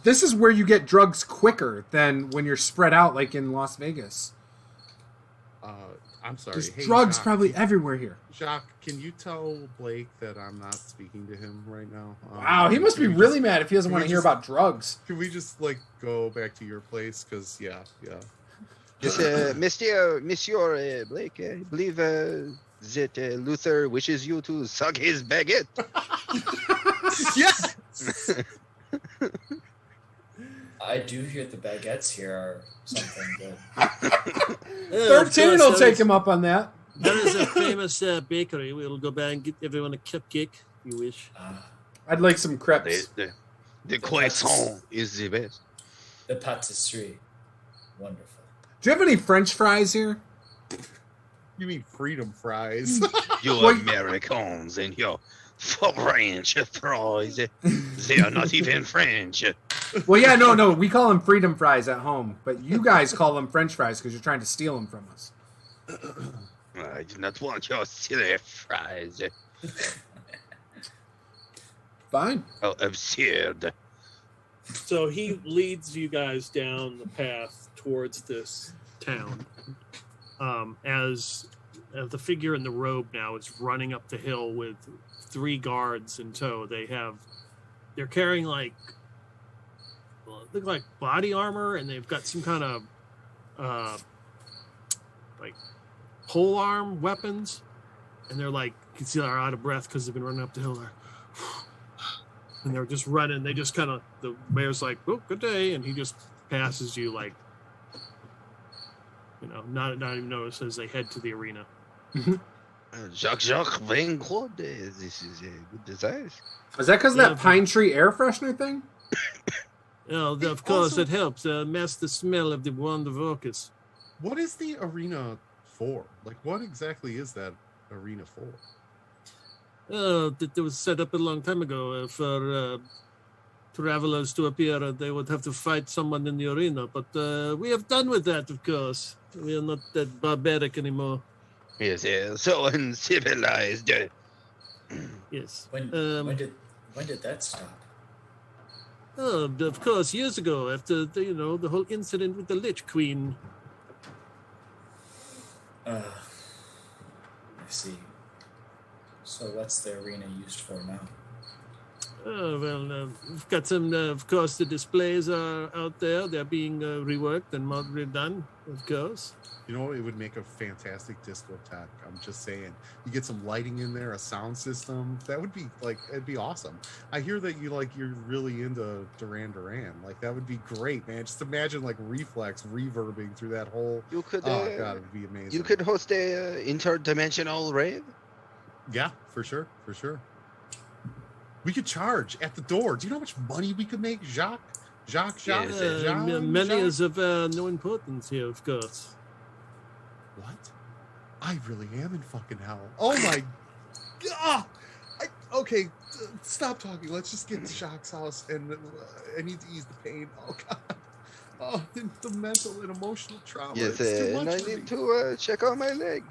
This is where you get drugs quicker than when you're spread out, like in Las Vegas. I'm sorry. There's Hey, drugs Jacques, probably everywhere here. Jacques, can you tell Blake that I'm not speaking to him right now? Wow, he must be really mad if he doesn't want to hear about drugs. Can we just like go back to your place? Because yeah. Yes, Monsieur Blake, I believe that Luther wishes you to suck his baguette. Yes. I do hear the baguettes here are something good. 13 will take him up on that. That is a famous bakery. We'll go back and get everyone a cupcake, if you wish. I'd like some crepes. The croissant is the best. The patisserie. Wonderful. Do you have any French fries here? You mean freedom fries? You Americans and your French fries. They are not even French. Well, yeah, no. We call them freedom fries at home, but you guys call them French fries because you're trying to steal them from us. I do not want your silly fries. Fine. Oh, absurd. So he leads you guys down the path towards this town. As the figure in the robe now is running up the hill with 3 guards in tow. They're carrying look like body armor, and they've got some kind of like pole arm weapons, and they're like, you can see they're out of breath because they've been running up the hill there. And they're just running. They just kind of, the mayor's like, oh, good day. And he just passes you like, not even notice as they head to the arena. Jacques Van Claude, this is a good design. Is that because of that pine tree air freshener thing? Of course, it helps mask the smell of the Wanda Vocus. What is the arena for? Like, what exactly is that arena for? That was set up a long time ago for travelers to appear, they would have to fight someone in the arena. But we have done with that, of course. We are not that barbaric anymore. Yes, so uncivilized. Yes. When did that stop? Oh, of course, years ago, after the whole incident with the Lich Queen. I see. So what's the arena used for now? Oh, well, we've got some, of course, the displays are out there. They're being reworked and redone, of course. You know, it would make a fantastic discotheque. I'm just saying. You get some lighting in there, a sound system. That would be it'd be awesome. I hear that you're really into Duran Duran. Like, that would be great, man. Just imagine Reflex reverbing through that whole. You could. Oh God, it would be amazing. You could host a interdimensional rave. Yeah, for sure. We could charge at the door. Do you know how much money we could make, Jacques? Jacques. Many is of no importance here, of course. What? I really am in fucking hell. Oh my god! Okay, stop talking. Let's just get to Jacques' house, and I need to ease the pain. Oh god. Oh, the mental and emotional trauma. Yes, It's too and much I for need me. to check out my leg.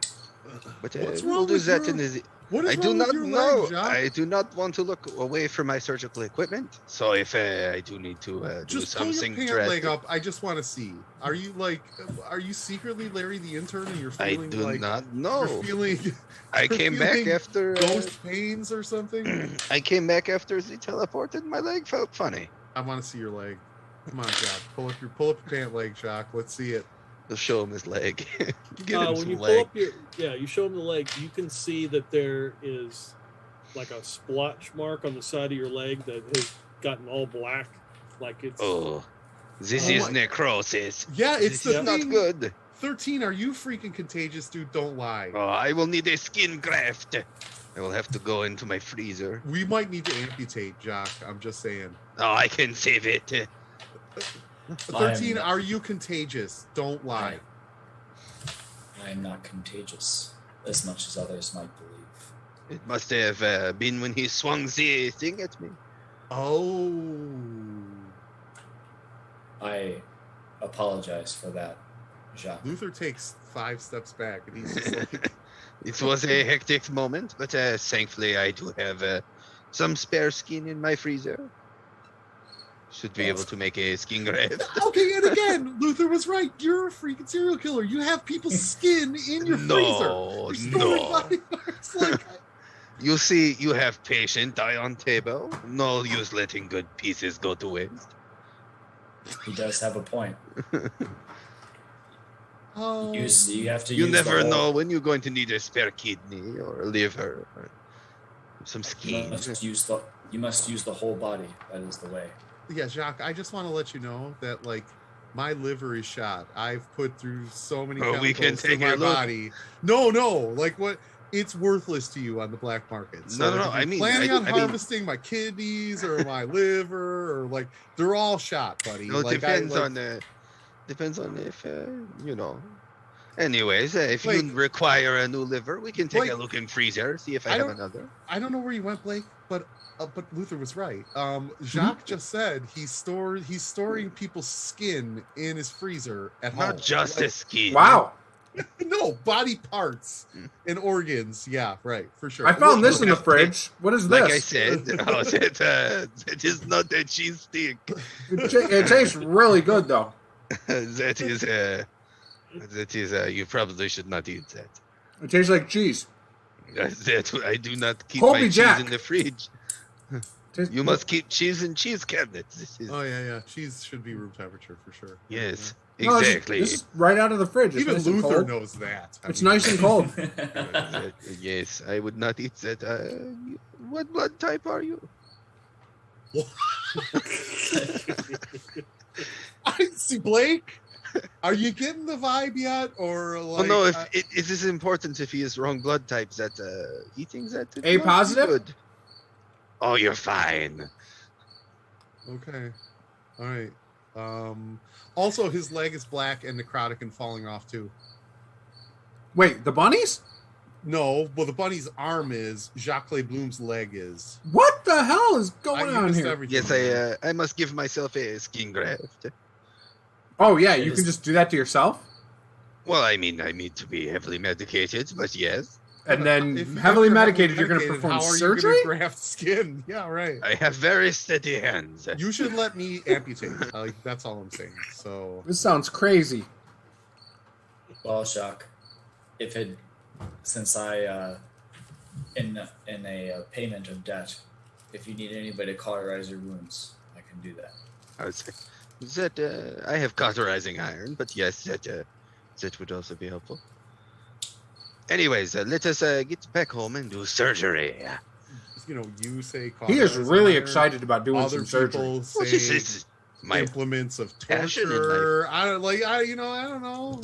But What's we'll wrong do with that your- in the. What is I do wrong not with your know. leg, Jacques? I do not want to look away from my surgical equipment. So if I do need to do Just pull your something pant drastic, leg up. I just want to see. Are you secretly Larry the intern, and you're I feeling do not know. You're feeling I you're came back feeling after. ghost pains or something? I came back after the teleported. My leg felt funny. I want to see your leg. Come on, Jacques. Pull up your pant leg, Jacques. Let's see it. We'll show him his leg. Give him When some you leg. pull up you show them the leg. You can see that there is like a splotch mark on the side of your leg that has gotten all black, like it's. Oh, this Oh is my- necrosis. Yeah, it's This the is not thing. good. 13, are you freaking contagious, dude? Don't lie. Oh, I will need a skin graft. I will have to go into my freezer. We might need to amputate, Jacques. I'm just saying. Oh, I can save it. 13, are you contagious? Don't lie. I am not contagious, as much as others might believe. It must have been when he swung the thing at me. Oh. I apologize for that, Jacques. Luther takes 5 steps back, and he's just like, It was a hectic moment, but thankfully I do have some spare skin in my freezer. Should be able to make a skin graft. okay, and again, Luther was right. You're a freaking serial killer. You have people's skin in your freezer. You're storing body parts like You see, you have patient die on table. No use letting good pieces go to waste. He does have a point. Oh. You have to You use never the whole, know when you're going to need a spare kidney or a liver or some You skin. must use the whole body. That is the way. Yeah, Jacques, I just want to let you know that, like, my liver is shot. I've put through so many Oh, we can chemicals to take my a look. body. No, like what? It's worthless to you on the black market. So No, if you're I mean, planning on I mean- harvesting my kidneys or my liver, or like, they're all shot, buddy. No, it like, depends on if you know. Anyways, if you Like- require a new liver, we can take Like, a look in freezer, see if I I have don't- another. I don't know where you went, Blake, but Luther was right. Mm-hmm. Jacques just said he's storing people's skin in his freezer at home. Not just a skin. Wow. No, body parts and organs. Yeah, right, for sure. I found this look in the at- fridge. What is Like I this? said, it is not a cheese stick. It tastes really good, though. that is you probably should not eat that. It tastes like cheese. That I do not keep Colby my cheese Jack. in the fridge. Tastes- You must keep cheese in cheese cabinets. This is, Oh yeah. Cheese should be room temperature for sure. yes, No, exactly. This is right out of the fridge. It's Even nice and Luther cold. knows that. It's nice and cold. Yes, I would not eat that. What blood type are you? I see, Blake. Are you getting the vibe yet, or like? Well, no, if it is important if he is wrong blood type that eating that. it A must be positive? good. Oh, you're fine. Okay, all right. Also, his leg is black and necrotic and falling off too. Wait, the bunnies? No, well, the bunny's arm is. Jacques Bloom's leg is. What the hell is going on here? Yes, I must give myself a skin graft. Oh, yeah, you can just do that to yourself? Well, I mean, I need to be heavily medicated, but yes. And then heavily medicated, you're going to perform surgery? You graft skin? Yeah, right. I have very steady hands. You should let me amputate. That's all I'm saying. So this sounds crazy. Well, Jacques, since I in a payment of debt, if you need anybody to cauterize your wounds, I can do that. I would say that I have cauterizing iron, but yes, that would also be helpful. Anyways, let us get back home and do surgery. You say he is really excited about doing some surgery. Say my implements of torture. I don't know.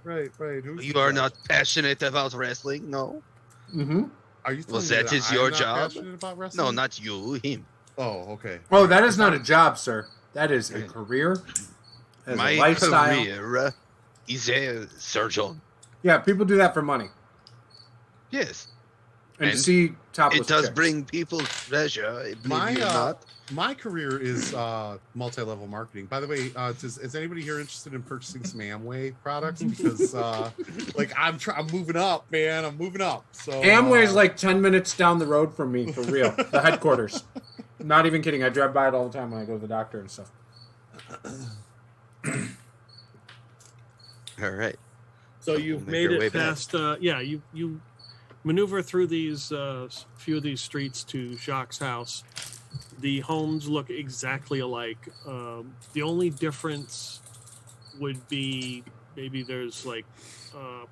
Right. You are not passionate about wrestling, no? Mm-hmm. Are you? Well, that is your job. About wrestling? No, not you. Him. Oh, okay. Oh, that is not a job, sir. That is a career. My a lifestyle. Career is a surgeon. Yeah, people do that for money. Yes. And to see topless it does chicks. bring people pleasure. My career is multi-level marketing. By the way, is anybody here interested in purchasing some Amway products? Because I'm moving up, man. I'm moving up. So Amway is like 10 minutes down the road from me, for real. The headquarters. Not even kidding. I drive by it all the time when I go to the doctor and stuff. All right. So you've made it past. You maneuver through these few of these streets to Jacques' house. The homes look exactly alike. The only difference would be maybe there's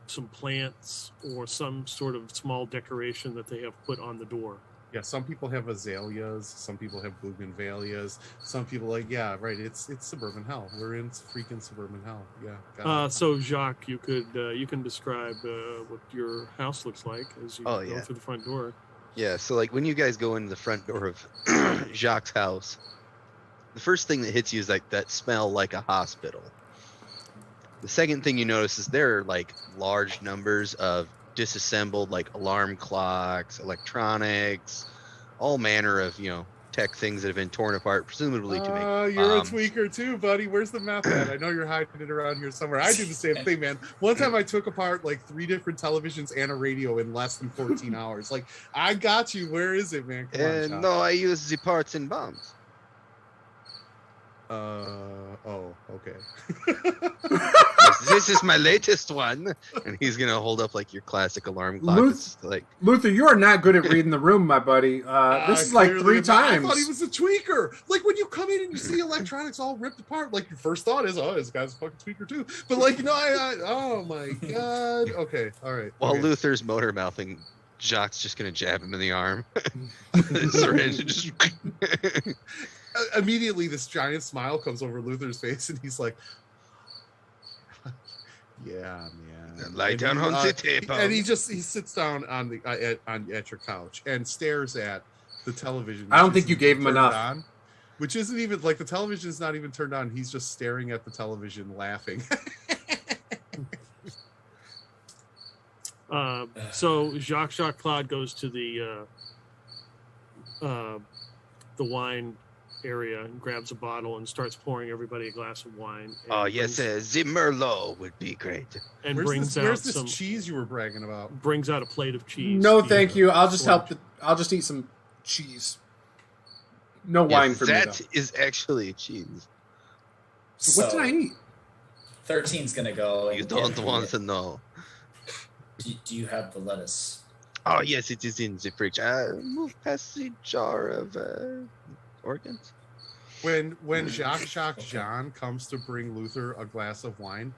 some plants or some sort of small decoration that they have put on the door. Yeah, some people have azaleas, some people have bougainvilleas, some people it's suburban hell. We're in freaking suburban hell. Yeah. So Jacques, you can describe what your house looks like as you go through the front door. Yeah, so when you guys go into the front door of Jacques' house, the first thing that hits you is that smell like a hospital. The second thing you notice is there are large numbers of disassembled alarm clocks, electronics, all manner of tech things that have been torn apart, presumably to make you're bombs. A tweaker too, buddy. Where's the meth at? I know you're hiding it around here somewhere. I do the same thing, man. One time I took apart 3 different televisions and a radio in less than 14 hours. I got you. Where is it, man? Come on, no, I use the parts in bombs. Okay. This is my latest one, and he's gonna hold up your classic alarm clock. Luther, you are not good at reading the room, my buddy. This is 3 times. I thought he was a tweaker. When you come in and you see electronics all ripped apart, your first thought is, this guy's a fucking tweaker too. But oh my god. Okay, all right. While Luther's motor mouthing, Jacques just gonna jab him in the arm. Syringe just. Immediately, this giant smile comes over Luther's face, and he's like, "Yeah, man." Lie down on the table. And he sits down on the at your couch and stares at the television. I don't think you gave him enough. Which isn't even the television is not even turned on. He's just staring at the television, laughing. So Jacques Claude goes to the wine area and grabs a bottle and starts pouring everybody a glass of wine. Oh yes, the Merlot would be great. And where's this cheese you were bragging about? Brings out a plate of cheese. No, thank you. I'll just I'll just eat some cheese. No wine for me. That is actually cheese. So, what did I eat? 13's gonna go. You don't want to know. Do you have the lettuce? Oh yes, it is in the fridge. Move past the jar of organs. When Jacques Jean comes to bring Luther a glass of wine,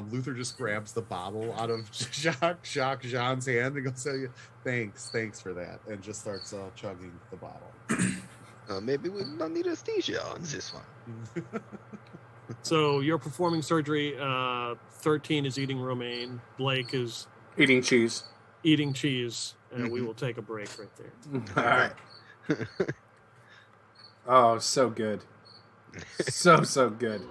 Luther just grabs the bottle out of Jacques Jean's hand and goes, thanks for that, and just starts chugging the bottle. Maybe we don't need anesthesia on this one. So you're performing surgery. 13 is eating romaine. Blake is eating cheese. And we will take a break right there. All right. Oh, so good. So good.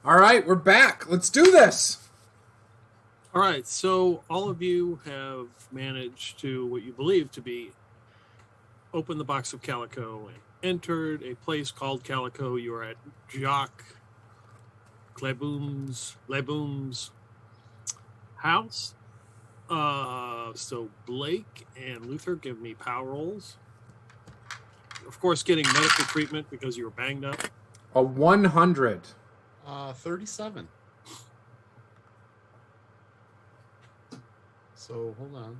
All right, we're back. Let's do this. All right, so all of you have managed to, what you believe to be, open the box of Calico and entered a place called Calico. You are at Jacques Leboom's house. So Blake and Luther, give me power rolls. Of course, getting medical treatment because you were banged up. A 100. 37. So hold on.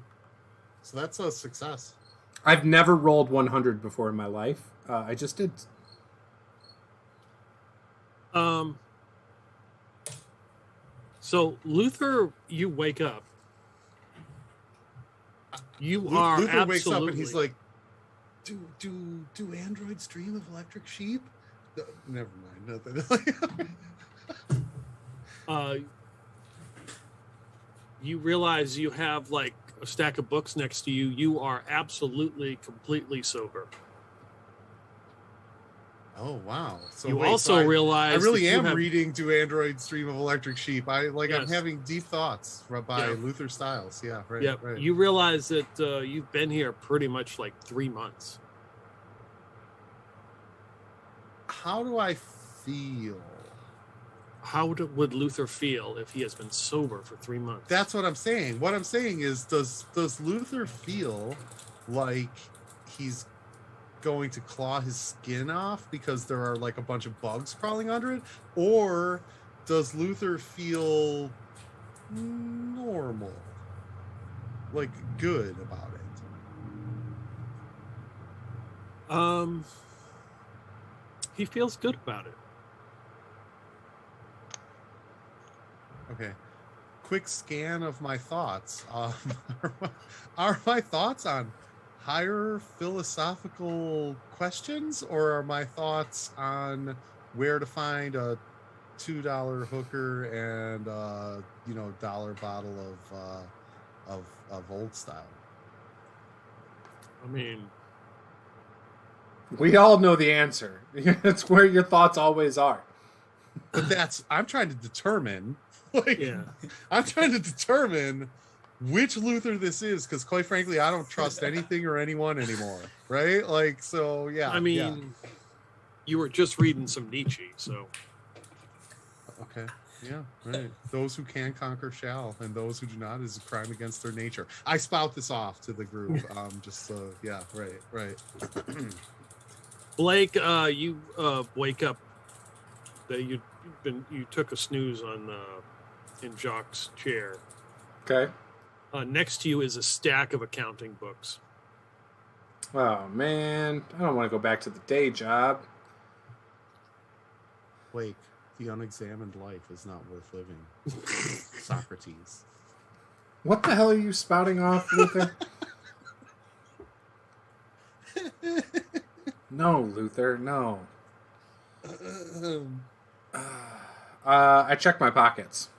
So that's a success. I've never rolled 100 before in my life. I just did. So Luther, you wake up. You are Luther absolutely... wakes up and he's like, "Do androids dream of electric sheep?" No, never mind. Nothing. You realize you have like a stack of books next to you. You are absolutely, completely sober. Oh wow! So you also realize I really am have... reading "Do Androids Dream of Electric Sheep." Yes. I'm having deep thoughts by Luther Stiles. Yeah, right. Yeah, right. You realize that you've been here pretty much like 3 months. How do I feel? How would Luther feel if he has been sober for 3 months? That's what I'm saying. What I'm saying is, does Luther feel like he's going to claw his skin off because there are like a bunch of bugs crawling under it, or does Luther feel normal, like good about it? He feels good about it. Okay, quick scan of my thoughts. Are my thoughts on higher philosophical questions, or are my thoughts on where to find a $2 hooker and dollar bottle of old style? I mean, we all know the answer. That's where your thoughts always are. But I'm trying to determine. I'm trying to determine which Luther this is, because quite frankly, I don't trust anything or anyone anymore. Right? Like, so yeah. I mean, you were just reading some Nietzsche, so. Okay. Yeah. Right. Those who can conquer shall, and those who do not is a crime against their nature. I spout this off to the group. Just so yeah. Right. Blake, you wake up. That you took a snooze on in Jacques' chair. Okay. Next to you is a stack of accounting books. Oh man, I don't want to go back to the day job. Blake, the unexamined life is not worth living. Socrates. What the hell are you spouting off, Luther? No, Luther, no. I checked my pockets.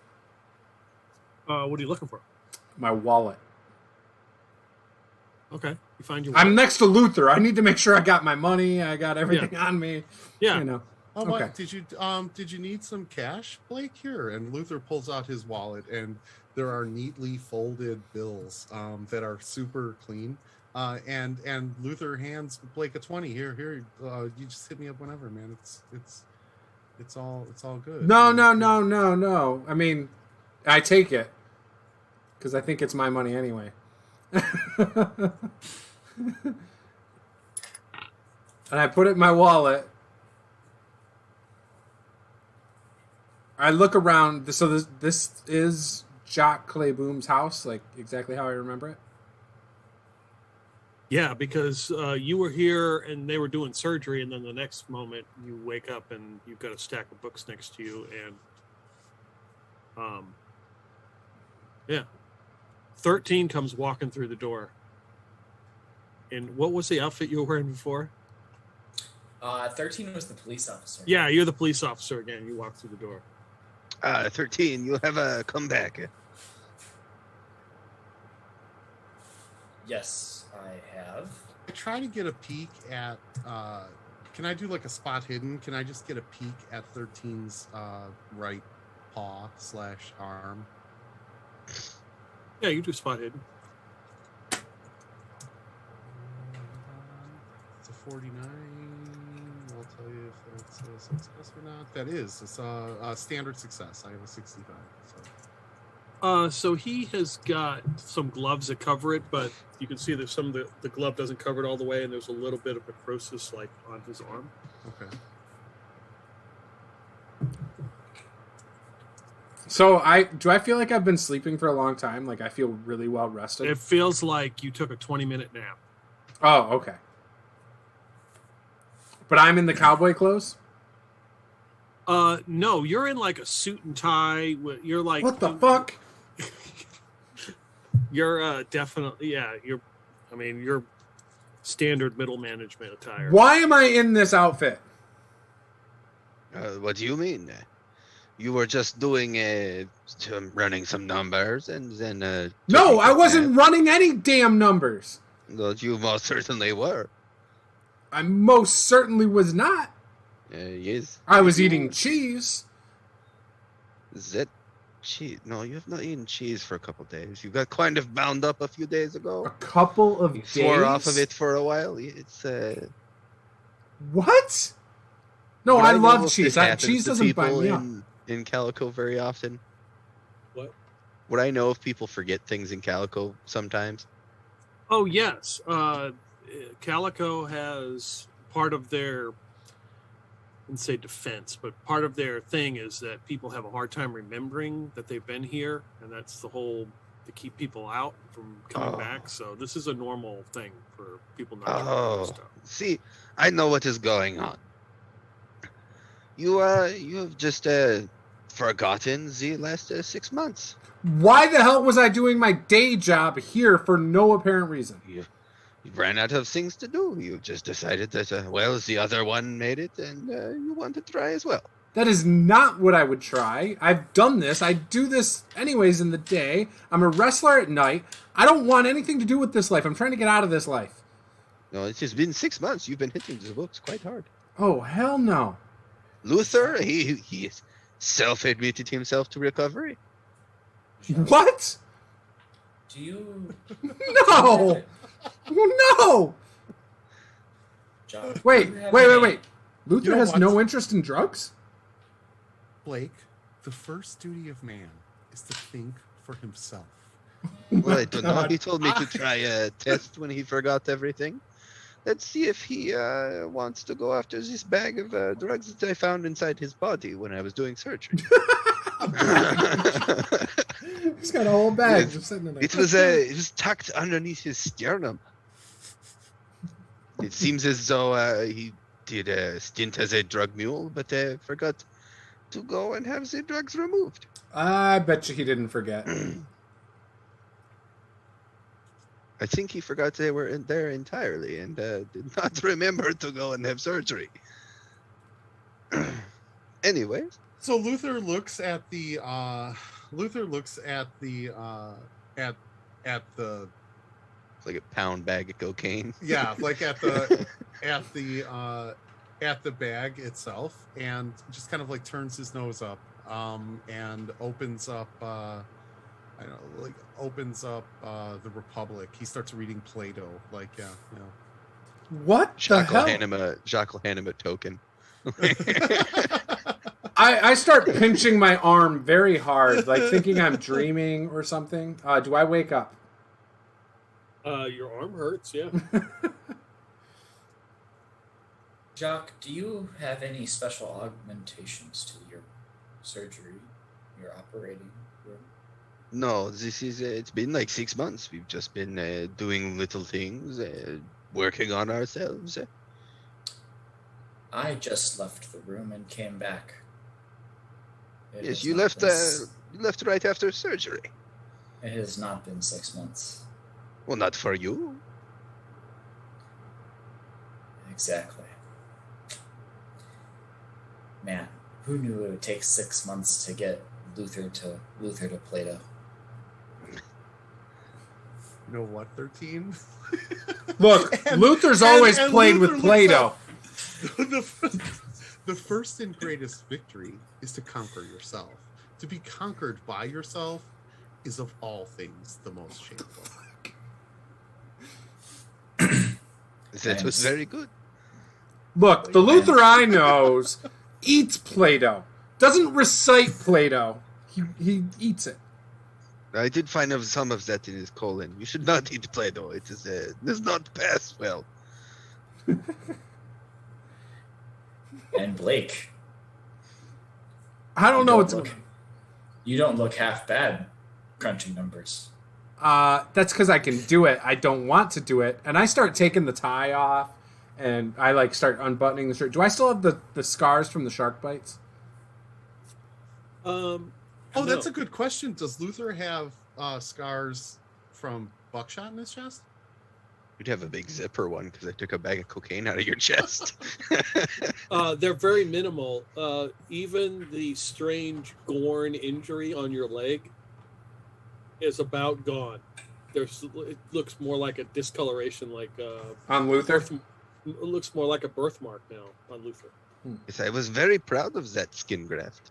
What are you looking for? My wallet. Okay, you find your wallet. I'm next to Luther. I need to make sure I got my money. I got everything on me. Yeah. You know. Oh, okay. what? Did you need some cash, Blake? Here, and Luther pulls out his wallet, and there are neatly folded bills that are super clean. And Luther hands Blake a 20. Here. You just hit me up whenever, man. It's all good. No. I mean, I take it because I think it's my money anyway. And I put it in my wallet. I look around. So this is Jacques Clayboom's house, like exactly how I remember it. Yeah, because you were here and they were doing surgery, and then the next moment you wake up and you've got a stack of books next to you, and 13 comes walking through the door. And what was the outfit you were wearing before? 13 was the police officer. Yeah, you're the police officer again. You walk through the door. 13, you'll have a comeback. Yes, I have. I try to get a peek at can I do like a spot hidden? Can I just get a peek at 13's right paw/arm? Yeah, you do spot hidden. It's a 49. I'll tell you if that's a success or not. That is. It's a standard success. I have a 65. So he has got some gloves that cover it, but you can see there's some of the glove doesn't cover it all the way, and there's a little bit of necrosis like on his arm. Okay. So do I feel like I've been sleeping for a long time? Like I feel really well rested? It feels like you took a 20-minute nap. Oh, okay. But I'm in the cowboy clothes? No, you're in like a suit and tie. You're like, what the fuck? You're definitely, yeah. You're standard middle management attire. Why am I in this outfit? What do you mean? You were just doing running some numbers and then. No, I wasn't running any damn numbers. Well, you most certainly were. I most certainly was not. Yes. I was eating cheese. Is that cheese? No, you have not eaten cheese for a couple of days. You got kind of bound up a few days ago. A couple of You days? swore off of it for a while. It's What? No, Would I know love if cheese. this happens Cheese to doesn't bind people me up. in Calico very often. What? Would I know if people forget things in Calico sometimes? Oh, yes. Calico has part of their, I wouldn't say defense, but part of their thing is that people have a hard time remembering that they've been here, and that's the whole, to keep people out from coming back. So this is a normal thing for people not to remember stuff. See, I know what is going on. You have just forgotten the last 6 months. Why the hell was I doing my day job here for no apparent reason? You ran out of things to do. You just decided that, the other one made it, and you want to try as well. That is not what I would try. I've done this. I do this anyways in the day. I'm a wrestler at night. I don't want anything to do with this life. I'm trying to get out of this life. No, it's just been 6 months. You've been hitting the books quite hard. Oh, hell no. Luther, he self-admitted himself to recovery. What? Do you? No! No! John, Wait. do you have Luther You know has what? no interest in drugs? Blake, the first duty of man is to think for himself. Well, I don't know. God. He told me to try a test when he forgot everything. Let's see if he wants to go after this bag of drugs that I found inside his body when I was doing surgery. He's got a whole bag Yes. just sitting in there. It was tucked underneath his sternum. It seems as though he did a stint as a drug mule, but forgot to go and have the drugs removed. I bet you he didn't forget. I think he forgot they were in there entirely and did not remember to go and have surgery. Anyways. So Luther looks at the Like a pound bag of cocaine. yeah, like at the bag itself, and just kind of like turns his nose up, and opens up the Republic. He starts reading Plato, like yeah. What the hell? Jacques will hand him a token. I start pinching my arm very hard, like thinking I'm dreaming or something. Do I wake up? Your arm hurts, yeah. Jacques, do you have any special augmentations to your surgery, your operating room? No, it's been like 6 months. We've just been doing little things, working on ourselves. I just left the room and came back. It Yes, has you not left been you left right after surgery. It has not been 6 months. Well, not for you. Exactly. Man, who knew it would take 6 months to get Luther to Plato? You know what? 13. Look, And- Luther's and- always and played Luther with looks Play-Doh. up- The first and greatest victory is to conquer yourself. To be conquered by yourself is of all things the most shameful. That was very good. Look, the Luther I knows eats Play-Doh. Doesn't recite Play-Doh. He eats it. I did find some of that in his colon. You should not eat Play-Doh. It does not pass well. And Blake, I don't know what's you don't look half bad crunching numbers. That's because I can do it. I don't want to do it. And I start taking the tie off, and I like start unbuttoning the shirt. Do I still have the scars from the shark bites? Oh, No. that's a good question. Does Luther have scars from buckshot in his chest? You'd have a big zipper one because I took a bag of cocaine out of your chest. They're very minimal. Even the strange Gorn injury on your leg is about gone. It looks more like a discoloration, like On Luther? it looks more like a birthmark now on Luther. Yes, I was very proud of that skin graft.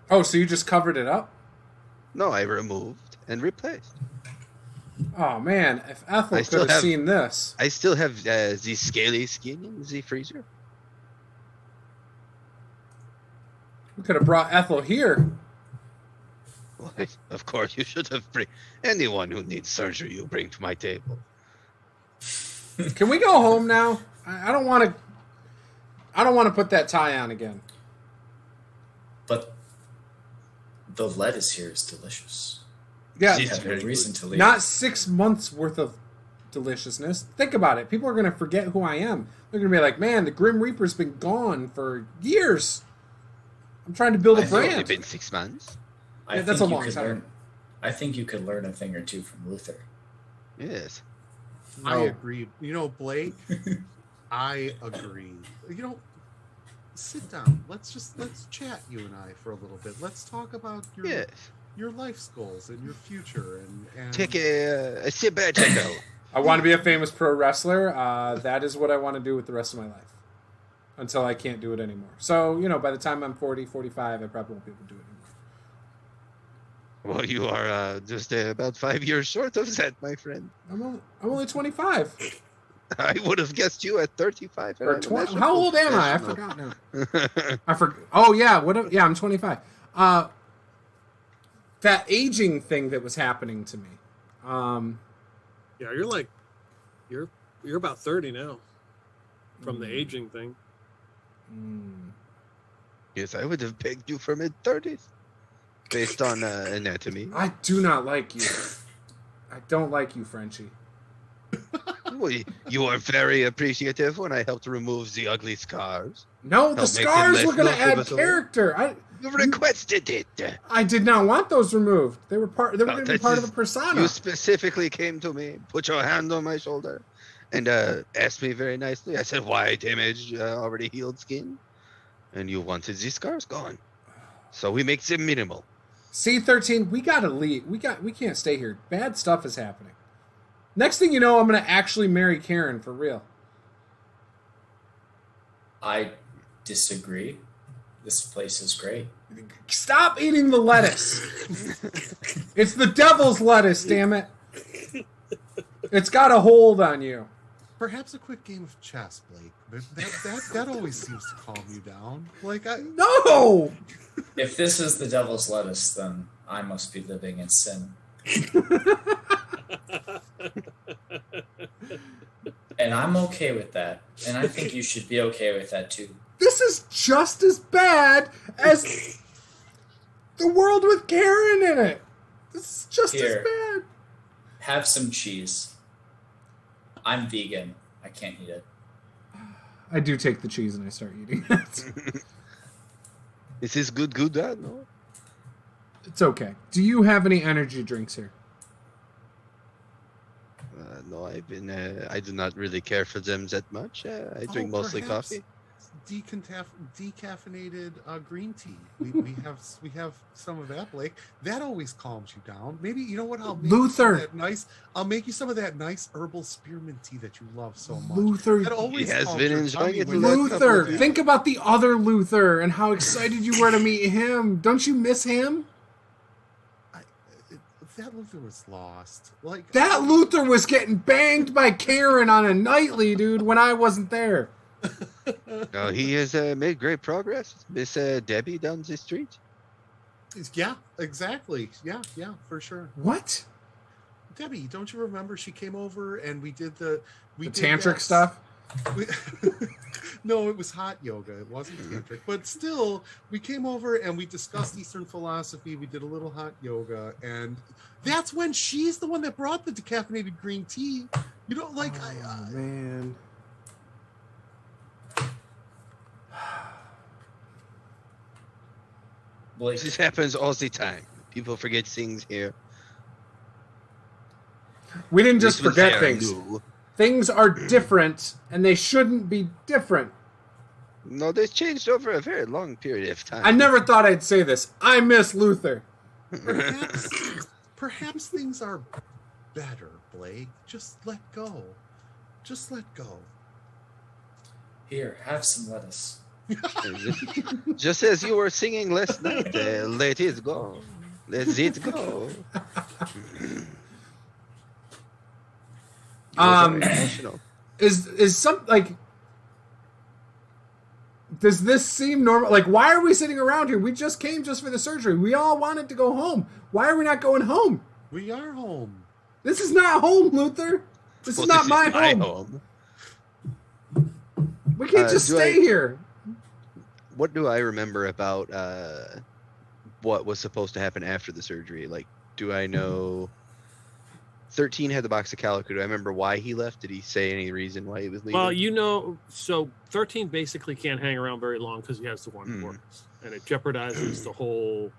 Oh, so you just covered it up? No, I removed and replaced. Oh, man. If Ethel I still could have have- seen this. I still have the scaly skin in the freezer. We could have brought Ethel here. Why, of course, you should have bring anyone who needs surgery. You bring to my table. Can we go home now? I don't want to. I don't want to put that tie on again. But the lettuce here is delicious. Yeah, You have no reason to leave. not 6 months worth of deliciousness. Think about it. People are going to forget who I am. They're going to be like, man, the Grim Reaper's been gone for years. I'm trying to build a I think It's only brand. been 6 months. I that's think a you long could time. learn. I think you could learn a thing or two from Luther. Yes. I No. agree. You know, Blake, I agree. You know, sit down. Let's chat, you and I, for a little bit. Let's talk about Yes. your life's goals and your future and Take a sabbatical. I want to be a famous pro wrestler. That is what I want to do with the rest of my life. Until I can't do it anymore. So, by the time I'm 40, 45, I probably won't be able to do it anymore. Well, you are just about 5 years short of that, my friend. I'm only 25. I would have guessed you at 35. Or 20. How old am I? I forgot now. Oh, yeah. Yeah, I'm 25. That aging thing that was happening to me. Yeah, you're about 30 now from the aging thing. Yes, I would have pegged you for mid-30s. Based on anatomy. I do not like you. I don't like you, Frenchie. Well, you are very appreciative when I helped remove the ugly scars. No, the Help make them scars less were going to add noticeable. character. You requested it. I did not want those removed. They were going to be part of the persona. You specifically came to me, put your hand on my shoulder, and asked me very nicely. I said, why damage already healed skin? And you wanted these scars gone. So we make them minimal. C13, we gotta leave. We can't stay here. Bad stuff is happening. Next thing you know, I'm gonna actually marry Karen for real. I disagree. This place is great. Stop eating the lettuce. It's the devil's lettuce, damn it. It's got a hold on you. perhaps a quick game of chess, Blake. That always seems to calm you down. No. If this is the devil's lettuce, then I must be living in sin. And I'm okay with that. And I think you should be okay with that too. This is just as bad as the world with Karen in it. This is just Here. as bad. Have some cheese. I'm vegan. I can't eat it. I do take the cheese and I start eating it. Is this good, Dad? No? It's okay. Do you have any energy drinks here? No, I do not really care for them that much. I drink mostly perhaps coffee. decaffeinated green tea. We have some of that, Blake. That always calms you down. Maybe you know what? I'll make Luther. I'll make you some of that nice herbal spearmint tea that you love so much. Luther. That always He has calms been your enjoying tummy it when the last you- couple of Luther, days. think about the other Luther and how excited you were to meet him. Don't you miss him? That Luther was lost. Like That Luther was getting banged by Karen on a nightly, dude, when I wasn't there. No, he has made great progress. Miss Debbie down the street. Yeah, exactly. Yeah, for sure. What? Debbie, don't you remember? She came over and we did the Tantric stuff? No, it was hot yoga. It wasn't tantric, but still, we came over and we discussed Eastern philosophy. We did a little hot yoga, and that's when she's the one that brought the decaffeinated green tea. You know, like Man. Blake, This happens all the time. People forget things here. We didn't just This was forget very things. new. Things are different, and they shouldn't be different. No, they changed over a very long period of time. I never thought I'd say this. I miss Luther. perhaps things are better, Blake. Just let go. Just let go. here, have some lettuce. Just as you were singing last night, let it go. Let it go. Very emotional. Is some like? Does this seem normal? Like, why are we sitting around here? We just came just for the surgery. We all wanted to go home. Why are we not going home? We are home. This is not home, Luther. This is not my home. home. We can't just do stay I- here. What do I remember about what was supposed to happen after the surgery? Like, do I know 13 had the box of calico? Do I remember why he left? Did he say any reason why he was leaving? Well, you know, so 13 basically can't hang around very long because he has the one corpse, and it jeopardizes the whole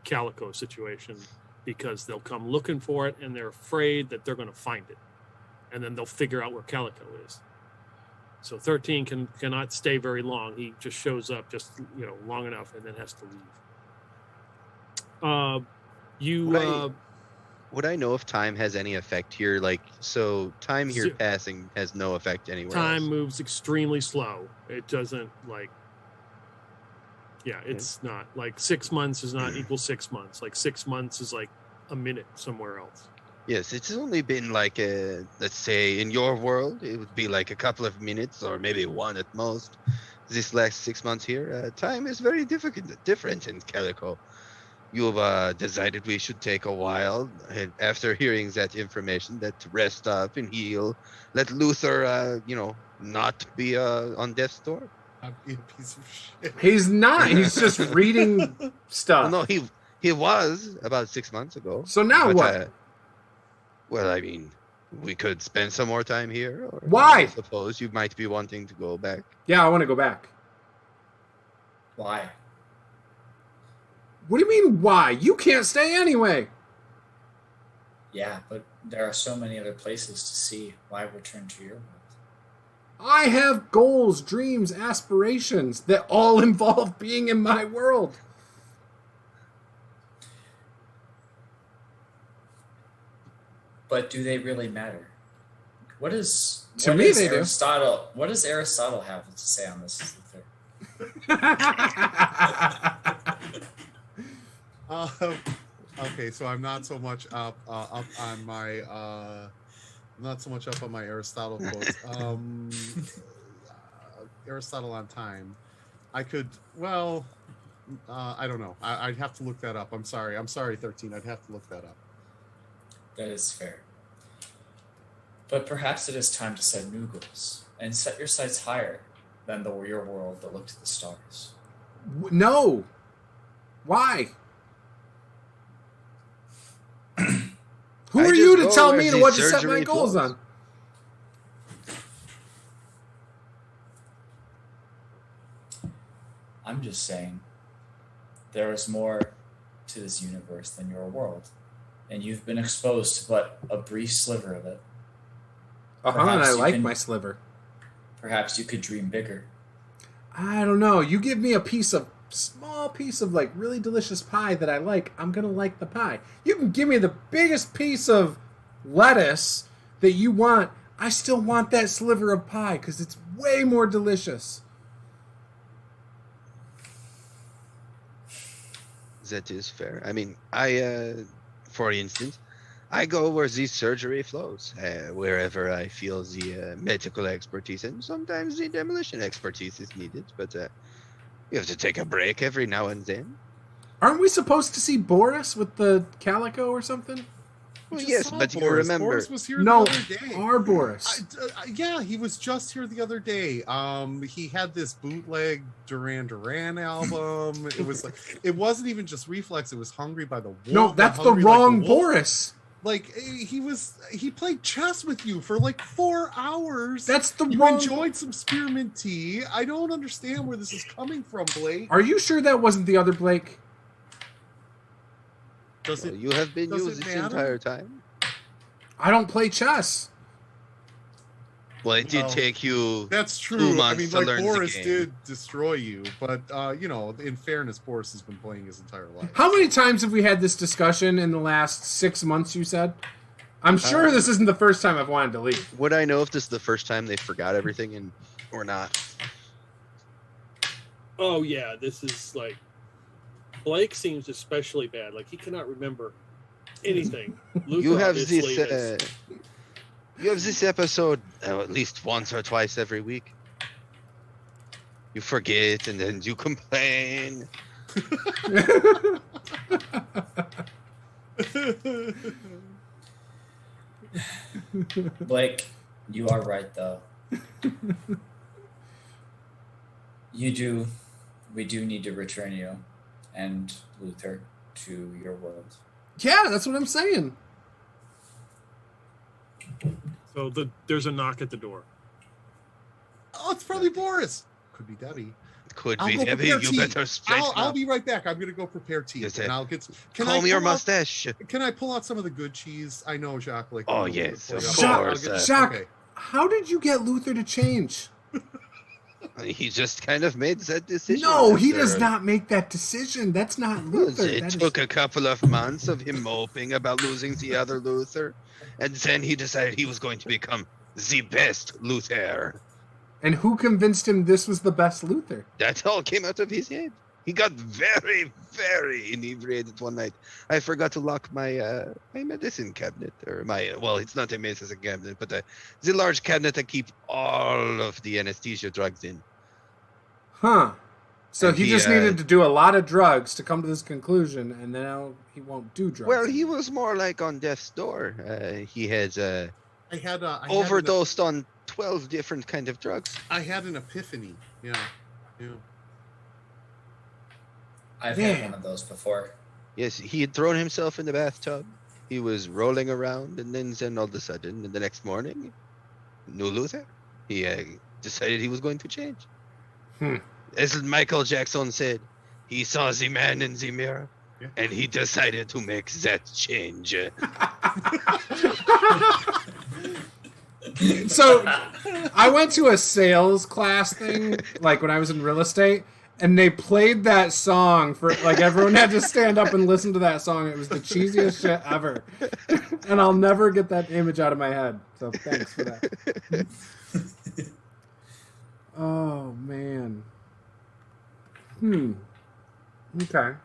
Calico situation because they'll come looking for it and they're afraid that they're going to find it, and then they'll figure out where Calico is. So 13 cannot stay very long. He just shows up just long enough and then has to leave. Would I know if time has any effect here? Like, so time here passing has no effect anywhere Time else. moves extremely slow. It doesn't it's not like 6 months is not equal 6 months. Like 6 months is like a minute somewhere else. Yes, it's only been like, let's say in your world, it would be like a couple of minutes or maybe one at most. This last 6 months here, time is very different in Calico. You've decided we should take a while, and after hearing that information, that to rest up and heal, let Luther, not be on death's door. I'd be a piece of shit. He's not. He's just reading stuff. Well, no, he was about 6 months ago. So now But, what? Well, I mean, we could spend some more time here. Or Why? I suppose you might be wanting to go back. Yeah, I want to go back. Why? What do you mean, why? You can't stay anyway. Yeah, but there are so many other places to see. Why return to your world? I have goals, dreams, aspirations that all involve being in my world. But do they really matter? What does To me, they do. Aristotle? What does Aristotle have to say on this? Luther? Okay, so I'm not so much up on my Aristotle quotes. Aristotle on time. I could. Well, I don't know. I'd have to look that up. I'm sorry, 13. I'd have to look that up. That is fair. But perhaps it is time to set new goals and set your sights higher than your world that look to the stars. No. Why? Who I are you just to go tell where me the what to set my surgery goals flows. on? I'm just saying there is more to this universe than your world, and you've been exposed to but a brief sliver of it. And I Perhaps you like can- my sliver. Perhaps you could dream bigger. I don't know. You give me a small piece of like really delicious pie that I like, I'm gonna like the pie. You can give me the biggest piece of lettuce that you want, I still want that sliver of pie because it's way more delicious. That is fair. I mean, for instance, I go where the surgery flows, wherever I feel the medical expertise, and sometimes the demolition expertise is needed, but you have to take a break every now and then. Aren't we supposed to see Boris with the calico or something? Well, yes, but Boris. you remember. Boris was here No, the other day. our Boris. Yeah, he was just here the other day. He had this bootleg Duran Duran album. It was like, it wasn't even just Reflex. It was Hungry by the Wolf. No, that's the Hungry wrong Like the Wolf. Boris. Like he played chess with you for like 4 hours. That's the you wrong. enjoyed some spearmint tea. I don't understand where this is coming from, Blake. Are you sure that wasn't the other Blake? Does it? You have been does used it this matter? entire time. I don't play chess. Well, it did Well, take you. That's true. 2 I months mean, to like learn the Boris game. did destroy you, but in fairness, Boris has been playing his entire life. How many times have we had this discussion in the last 6 months, you said? I'm sure this isn't the first time I've wanted to leave. Would I know if this is the first time they forgot everything or not? Oh yeah, this is like Blake seems especially bad. Like he cannot remember anything. Luke You have obviously this. is- You have this episode at least once or twice every week. You forget and then you complain. Blake, you are right though. We do need to return you and Luther to your world. Yeah, that's what I'm saying. So there's a knock at the door. Oh, it's probably Boris. Could be Debbie. Could I'll be go heavy. prepare You tea. better straighten I'll up. be right back. I'm gonna go prepare tea, Yes, and I'll get. Comb your mustache. Can I pull out some of the good cheese? I know, Jacques. Like, Oh, you know, yes, pull it of out. I'll course, get- Jacques, okay. how did you get Luther to change? He just kind of made that decision. No, he after- does not make that decision. That's not Luther. It That is- took a couple of months of him moping about losing the other Luther, and then he decided he was going to become the best Luther. And who convinced him this was the best Luther? That all came out of his head. He got very, very inebriated one night. I forgot to lock my my medicine cabinet, or it's not a medicine cabinet, but the large cabinet I keep all of the anesthesia drugs in. Huh. So And he he, just needed to do a lot of drugs to come to this conclusion, and now he won't do drugs. Well, he was more like on death's door. He had I had overdosed on 12 different kind of drugs. I had an epiphany. Yeah. I've Yeah. had one of those before. Yes, he had thrown himself in the bathtub. He was rolling around, and then all of a sudden, the next morning, new Luther. He decided he was going to change. As Michael Jackson said, he saw the man in the mirror, and he decided to make that change. So I went to a sales class thing, like when I was in real estate, and they played that song for, like, everyone had to stand up and listen to that song. It was the cheesiest shit ever. And I'll never get that image out of my head. So thanks for that. Oh, man. Okay.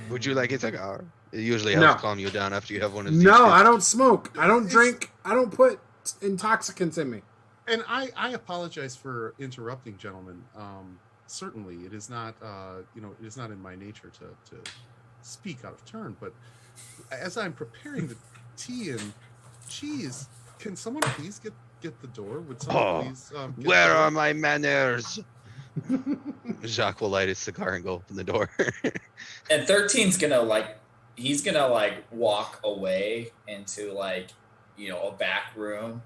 Would you like a cigar? It usually helps calm you down after you have one of these. No, I don't smoke. I don't drink. I don't put intoxicants in me. And I apologize for interrupting, gentlemen. Certainly, it is not it is not in my nature to speak out of turn. But as I'm preparing the tea and cheese, can someone please get the door? Would someone please? Get Where the door? are my manners? Jacques will light his cigar and go open the door. And 13's gonna he's gonna walk away into a back room.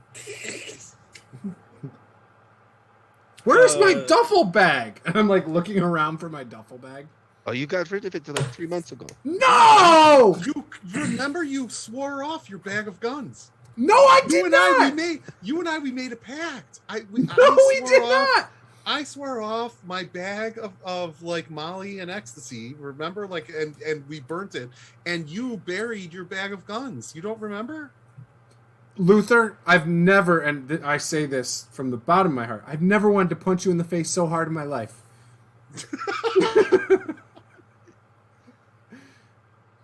Where's my duffel bag? And I'm like looking around for my duffel bag. Oh, you got rid of it like 3 months ago. No! You remember you swore off your bag of guns. No, I did not. You and I, we made a pact. We did not. I swore off my bag of like Molly and ecstasy. Remember, like, and we burnt it. And you buried your bag of guns. You don't remember? Luther, I've never, and I say this from the bottom of my heart, I've never wanted to punch you in the face so hard in my life.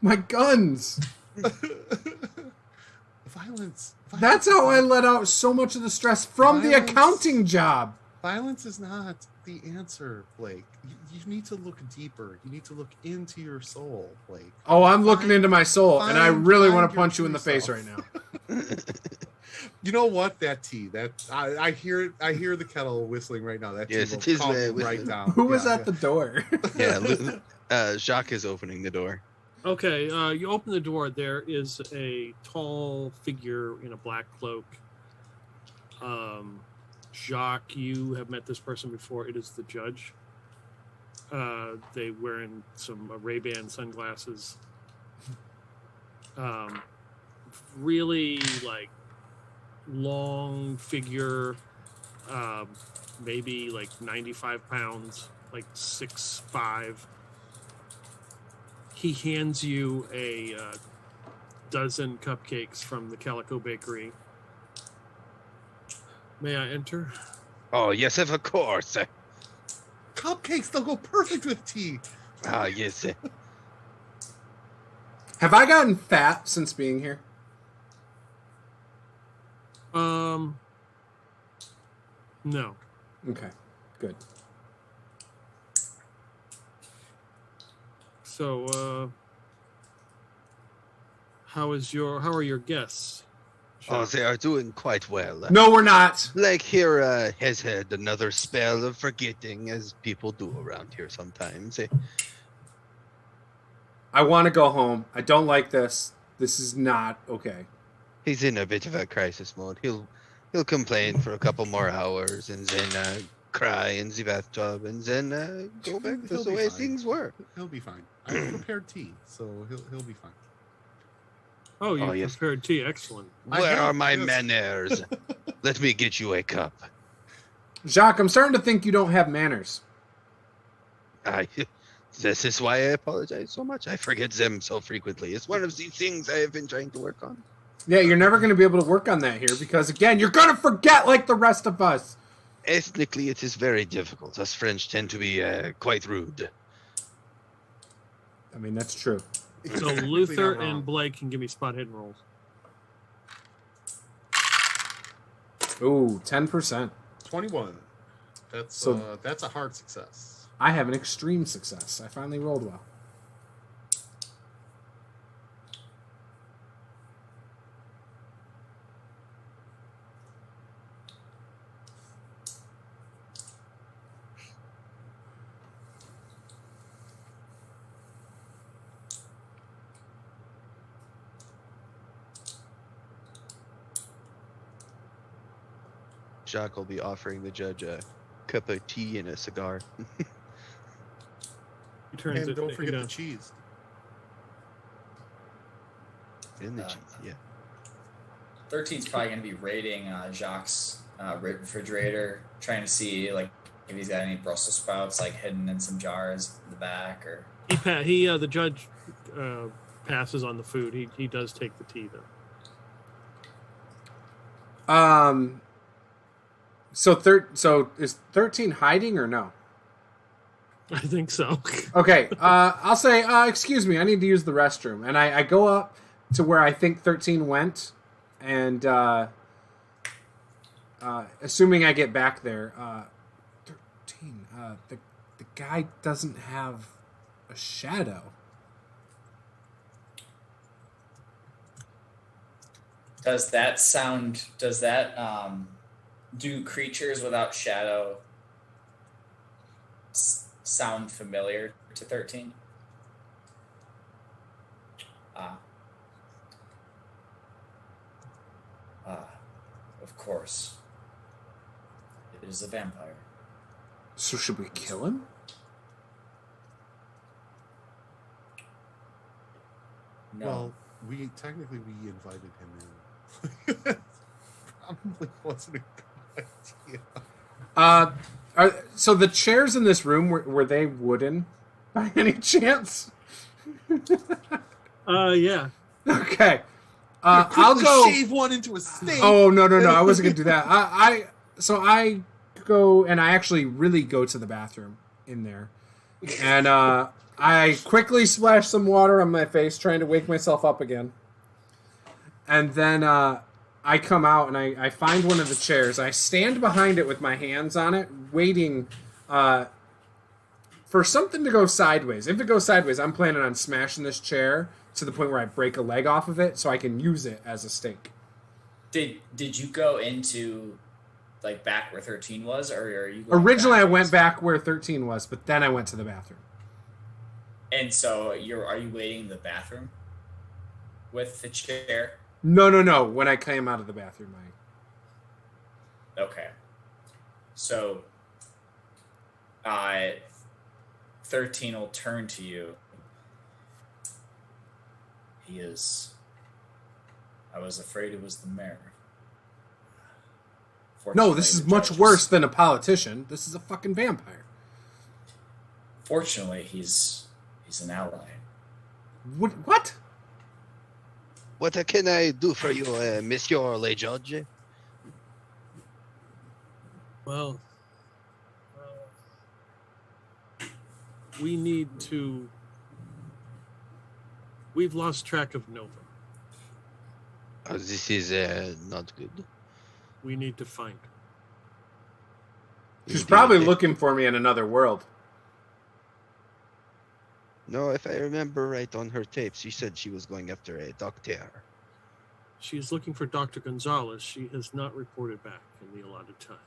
My guns. Violence. That's how I let out so much of the stress from the accounting job. Violence is not the answer, Blake. You need to look deeper. You need to look into your soul, Blake. Oh, I'm looking into my soul, and I really want to punch you in the face right now. You know what? That tea. That I hear. I hear the kettle whistling right now. That tea Yes, it is right down. Who was at the door? Yeah, Jacques is opening the door. Okay, you open the door. There is a tall figure in a black cloak. Jacques, you have met this person before. It is the judge. They wearing some Ray-Ban sunglasses. Really like long figure, maybe like 95 pounds, like 6'5". He hands you a dozen cupcakes from the Calico Bakery. May I enter? Oh, yes, of course. Cupcakes, they'll go perfect with tea. Ah, yes. Have I gotten fat since being here? No. Okay, good. So, how are your guests? Oh, they are doing quite well. No, we're not. Like here has had another spell of forgetting, as people do around here sometimes. I want to go home. I don't like this. This is not okay. He's in a bit of a crisis mode. He'll complain for a couple more hours and then cry in the bathtub and then go back to the way things were. He'll be fine. I prepared tea, so he'll be fine. Oh, you yes. prepared tea. Excellent. Where are my manners? Let me get you a cup. Jacques, I'm starting to think you don't have manners. This is why I apologize so much. I forget them so frequently. It's one of the things I have been trying to work on. Yeah, you're never going to be able to work on that here because, again, you're going to forget like the rest of us. Ethnically, it is very difficult. Us French tend to be quite rude. I mean, that's true. So Luther and Blake can give me spot hidden rolls. Ooh, 10%. 21. That's a hard success. I have an extreme success. I finally rolled well. Jacques will be offering the judge a cup of tea and a cigar. He turns And don't forget down. the cheese. And the cheese, yeah. 13's probably going to be raiding Jacques' refrigerator, trying to see like if he's got any Brussels sprouts like hidden in some jars in the back, or The judge passes on the food. He does take the tea though. So is 13 hiding or no? I think so. Okay, I'll say, excuse me, I need to use the restroom. And I go up to where I think 13 went, and assuming I get back there, 13, the guy doesn't have a shadow. does that do creatures without shadow sound familiar to 13? Of course. It is a vampire. So should we kill him? No. Well, we invited him in. Probably wasn't a good idea. So the chairs in this room were they wooden by any chance? Yeah. Okay. I'll go shave one into a steak. Oh no! I wasn't gonna do that. I go and I actually really go to the bathroom in there, and I quickly splash some water on my face, trying to wake myself up again. And then I come out and I find one of the chairs. I stand behind it with my hands on it, waiting for something to go sideways. If it goes sideways, I'm planning on smashing this chair to the point where I break a leg off of it so I can use it as a stake. Did you go into like back where 13 was, or are you originally I went back where 13 was, but then I went to the bathroom. And so are you waiting in the bathroom with the chair? No. When I came out of the bathroom, Okay. So 13 will turn to you. I was afraid it was the mayor. No, this is much worse than a politician. This is a fucking vampire. Fortunately, he's an ally. What? What can I do for you, Monsieur Le Judge? Well, we need to... We've lost track of Nova. This is not good. We need to find her. She's probably looking for me in another world. No, if I remember right on her tapes, she said she was going after a doctor. She's looking for Dr. Gonzalez. She has not reported back in the allotted time.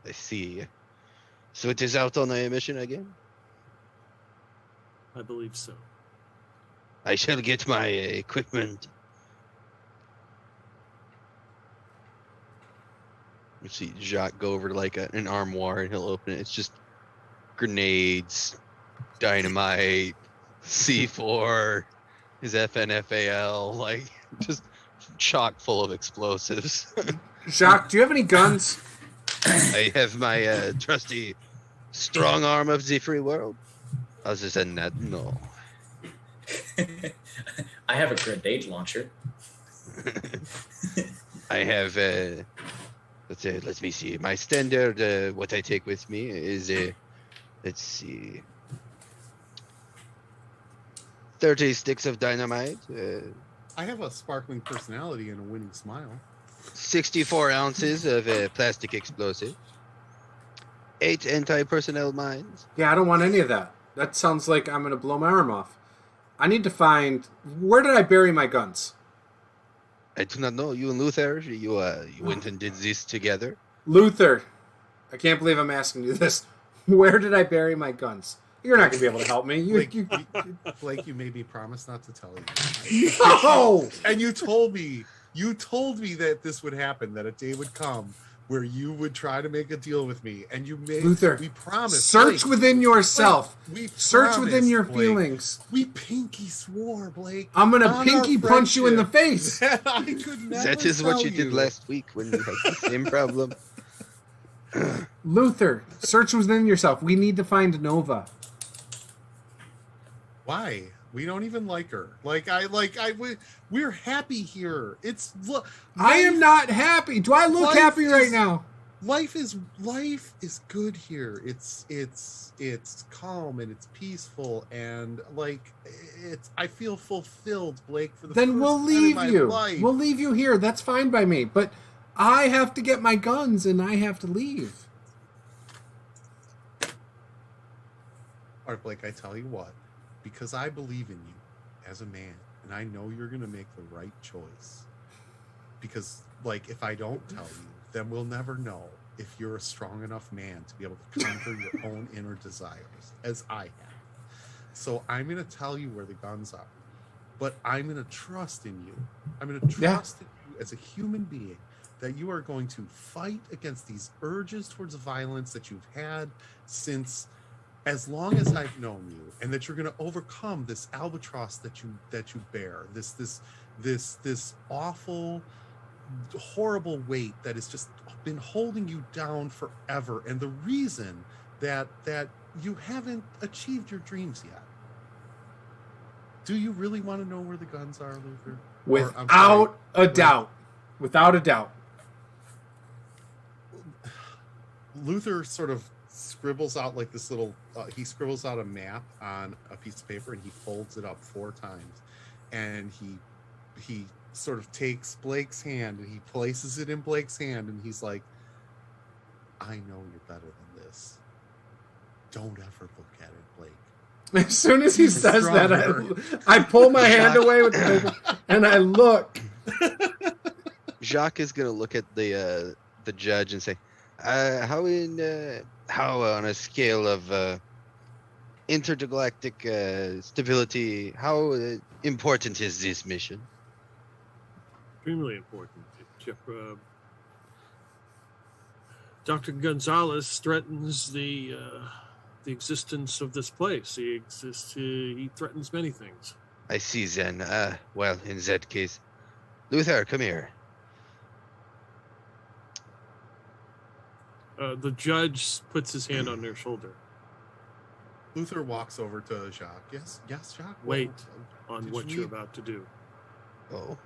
I see. So it is out on a mission again? I believe so. I shall get my equipment. You see Jacques go over to like an armoire and he'll open it. It's just grenades, dynamite, C4, his FNFAL, like just chock full of explosives. Jacques, do you have any guns? I have my trusty strong arm of the free world. Other than that, no. I have a grenade launcher. I have let me see. My standard, what I take with me is let's see, 30 sticks of dynamite. I have a sparkling personality and a winning smile. 64 ounces of plastic explosive. 8 anti-personnel mines. Yeah, I don't want any of that. That sounds like I'm going to blow my arm off. I need to find... Where did I bury my guns? I do not know. You and Luther, you went and did this together. Luther, I can't believe I'm asking you this. Where did I bury my guns? You're not going to be able to help me. Blake, you made me promise not to tell you. No! And you told me that this would happen, that a day would come where you would try to make a deal with me, and you made. Luther, we promised. Search Blake, within yourself. Blake, search promised, within your Blake. feelings. We pinky swore, Blake. I'm gonna pinky punch you in the face. I could never That is what you tell did last week when you had the same problem. Luther, search within yourself. We need to find Nova. Why? We don't even like her. We're happy here. It's look. I am not happy. Do I look happy right now? Life is good here. It's calm and it's peaceful and I feel fulfilled, Blake. For the then first we'll time leave in my you. life. We'll leave you here. That's fine by me. But I have to get my guns and I have to leave. All right, Blake. I tell you what, because I believe in you as a man, and I know you're going to make the right choice. Because, if I don't tell you, then we'll never know if you're a strong enough man to be able to conquer your own inner desires, as I have. So I'm going to tell you where the guns are, but I'm going to trust in you. I'm going to trust in you as a human being that you are going to fight against these urges towards violence that you've had since as long as I've known you, and that you're going to overcome this albatross that you bear, this awful, horrible weight that has just been holding you down forever, and the reason that you haven't achieved your dreams yet. Do you really want to know where the guns are, Luther? Without a doubt. Luther sort of scribbles out like this little, he scribbles out a map on a piece of paper and he folds it up 4 times. And he sort of takes Blake's hand and he places it in Blake's hand and he's like, I know you're better than this. Don't ever look at it, Blake. As soon as he says that, I pull my hand away with the paper and I look. Jacques is gonna look at the judge and say, how on a scale of intergalactic stability, how important is this mission? Extremely important. Dr. Gonzalez threatens the existence of this place. He threatens many things. I see, then. Well, in that case, Luther, come here. The judge puts his hand on their shoulder. Luther walks over to Jacques. Yes, Jacques. Wait on what you're about to do. Oh.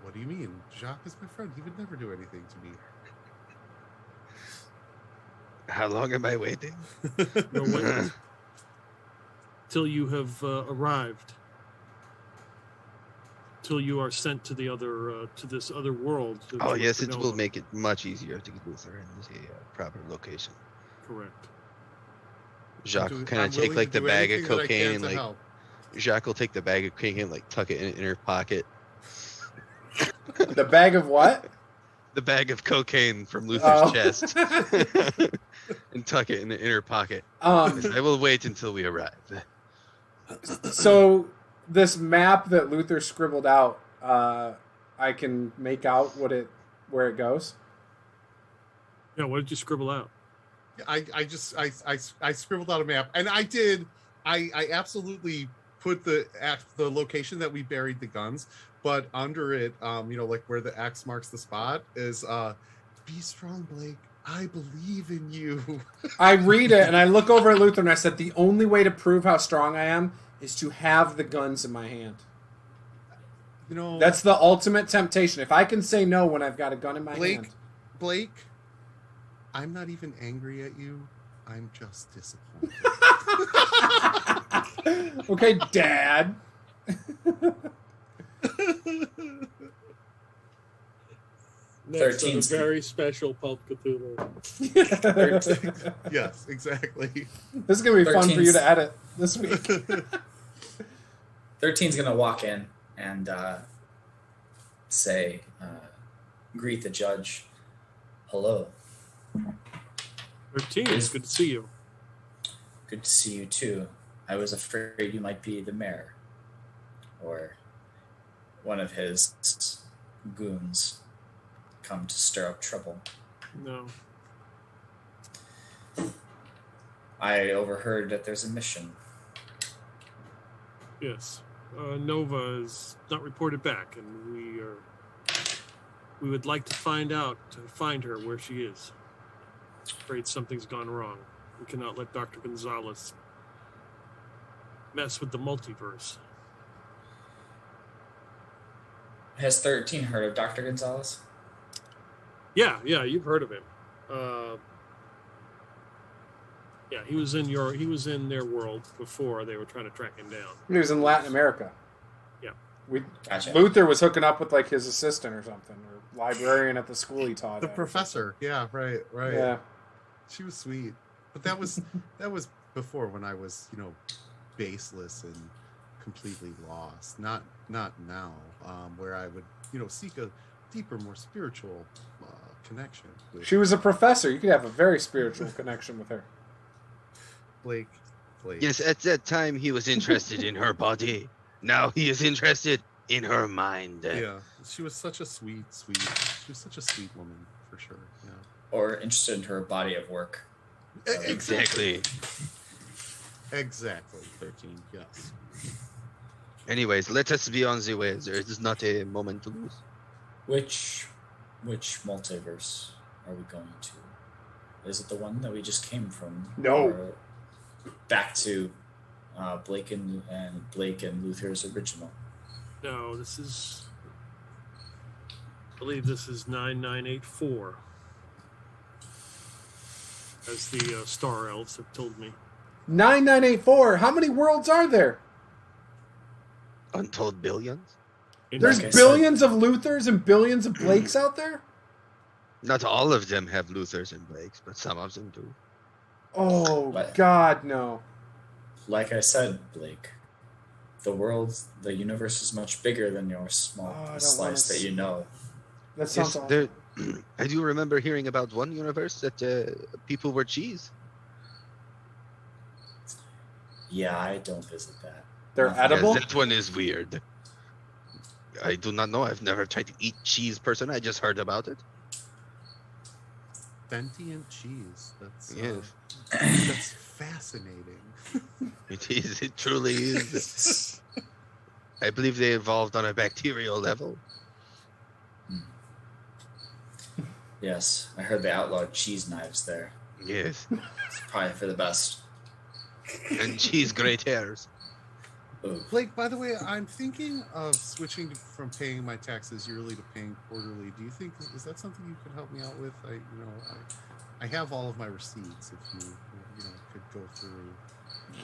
What do you mean? Jacques is my friend. He would never do anything to me. How long am I waiting? No, wait. Till you have arrived. Till you are sent to the other to this other world. Oh yes, it will make it much easier to get Luther in the proper location. Correct. Jacques will kind of take like the bag of cocaine and like Jacques will take the bag of cocaine and like tuck it in an inner pocket. The bag of what? The bag of cocaine from Luther's chest. And tuck it in the inner pocket. I will wait until we arrive. So this map that Luther scribbled out, I can make out where it goes. Yeah, what did you scribble out? I scribbled out a map, and I absolutely put the location that we buried the guns, but under it, like where the X marks the spot is, be strong, Blake. I believe in you. I read it and I look over at Luther and I said, the only way to prove how strong I am is to have the guns in my hand. That's the ultimate temptation. If I can say no when I've got a gun in my hand. Blake, I'm not even angry at you. I'm just disappointed. Okay, Dad. Next on a very special Pulp Cthulhu. Yes, exactly. This is going to be fun for you to edit this week. 13's going to walk in and greet the judge. Hello. 13, it's good to see you. Good to see you too. I was afraid you might be the mayor or one of his goons come to stir up trouble. No. I overheard that there's a mission. Yes. Nova is not reported back, and we would like to find her where she is. Afraid something's gone wrong. We cannot let Dr. Gonzalez mess with the multiverse. Has 13 heard of Dr. Gonzalez? Yeah, you've heard of him. Yeah, he was in their world before they were trying to track him down. He was in Latin America. Yeah. Gotcha. Luther was hooking up with like his assistant or something, or librarian at the school he taught at. Professor. Yeah, right. Yeah. She was sweet. But that was before when I was, baseless and completely lost. Not now, where I would, seek a deeper, more spiritual connection. She was a professor. You could have a very spiritual connection with her. Blake. Yes, at that time he was interested in her body. Now he is interested in her mind. Yeah, she was such a sweet. She was such a sweet woman, for sure. Yeah. Or interested in her body of work. Exactly. Exactly. 13. Yes. Anyways, let us be on the way. There is not a moment to lose. Which multiverse are we going to? Is it the one that we just came from? No. Or back to Blake and Luther's original? No, this is. I believe this is 9984. As the Star Elves have told me. 9984. How many worlds are there? Untold billions? There's billions of Luthers and billions of Blakes out there? Not all of them have Luthers and Blakes, but some of them do. Oh, God, no. Like I said, Blake, the universe is much bigger than your small slice that you know. That sounds awful. I do remember hearing about one universe that people were cheese. Yeah, I don't visit that. They're edible? Yes, that one is weird. I do not know. I've never tried to eat cheese person. I just heard about it. Sentient cheese. That's Yes. That's fascinating. It is. It truly is. I believe they evolved on a bacterial level. Yes, I heard they outlawed cheese knives there. Yes. It's probably for the best. And cheese great hairs. Ooh. Blake, by the way, I'm thinking of switching from paying my taxes yearly to paying quarterly. Do you think is that something you could help me out with? I have all of my receipts. If you could go through.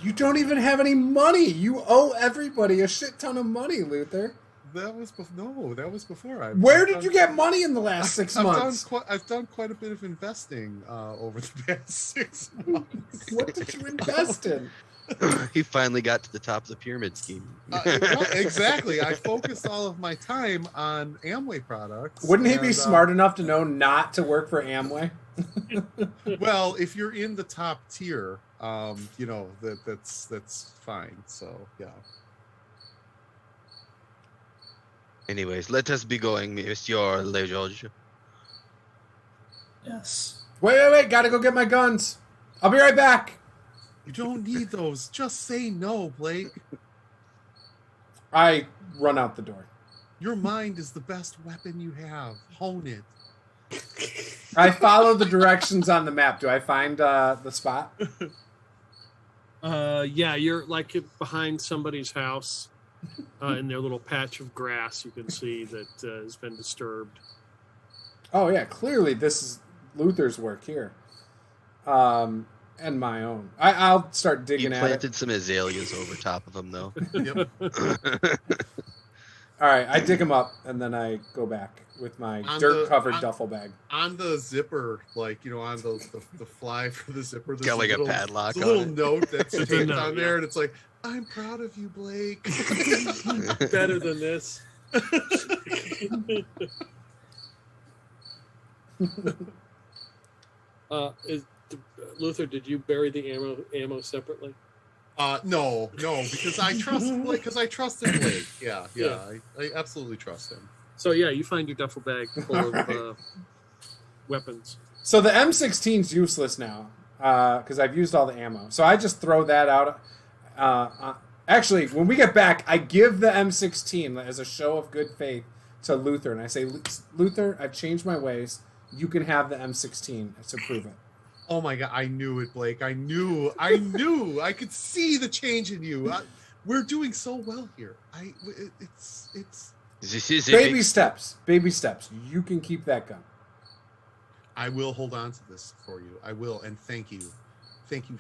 You don't even have any money. You owe everybody a shit ton of money, Luther. That was before. Where did you get money in the last 6 months? I've done quite a bit of investing over the past 6 months. What did you invest in? He finally got to the top of the pyramid scheme. Exactly. I focused all of my time on Amway products. Wouldn't he be smart enough to know not to work for Amway? Well, if you're in the top tier, that's fine. So yeah. Anyways, let us be going, Monsieur Le George. Yes. Wait. Gotta go get my guns. I'll be right back. You don't need those. Just say no, Blake. I run out the door. Your mind is the best weapon you have. Hone it. I follow the directions on the map. Do I find the spot? Yeah, you're like behind somebody's house in their little patch of grass. You can see that has been disturbed. Oh, yeah. Clearly, this is Luther's work here. And my own. I'll start digging at it. You planted some azaleas over top of them, though. Yep. All right, I dig them up, and then I go back with my dirt-covered duffel bag. On the zipper, on the fly for the zipper, there's got like a padlock. There's a little note that's It's taped a note, on there, and it's like, "I'm proud of you, Blake." Better than this. Luther, did you bury the ammo separately? No, because I trust Blake. Because I trust in Blake. Yeah. I absolutely trust him. So yeah, you find your duffel bag full of weapons. So the M16's useless now because I've used all the ammo. So I just throw that out. Actually, when we get back, I give the M16 as a show of good faith to Luther, and I say, Luther, I've changed my ways. You can have the M16 to prove it. Oh my God, I knew it, Blake. I knew. I could see the change in you. We're doing so well here. It's This is baby steps. Baby steps. You can keep that gun. I will hold on to this for you. I will, and thank you. Thank you.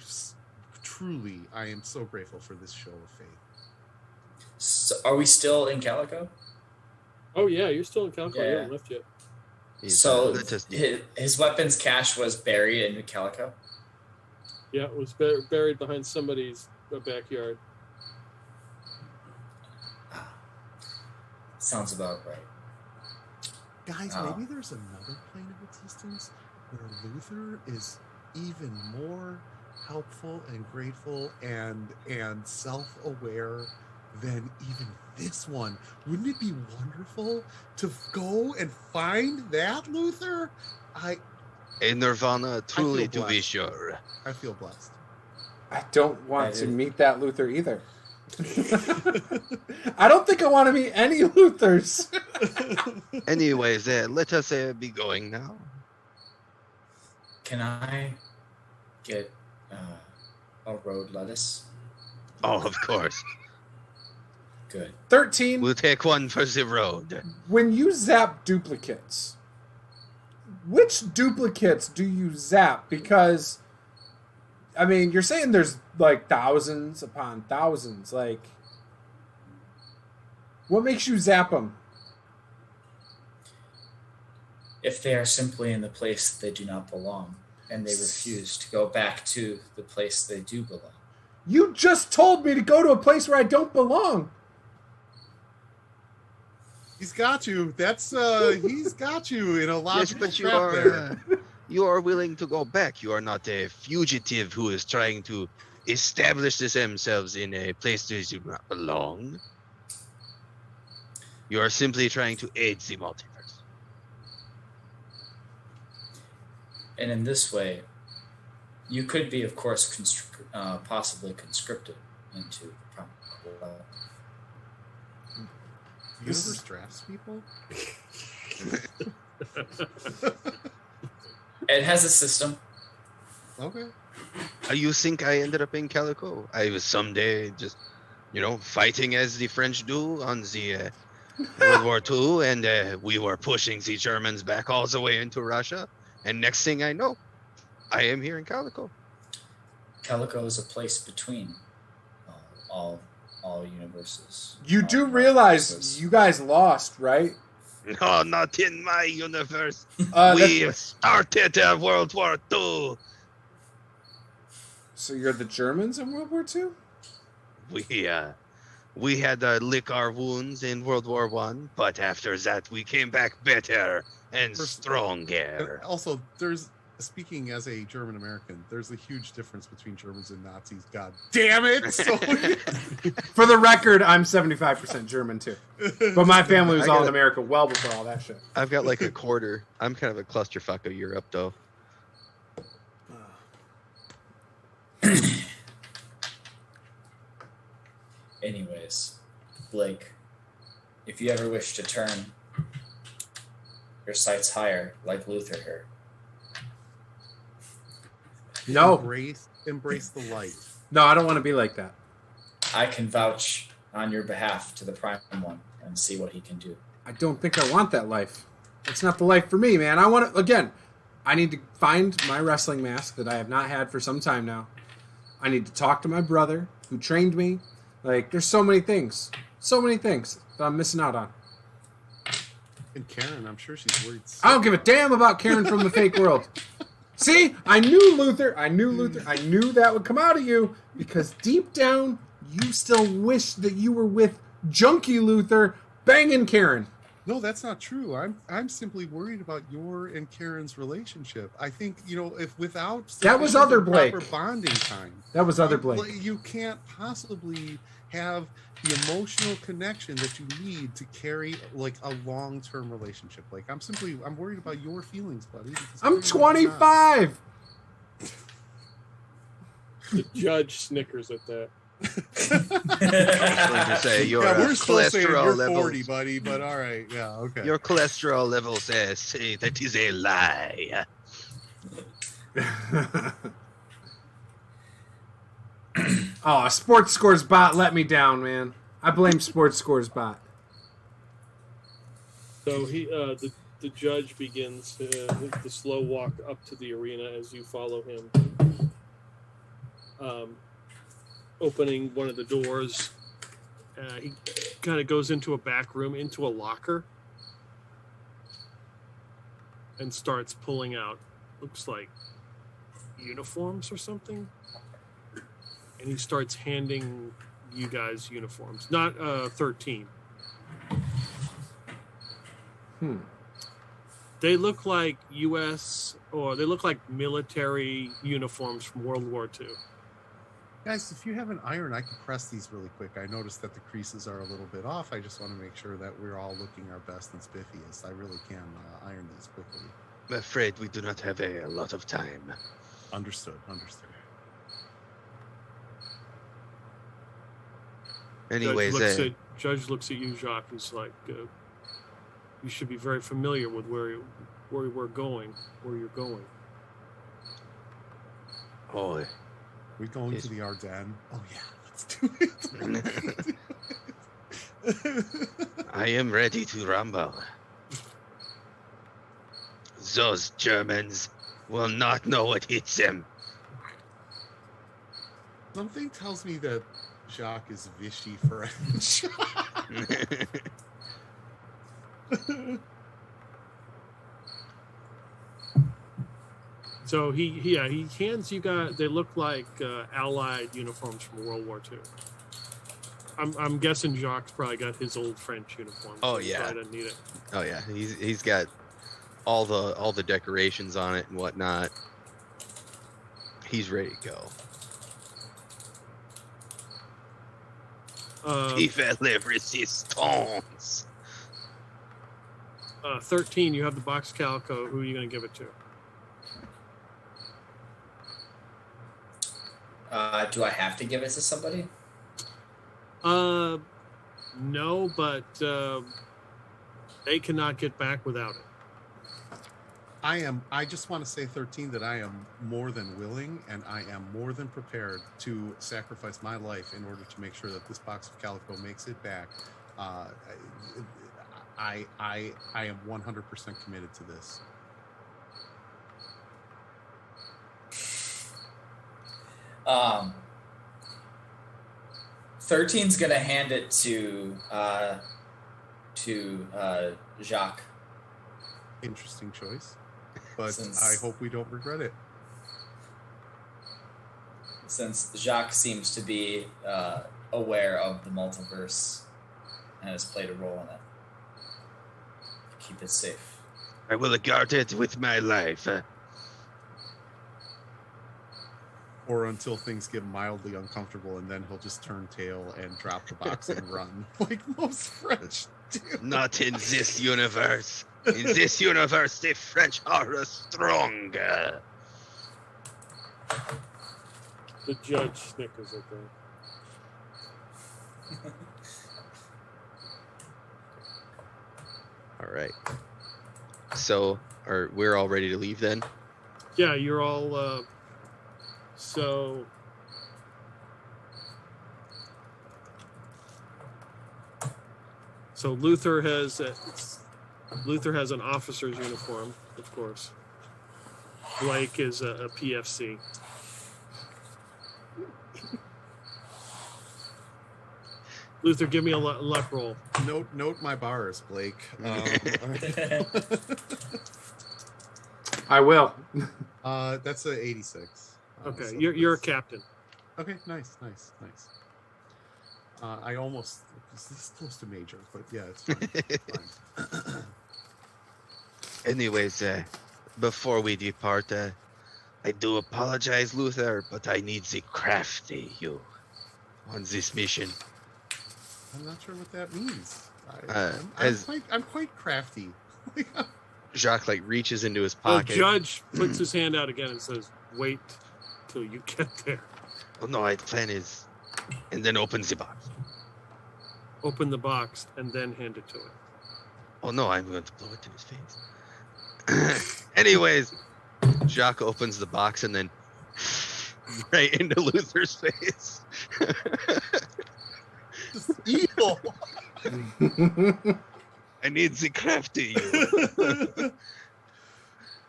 Truly, I am so grateful for this show of faith. So are we still in Calico? Oh yeah, you're still in Calico. Yeah. You haven't left yet. So his weapons cache was buried in Calico? Yeah, it was buried behind somebody's backyard. Sounds about right. Guys, maybe there's another plane of existence where Luther is even more helpful and grateful and self-aware than even this one. Wouldn't it be wonderful to go and find that, Luther? A nirvana, truly to be blessed. sure. I feel blessed. I don't want to meet that Luther either. I don't think I want to meet any Luthers. Anyways, let us be going now. Can I get a road lettuce? Oh, of course. Good. 13. We'll take one for the road. When you zap duplicates, which duplicates do you zap? Because, I mean, you're saying there's like thousands upon thousands. Like, what makes you zap them? If they are simply in the place they do not belong, and they refuse to go back to the place they do belong. You just told me to go to a place where I don't belong. He's got you. That's he's got you in a logical Yes, but trap there. you are willing to go back. You are not a fugitive who is trying to establish themselves in a place they do not belong. You are simply trying to aid the multiverse. And in this way, you could be, of course, possibly conscripted into Universe drafts people? It has a system. Okay. You think I ended up in Calico? I was someday just, fighting as the French do on the World War II, and we were pushing the Germans back all the way into Russia. And next thing I know, I am here in Calico. Calico is a place between all universes. You do realize you guys lost, right? No, not in my universe. We started World War II. So you're the Germans in World War II? We had to lick our wounds in World War One, but after that we came back better and stronger. Also, speaking as a German American, there's a huge difference between Germans and Nazis. God damn it! So, for the record, I'm 75% German too, but my family was all in America well before all that shit. I've got like a quarter. I'm kind of a clusterfuck of Europe, though. Anyways, Blake, if you ever wish to turn your sights higher, like Luther here. No. Embrace the light. No, I don't want to be like that. I can vouch on your behalf to the Prime One and see what he can do. I don't think I want that life. It's not the life for me, man. I want to, again, I need to find my wrestling mask that I have not had for some time now. I need to talk to my brother who trained me. Like, there's so many things that I'm missing out on. And Karen, I'm sure she's worried. I don't give a damn about Karen from the fake world. See, I knew Luther. I knew that would come out of you because deep down, you still wish that you were with Junkie Luther banging Karen. No, that's not true. I'm simply worried about your and Karen's relationship. I think, if without that was other Blake proper bonding time. That was other Blake. You can't possibly have the emotional connection that you need to carry like a long-term relationship. Like I'm worried about your feelings, buddy. I'm 25. The judge snickers at that. I was going to say we're still saying you're levels, 40, buddy, but all right, yeah, okay. Your cholesterol levels say that is a lie. Oh, Sports Scores bot let me down, man. I blame Sports Scores bot. So the judge begins the slow walk up to the arena as you follow him. Opening one of the doors, he kind of goes into a back room, into a locker, and starts pulling out, looks like uniforms or something. And he starts handing you guys uniforms, not 13. They look like U.S. or they look like military uniforms from World War II. Guys, if you have an iron, I can press these really quick. I noticed that the creases are a little bit off. I just want to make sure that we're all looking our best and spiffiest. I really can iron these quickly. I'm afraid we do not have a lot of time. Understood. Anyways, Judge looks at you, Jacques. He's like, you should be very familiar with where you're going. oh, We going Yes. to the Ardennes? Oh yeah, let's do it. I am ready to rumble. Those Germans will not know what hits them. Something tells me that Jacques is Vichy French. So he hands you guys. They look like Allied uniforms from World War II. I'm guessing Jacques probably got his old French uniform. Oh, so he yeah. probably doesn't need it. Oh yeah, he's got all the decorations on it and whatnot. He's ready to go. Vive la resistance! 13. You have the box calico. Who are you going to give it to? Do I have to give it to somebody? No, but they cannot get back without it. I just want to say, 13, that I am more than willing and I am more than prepared to sacrifice my life in order to make sure that this box of calico makes it back. I am 100% committed to this. Um, 13's gonna hand it to Jacques. Interesting choice, but Since- I hope we don't regret it. Since Jacques seems to be aware of the multiverse and has played a role in it. Keep it safe. I will guard it with my life. Or until things get mildly uncomfortable, and then he'll just turn tail and drop the box and run, like most French do. Not in this universe. In this universe, the French are stronger. The judge snickers at that. All right. So, we're all ready to leave then? Yeah, you're all. So. So Luther has an officer's uniform, of course. Blake is a PFC. Luther, give me a luck roll. Note my bars, Blake. I will. That's a 86. Okay, So you're a that's- captain. Okay, nice. I almost this is close to major, but yeah, it's fine. Fine. Anyways, before we depart, I do apologize, Luther, but I need the crafty you on this mission. I'm not sure what that means. as- I'm quite crafty. Jacques reaches into his The pocket. judge puts his hand out again and says, "Wait till you get there." Oh no, my plan is, and then opens the box. Open the box and then hand it to him. Oh no, I'm going to blow it in his face. Anyways, Jacques opens the box and then right into Luther's face. Evil. I need the crafty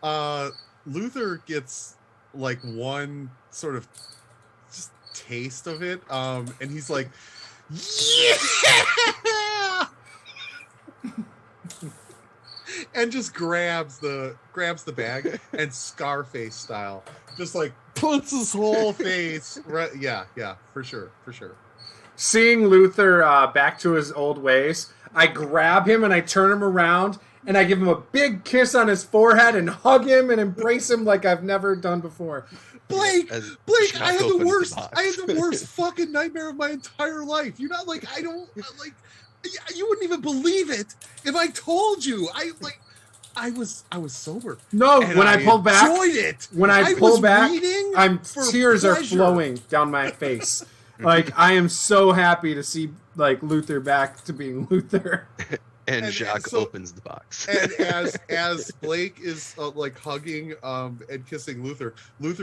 you. Luther gets one sort of just taste of it, and he's like, yeah, and just grabs the bag and Scarface style, just puts his whole face right. Yeah, for sure. Seeing Luther back to his old ways, I grab him and I turn him around and I give him a big kiss on his forehead and hug him and embrace him like I've never done before. Blake, Jacques I had opens the the worst. box. I had the worst fucking nightmare of my entire life. You're not you wouldn't even believe it if I told you. I was sober. No, and when I pull back, enjoyed it. when I pull was back, reading tears are pleasure. flowing down my face. Like, I am so happy to see like Luther back to being Luther. And Jacques opens the box. And as Blake is like hugging and kissing Luther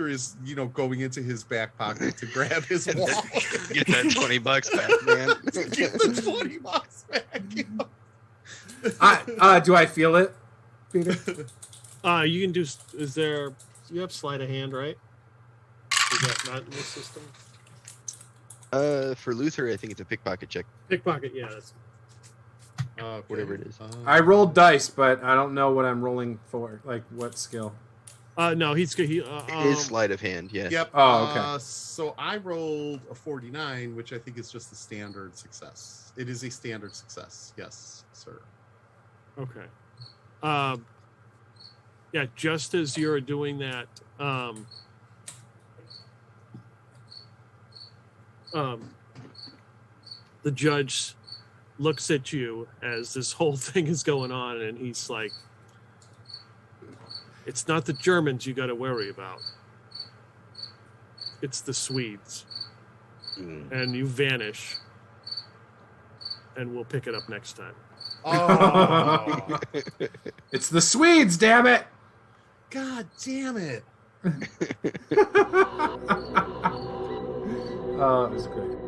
is going into his back pocket to grab his wallet. Get that $20 back, man. Get the $20 back. Do I feel it, Peter? You can do. Is there? You have sleight of hand, right? Is that not in the system? For Luther, I think it's a pickpocket check. Pickpocket, yeah. That's whatever it is. I rolled dice, but I don't know what I'm rolling for. Like, what skill? No, it is sleight of hand, yeah. Yep. Oh, okay. So I rolled a 49, which I think is just a standard success. It is a standard success. Yes, sir. Okay. Yeah, just as you're doing that, the judge looks at you as this whole thing is going on, and he's like, it's not the Germans you got to worry about. It's the Swedes. And you vanish, and we'll pick it up next time. Oh. It's the Swedes, damn it! God damn it. Oh, it was great.